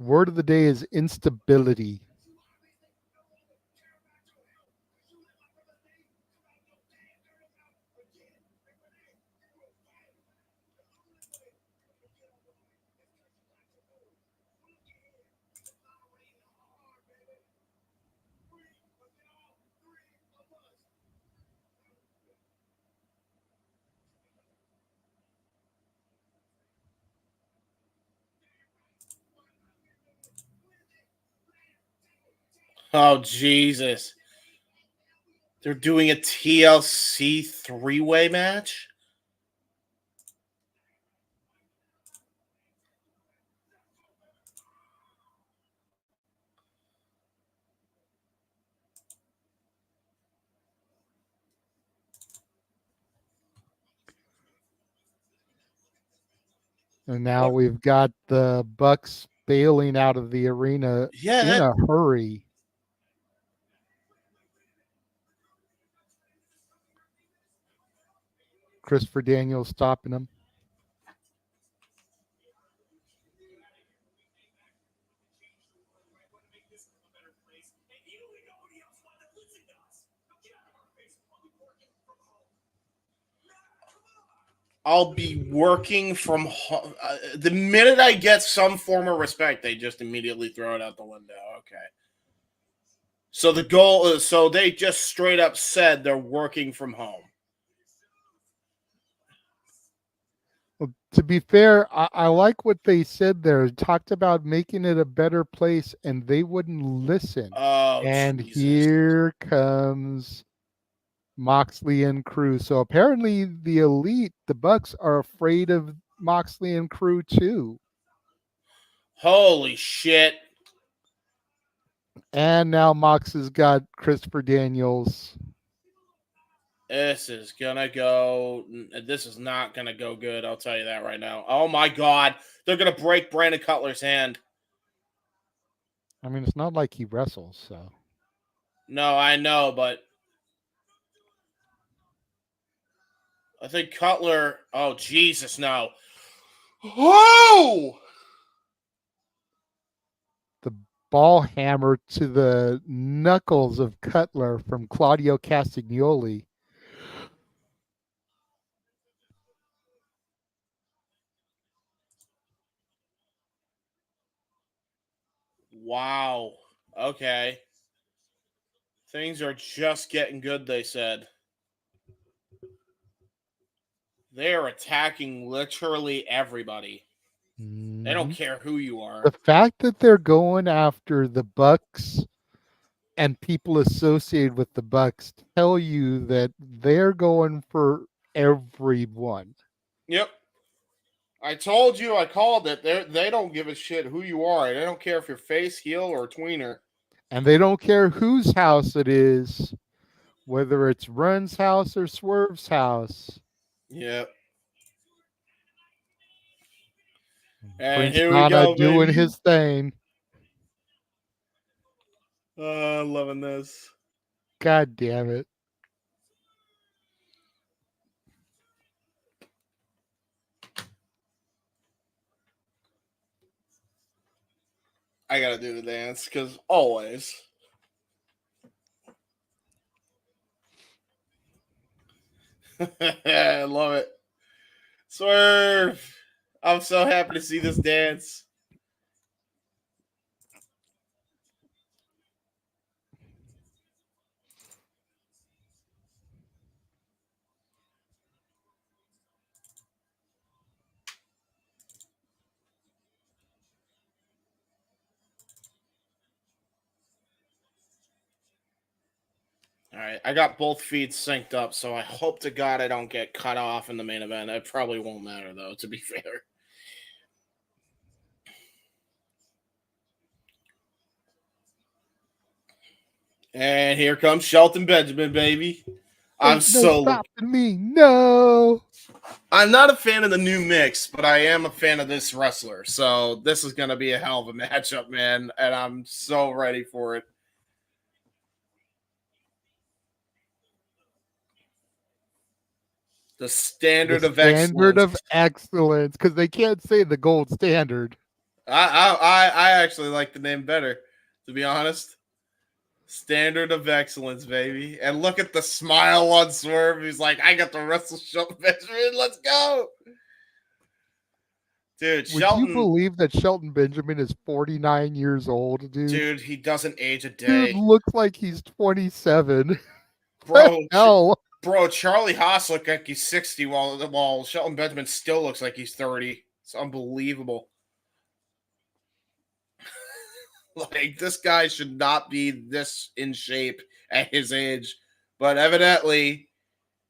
word of the day is instability. Oh, Jesus. They're doing a TLC three-way match? And now we've got the Bucks bailing out of the arena in a hurry. Christopher Daniels stopping him. I'll be working from home. The minute I get some form of respect, they just immediately throw it out the window. Okay. So the goal is, so they just straight up said they're working from home. Well, to be fair, I like what they said there. It talked about making it a better place, and they wouldn't listen. Oh, and Jesus. Here comes Moxley and crew. So apparently the Elite, the Bucks, are afraid of Moxley and crew too. Holy shit. And now Mox has got Christopher Daniels. This is not gonna go good, I'll tell you that right now. Oh my God. They're gonna break Brandon Cutler's hand. I mean, it's not like he wrestles, so. No, I know, but I think Cutler. Oh, Jesus, no. Oh! The ball hammer to the knuckles of Cutler from Claudio Castagnoli. Wow. Okay. Things are just getting good, they said. They're attacking literally everybody. Mm-hmm. They don't care who you are. The fact that they're going after the Bucks and people associated with the Bucks tell you that they're going for everyone. Yep. I told you, I called it. They don't give a shit who you are. They don't care if you're face, heel, or tweener. And they don't care whose house it is, whether it's Run's house or Swerve's house. Yep. And Prince here we Nana go, doing baby. his thing. Loving this. God damn it. I gotta do the dance because always. I love it. Swerve. I'm so happy to see this dance. All right, I got both feeds synced up, so I hope to God I don't get cut off in the main event. It probably won't matter, though, to be fair. And here comes Shelton Benjamin, baby. I'm stopping me. No. I'm not a fan of the new mix, but I am a fan of this wrestler. So this is going to be a hell of a matchup, man, and I'm so ready for it. The standard of excellence, because they can't say the gold standard. I actually like the name better, to be honest. Standard of excellence, baby. And look at the smile on Swerve. He's like, I got to wrestle Shelton Benjamin. Let's go. Dude, Would you believe that Shelton Benjamin is 49 years old, dude? Dude, he doesn't age a day. Dude looks like he's 27. Bro, hell? Bro, Charlie Haas looks like he's 60 while Shelton Benjamin still looks like he's 30. It's unbelievable. Like, this guy should not be this in shape at his age. But evidently,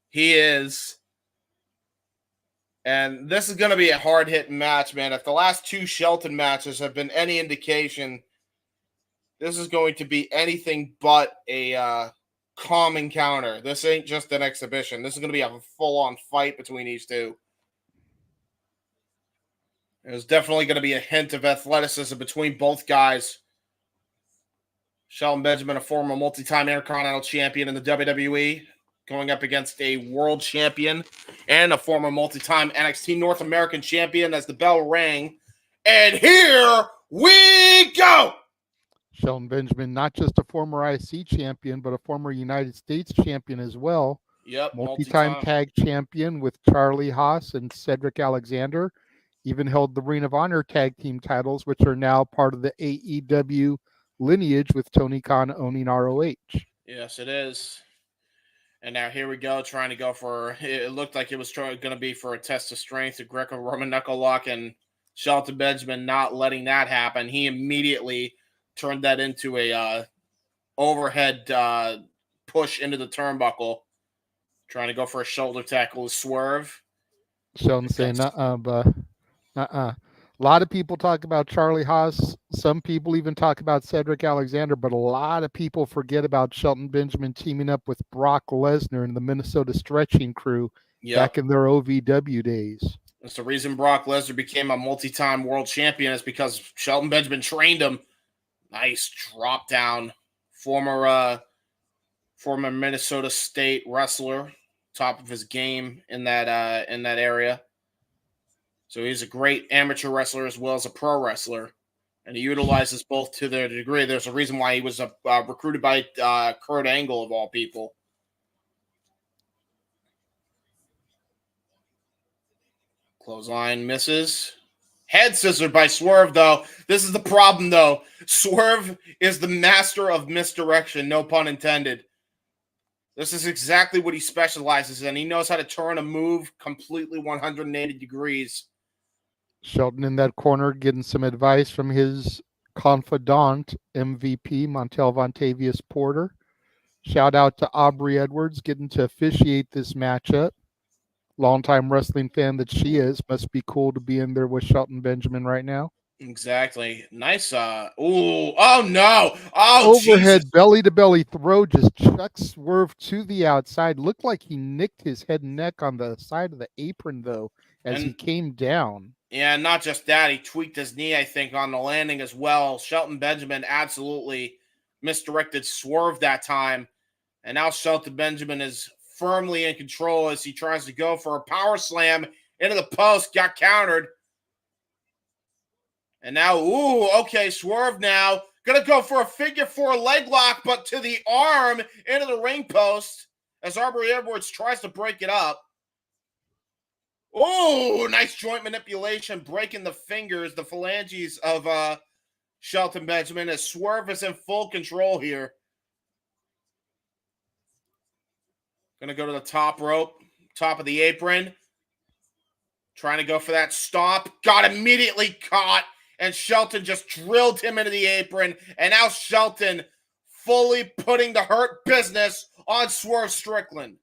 he is. And this is going to be a hard-hitting match, man. If the last two Shelton matches have been any indication, this is going to be anything but a calm encounter. This ain't just an exhibition. This is going to be a full-on fight between these two. There's definitely going to be a hint of athleticism between both guys. Shelton Benjamin, a former multi-time Intercontinental Champion in the WWE, going up against a world champion and a former multi-time NXT North American champion as the bell rang. And here we go! Shelton Benjamin, not just a former IC champion, but a former United States champion as well. Yep. Multi-time tag champion with Charlie Haas and Cedric Alexander. Even held the Ring of Honor tag team titles, which are now part of the AEW lineage with Tony Khan owning ROH. Yes, it is. And now here we go, trying to go for, it looked like it was going to be for a test of strength, a Greco-Roman knuckle lock, and Shelton Benjamin not letting that happen. He immediately turned that into a overhead push into the turnbuckle, trying to go for a shoulder tackle with Swerve. Shelton saying, A lot of people talk about Charlie Haas. Some people even talk about Cedric Alexander, but a lot of people forget about Shelton Benjamin teaming up with Brock Lesnar and the Minnesota Stretching Crew back in their OVW days. That's the reason Brock Lesnar became a multi-time world champion, is because Shelton Benjamin trained him. Nice drop down. Former Minnesota State wrestler, top of his game in that area. So he's a great amateur wrestler as well as a pro wrestler, and he utilizes both to their degree. There's a reason why he was recruited by Kurt Angle, of all people. Clothesline misses. Head scissor by Swerve, though. This is the problem, though. Swerve is the master of misdirection, no pun intended. This is exactly what he specializes in. He knows how to turn a move completely 180 degrees. Shelton in that corner getting some advice from his confidant, MVP, Montel Vontavious Porter. Shout out to Aubrey Edwards getting to officiate this matchup. Longtime wrestling fan that she is. Must be cool to be in there with Shelton Benjamin right now. Exactly. Nice. Oh, no. Oh, overhead Jesus. belly-to-belly throw just chucks Swerve to the outside. Looked like he nicked his head and neck on the side of the apron, though, as he came down. Yeah, not just that. He tweaked his knee, I think, on the landing as well. Shelton Benjamin absolutely misdirected Swerve that time. And now Shelton Benjamin is firmly in control as he tries to go for a power slam into the post, got countered. And now, okay, Swerve now going to go for a figure four leg lock, but to the arm into the ring post as Aubrey Edwards tries to break it up. Oh, nice joint manipulation, breaking the fingers, the phalanges of Shelton Benjamin as Swerve is in full control here. Going to go to the top rope, top of the apron. Trying to go for that stomp. Got immediately caught. And Shelton just drilled him into the apron. And now Shelton fully putting the Hurt Business on Swerve Strickland.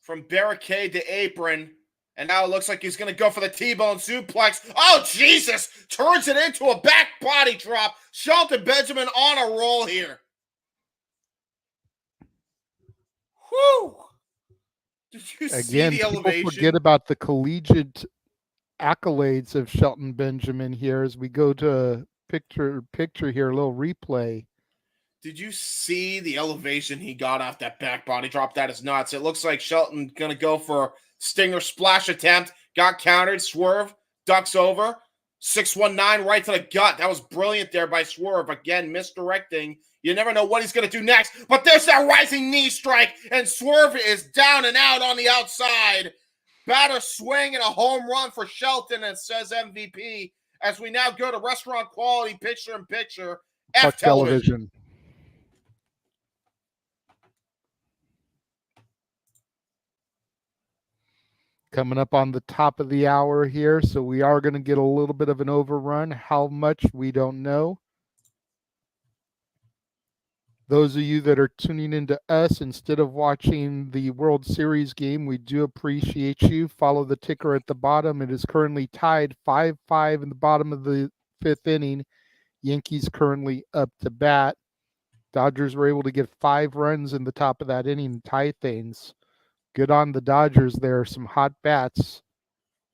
From barricade to apron. And now it looks like he's going to go for the T-bone suplex. Oh, Jesus! Turns it into a back body drop. Shelton Benjamin on a roll here. Whew! Did you see the elevation? People forget about the collegiate accolades of Shelton Benjamin here as we go to picture here, a little replay. Did you see the elevation he got off that back body drop? That is nuts. It looks like Shelton going to go for a Stinger splash attempt. Got countered. Swerve ducks over. 619 right to the gut. That was brilliant there by Swerve. Again, misdirecting. You never know what he's going to do next. But there's that rising knee strike. And Swerve is down and out on the outside. Batter swing and a home run for Shelton, and says MVP. As we now go to restaurant quality picture-in-picture. F television. Coming up on the top of the hour here. So we are going to get a little bit of an overrun. How much, we don't know. Those of you that are tuning into us instead of watching the World Series game, we do appreciate you. Follow the ticker at the bottom. It is currently tied 5-5 in the bottom of the fifth inning. Yankees currently up to bat. Dodgers were able to get 5 runs in the top of that inning and tie things. Good on the Dodgers there. Some hot bats.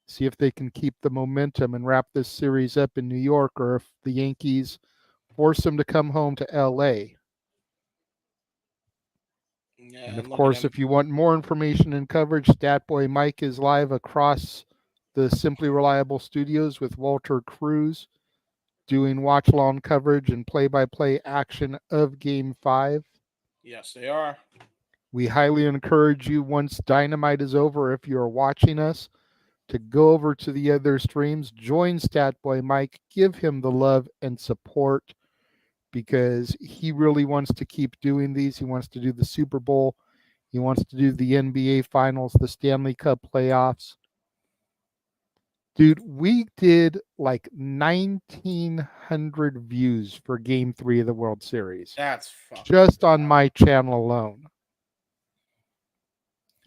See if they can keep the momentum and wrap this series up in New York, or if the Yankees force them to come home to L.A. Yeah, and of course, if you want more information and coverage, Statboy Mike is live across the Simply Reliable studios with Walter Cruz doing watch-along coverage and play-by-play action of Game 5. Yes, they are. We highly encourage you, once Dynamite is over, if you're watching us, to go over to the other streams, join Statboy Mike, give him the love and support, because he really wants to keep doing these. He wants to do the Super Bowl. He wants to do the NBA Finals, the Stanley Cup playoffs. Dude, we did like 1,900 views for Game 3 of the World Series. That's just on my channel alone.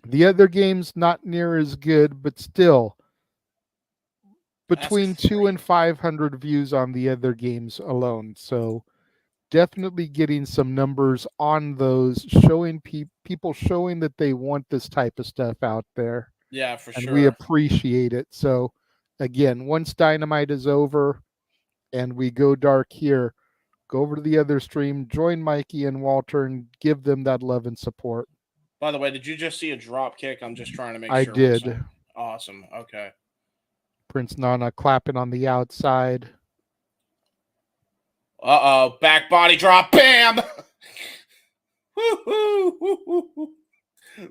The other games, not near as good, but still between 200 and 500 views on the other games alone. So definitely getting some numbers on those, showing people showing that they want this type of stuff out there. Yeah, for and sure. We appreciate it. So again, once Dynamite is over and we go dark here, go over to the other stream, join Mikey and Walter, and give them that love and support. By the way, did you just see a drop kick? I'm just trying to make sure. I did. Awesome. Okay. Prince Nana clapping on the outside. Uh-oh. Back body drop. Bam!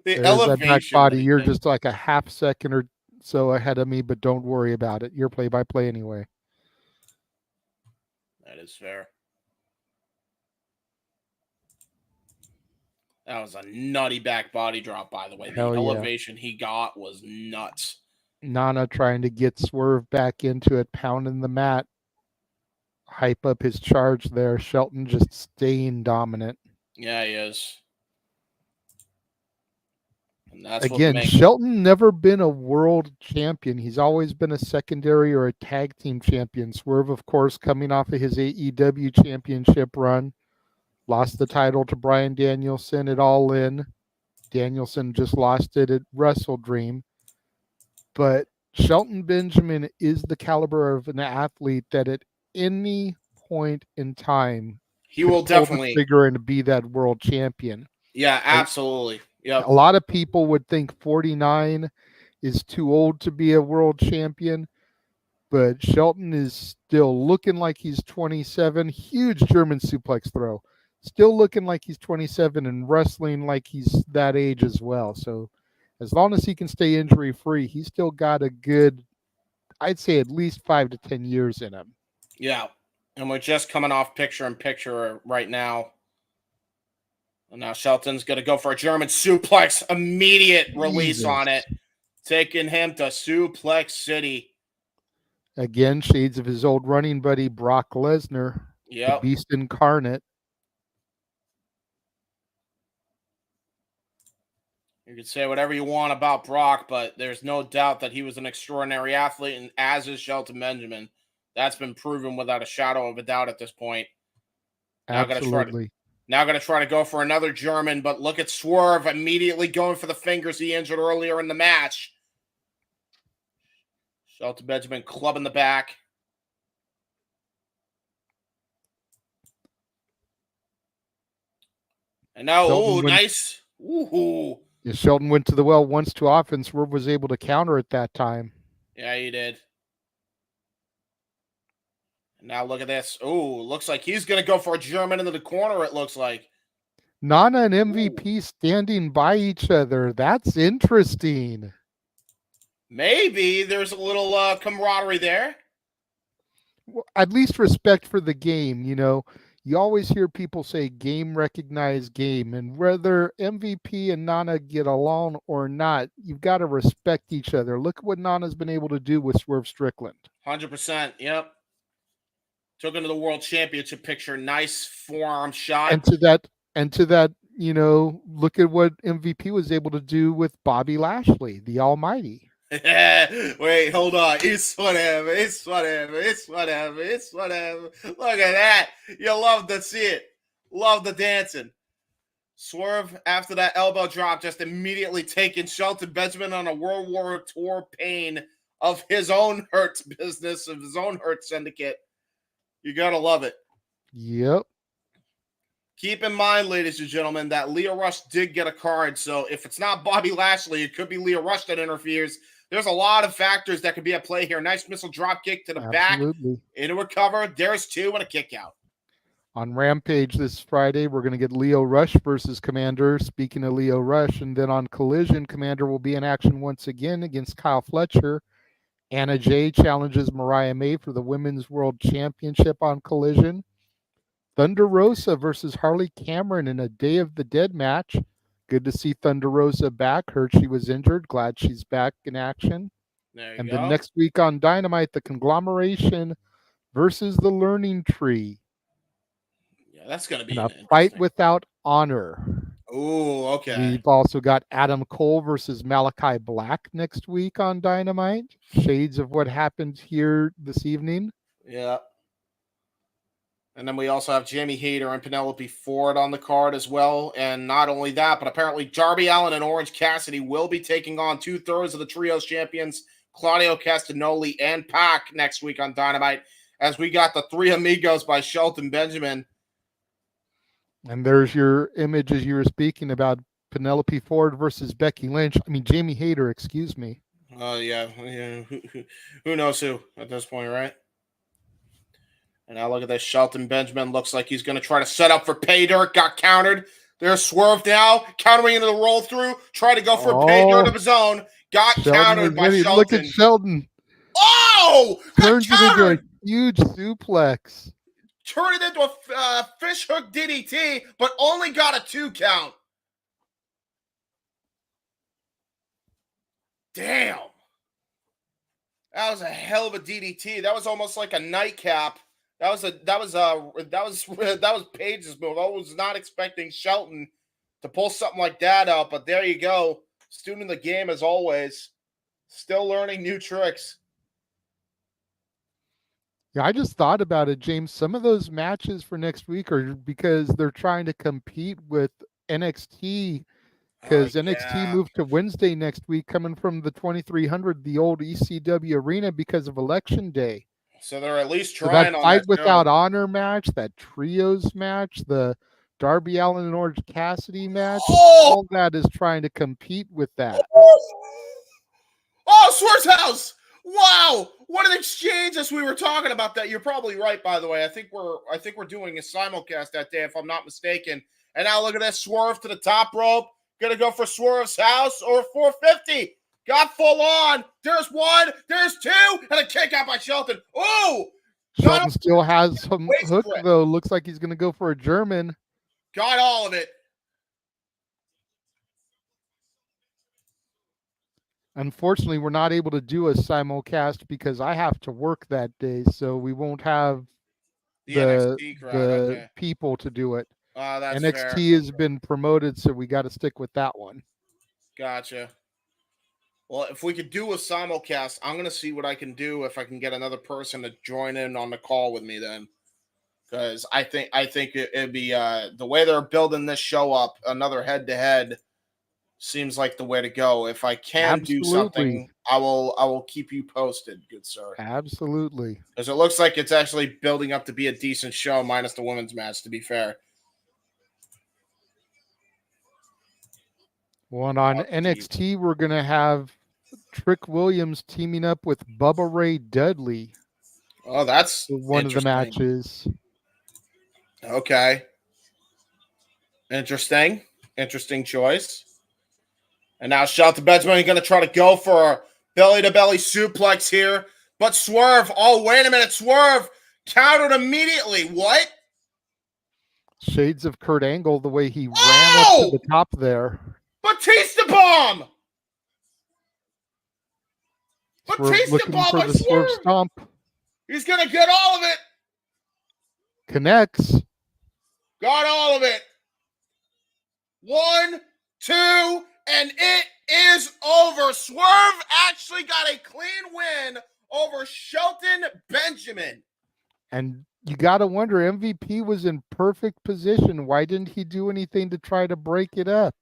The elevation. That back body. You're just like a half second or so ahead of me, but don't worry about it. You're play-by-play anyway. That is fair. That was a nutty back body drop, by the way. The elevation he got was nuts. Nana trying to get Swerve back into it, pounding the mat. Hype up his charge there. Shelton just staying dominant. Yeah, he is. And that's again, Shelton never been a world champion. He's always been a secondary or a tag team champion. Swerve, of course, coming off of his AEW championship run. Lost the title to Bryan Danielson at All In. Danielson just lost it at Wrestle Dream. But Shelton Benjamin is the caliber of an athlete that at any point in time, He will pull the definitely. trigger and be that world champion. Yeah, absolutely. Yep. A lot of people would think 49 is too old to be a world champion, but Shelton is still looking like he's 27. Huge German suplex throw. Still looking like he's 27 and wrestling like he's that age as well. So as long as he can stay injury free, he's still got a good, I'd say at least 5 to 10 years in him. Yeah. And we're just coming off picture-in-picture right now. And now Shelton's going to go for a German suplex. Immediate release on it. Taking him to Suplex City. Again, shades of his old running buddy, Brock Lesnar. Yep. The Beast incarnate. You can say whatever you want about Brock, but there's no doubt that he was an extraordinary athlete, and as is Shelton Benjamin. That's been proven without a shadow of a doubt at this point. Absolutely. Now going to try to go for another German, but look at Swerve immediately going for the fingers he injured earlier in the match. Shelton Benjamin clubbing the back. And now, nice. Ooh. Yeah, Shelton went to the well once too often. Swerve was able to counter at that time. Yeah, he did. And now look at this. Ooh, looks like he's going to go for a German into the corner, it looks like. Nana and MVP standing by each other. That's interesting. Maybe there's a little camaraderie there. Well, at least respect for the game, you know. You always hear people say game recognize game, and whether MVP and Nana get along or not, you've got to respect each other. Look at what Nana's been able to do with Swerve Strickland. 100%, yep. Took him to the World Championship picture. Nice forearm shot. And to that, you know, look at what MVP was able to do with Bobby Lashley, the Almighty. Wait, hold on. It's whatever. Look at that. You love to see it. Love the dancing. Swerve, after that elbow drop, just immediately taking Shelton Benjamin on a World War Tour pain of his own Hurt business, of his own Hurt syndicate. You got to love it. Yep. Keep in mind, ladies and gentlemen, that Lio Rush did get a card. So if it's not Bobby Lashley, it could be Lio Rush that interferes. There's a lot of factors that could be at play here. Nice missile drop kick to the back. Into a cover. There's two and a kick out. On Rampage this Friday, we're going to get Lio Rush versus Commander. Speaking of Lio Rush, and then on Collision, Commander will be in action once again against Kyle Fletcher. Anna Jay challenges Mariah May for the Women's World Championship on Collision. Thunder Rosa versus Harley Cameron in a Day of the Dead match. Good to see Thunder Rosa back. Heard she was injured. Glad she's back in action. There you go. Then next week on Dynamite, the Conglomeration versus the Learning Tree. Yeah, that's going to be a fight without honor. Oh, okay. We've also got Adam Cole versus Malachi Black next week on Dynamite. Shades of what happened here this evening. Yeah. And then we also have Jamie Hayter and Penelope Ford on the card as well. And not only that, but apparently Darby Allin and Orange Cassidy will be taking on 2/3 of the Trios champions, Claudio Castagnoli and Pac, next week on Dynamite, as we got the Three Amigos by Shelton Benjamin. And there's your image as you were speaking about Penelope Ford versus Becky Lynch. I mean, Jamie Hayter, excuse me. Oh, yeah. Who knows who at this point, right? And now look at this. Shelton Benjamin looks like he's going to try to set up for pay dirt. Got countered. There's Swerve now. Countering into the roll through. Try to go for pay dirt of his own. Got countered by Shelton. Look at Shelton. Oh! Turns it into a huge suplex. Turned it into a fish hook DDT, but only got a 2 count. Damn. That was a hell of a DDT. That was almost like a nightcap. That was Page's move. I was not expecting Shelton to pull something like that out, but there you go. Student of the game as always. Still learning new tricks. Yeah, I just thought about it, James. Some of those matches for next week are because they're trying to compete with NXT, because NXT moved to Wednesday next week, coming from the 2300, the old ECW arena, because of Election Day. So they're at least So trying that on fight that without show. honor match, that trios match, the Darby Allin and Orange Cassidy match, Oh! all that is trying to compete with that. Oh, Swerve's house! Wow, what an exchange! As we were talking about that, you're probably right. By the way, I think we're doing a simulcast that day, if I'm not mistaken. And now look at this, Swerve to the top rope, gonna go for Swerve's house or 450. Got full on. There's one, there's two, and a kick out by Shelton. Ooh, Shelton still has some waist hook grip. though. Looks like he's gonna go for a German. Got all of it. Unfortunately, we're not able to do a simulcast because I have to work that day, so we won't have The the NXT crowd. Okay. people to do it. That's NXT fair. has been promoted, so we got to stick with that one. Gotcha. Well, if we could do a simulcast, I'm gonna see what I can do if I can get another person to join in on the call with me then. Because I think it'd be the way they're building this show up, another head-to-head seems like the way to go. If I can do something, I will keep you posted, good sir. Absolutely. Because it looks like it's actually building up to be a decent show, minus the women's match, to be fair. Well, on NXT, we're going to have Trick Williams teaming up with Bubba Ray Dudley. Oh, that's one of the matches. Okay. Interesting choice. And now Shelton Benjamin going to try to go for a belly-to-belly suplex here. But Swerve, oh, wait a minute, Swerve countered immediately. What? Shades of Kurt Angle, the way he ran up to the top there. Batista bomb! Batista looking bomb for the Swerve stomp. He's going to get all of it. Connects. Got all of it. 1, 2, and it is over. Swerve actually got a clean win over Shelton Benjamin. And you got to wonder, MVP was in perfect position. Why didn't he do anything to try to break it up?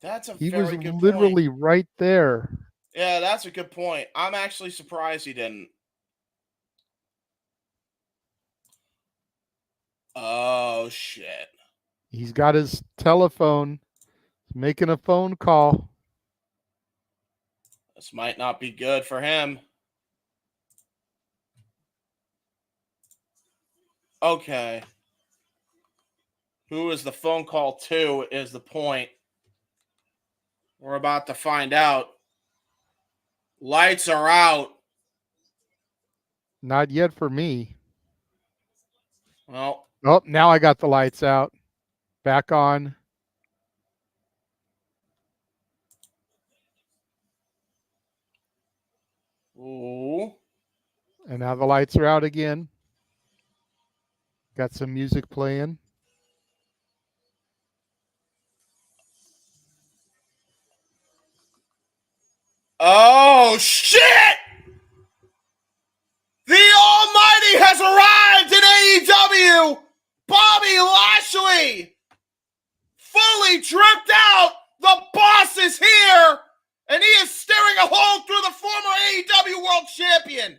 That's a he very was good literally point. Right there. Yeah, that's a good point. I'm actually surprised he didn't. Oh, shit. He's got his telephone. He's making a phone call. This might not be good for him. Okay. Who is the phone call to is the point. We're about to find out. Lights are out. Not yet for me. Well. Oh, now I got the lights out. Back on. Ooh. And now the lights are out again. Got some music playing. Oh, shit! The Almighty has arrived in AEW! Bobby Lashley! Fully dripped out! The boss is here! And he is staring a hole through the former AEW World Champion!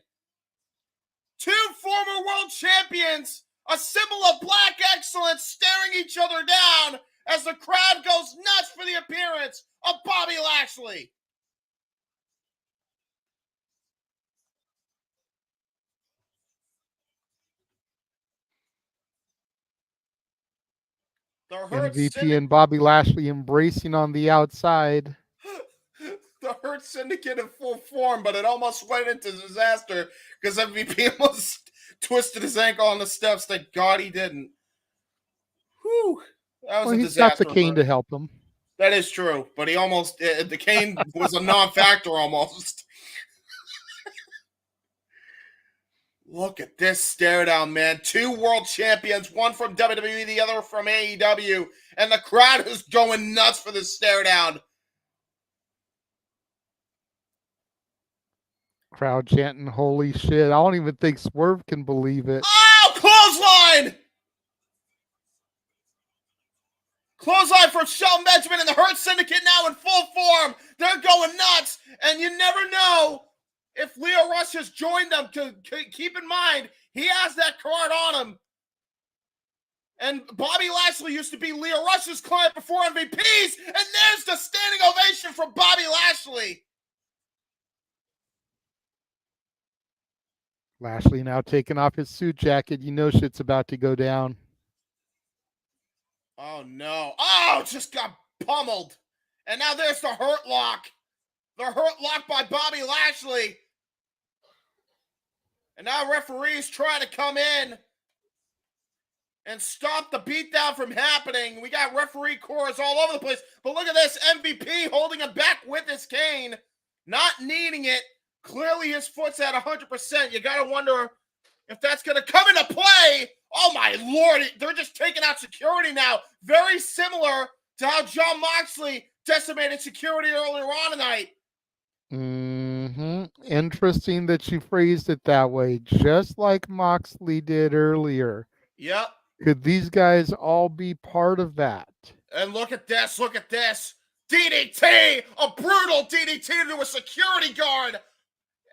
2 former World Champions! A symbol of black excellence staring each other down as the crowd goes nuts for the appearance of Bobby Lashley! MVP and Bobby Lashley embracing on the outside. The Hurt Syndicate in full form, but it almost went into disaster because MVP almost twisted his ankle on the steps. Thank God he didn't. Whew. That was a he's disaster. Got the cane to help him. That is true, but he almost, the cane was a non-factor almost. Look at this stare down, man. 2 world champions, one from WWE, the other from AEW, and the crowd is going nuts for this stare down. Crowd chanting, holy shit. I don't even think Swerve can believe it. Oh, clothesline! Clothesline from Shelton Benjamin and the Hurt Syndicate now in full form. They're going nuts, and you never know if Leo Rush has joined them, to keep in mind, he has that card on him. And Bobby Lashley used to be Leo Rush's client before MVPs, and there's the standing ovation from Bobby Lashley. Lashley now taking off his suit jacket. You know shit's about to go down. Oh, no. Oh, just got pummeled. And now there's the Hurt Lock. The Hurt Lock by Bobby Lashley. And now referees trying to come in and stop the beatdown from happening. We got referee cores all over the place. But look at this. MVP holding him back with his cane. Not needing it. Clearly his foot's at 100%. You got to wonder if that's going to come into play. Oh, my Lord. They're just taking out security now. Very similar to how Jon Moxley decimated security earlier on tonight. Interesting that you phrased it that way, just like Moxley did earlier. Yep. Could these guys all be part of that? And look at this. Look at this. DDT. A brutal DDT to a security guard.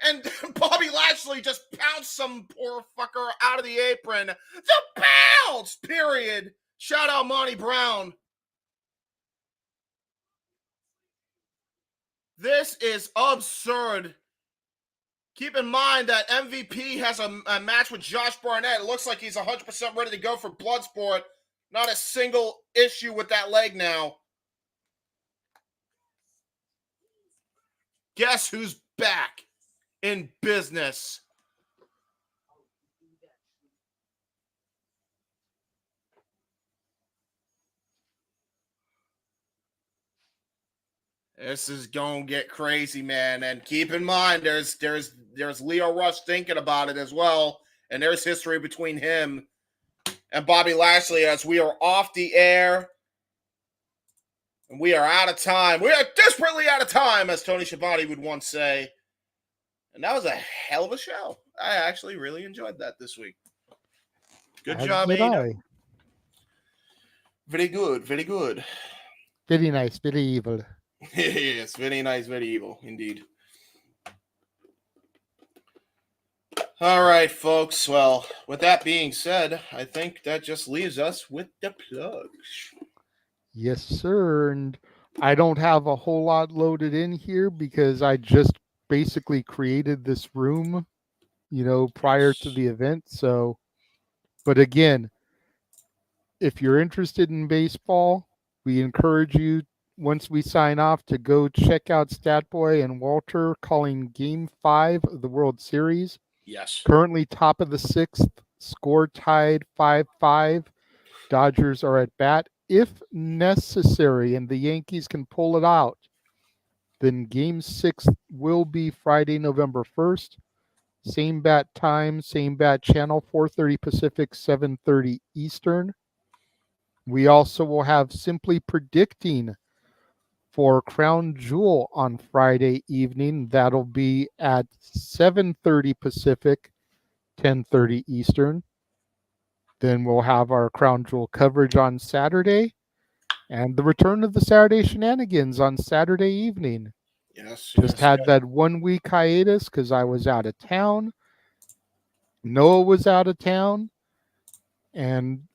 And Bobby Lashley just pounced some poor fucker out of the apron. The bounce, period. Shout out Monty Brown. This is absurd. Keep in mind that MVP has a match with Josh Barnett. It looks like he's 100% ready to go for Bloodsport. Not a single issue with that leg now. Guess who's back in business? This is gonna get crazy, man. And keep in mind, there's Leo Rush thinking about it as well. And there's history between him and Bobby Lashley as we are off the air. And we are out of time. We are desperately out of time, as Tony Schiavone would once say. And that was a hell of a show. I actually really enjoyed that this week. Good job, AEW. Very good, very good. Very nice, very evil. Yes, very nice, very evil, indeed. All right, folks. Well, with that being said, I think that just leaves us with the plugs. Yes, sir. And I don't have a whole lot loaded in here because I just basically created this room, prior to the event. So, but again, if you're interested in baseball, we encourage you, once we sign off, to go check out Statboy and Walter calling Game 5 of the World Series. Yes. Currently top of the 6th, score tied 5-5. Dodgers are at bat. If necessary and the Yankees can pull it out, then Game 6 will be Friday, November 1st. Same bat time, same bat channel, 4:30 Pacific, 7:30 Eastern. We also will have Simply Predicting for Crown Jewel on Friday evening. That'll be at 7:30 Pacific, 10:30 Eastern. Then we'll have our Crown Jewel coverage on Saturday and the return of the Saturday Shenanigans on Saturday evening. Yes. Just had that 1 week hiatus because I was out of town. Noah was out of town. And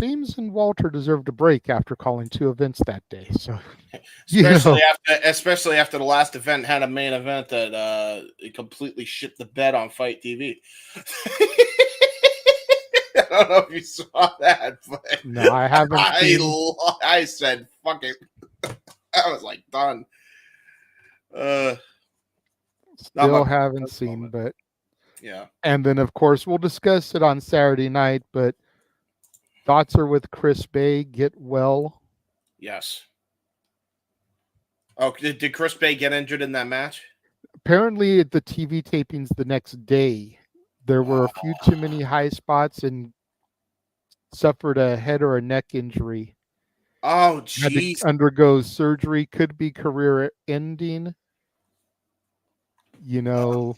James and Walter deserved a break after calling 2 events that day. So, especially after the last event had a main event that it completely shit the bed on Fight TV. I don't know if you saw that, but no, I haven't. I said, "Fuck it." I was like, done. Still haven't seen, but yeah. And then, of course, we'll discuss it on Saturday night. But thoughts are with Chris Bay. Get well. Yes. Oh, did Chris Bay get injured in that match? Apparently, at the TV tapings the next day, there were a few too many high spots and suffered a head or a neck injury. Oh, jeez. Had to undergo surgery. Could be career ending. No.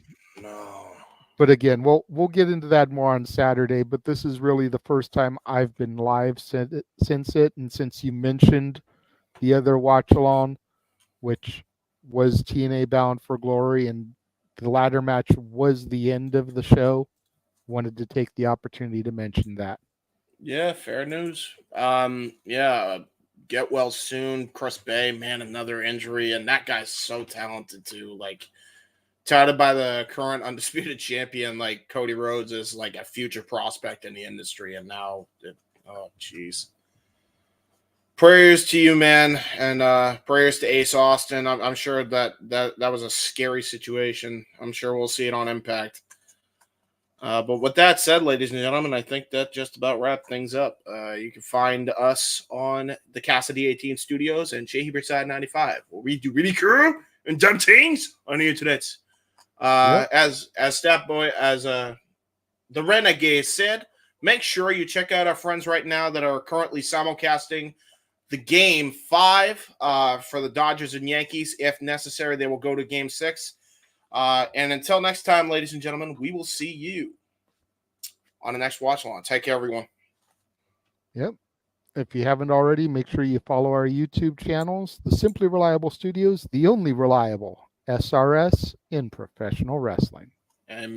But again, we'll get into that more on Saturday. But this is really the first time I've been live since it, and since you mentioned the other watch along, which was TNA Bound for Glory, and the ladder match was the end of the show. Wanted to take the opportunity to mention that. Yeah, fair news. Get well soon. Chris Bay, man, another injury, and that guy's so talented too. Like, touted by the current undisputed champion, like Cody Rhodes is like a future prospect in the industry, and now, oh jeez. Prayers to you, man, and prayers to Ace Austin. I'm sure that was a scary situation. I'm sure we'll see it on Impact. But with that said, ladies and gentlemen, I think that just about wraps things up. You can find us on the Cassidy 18 Studios and Shea Side 95, where we do really cool and dumb things on the internet. As Stat Boy, as the Renegade said, make sure you check out our friends right now that are currently simulcasting the Game 5 for the Dodgers and Yankees. If necessary, they will go to Game 6. And until next time, ladies and gentlemen, we will see you on the next watch along. Take care, everyone. Yep. If you haven't already, make sure you follow our YouTube channels, The Simply Reliable Studios, the only reliable SRS in professional wrestling. Amen.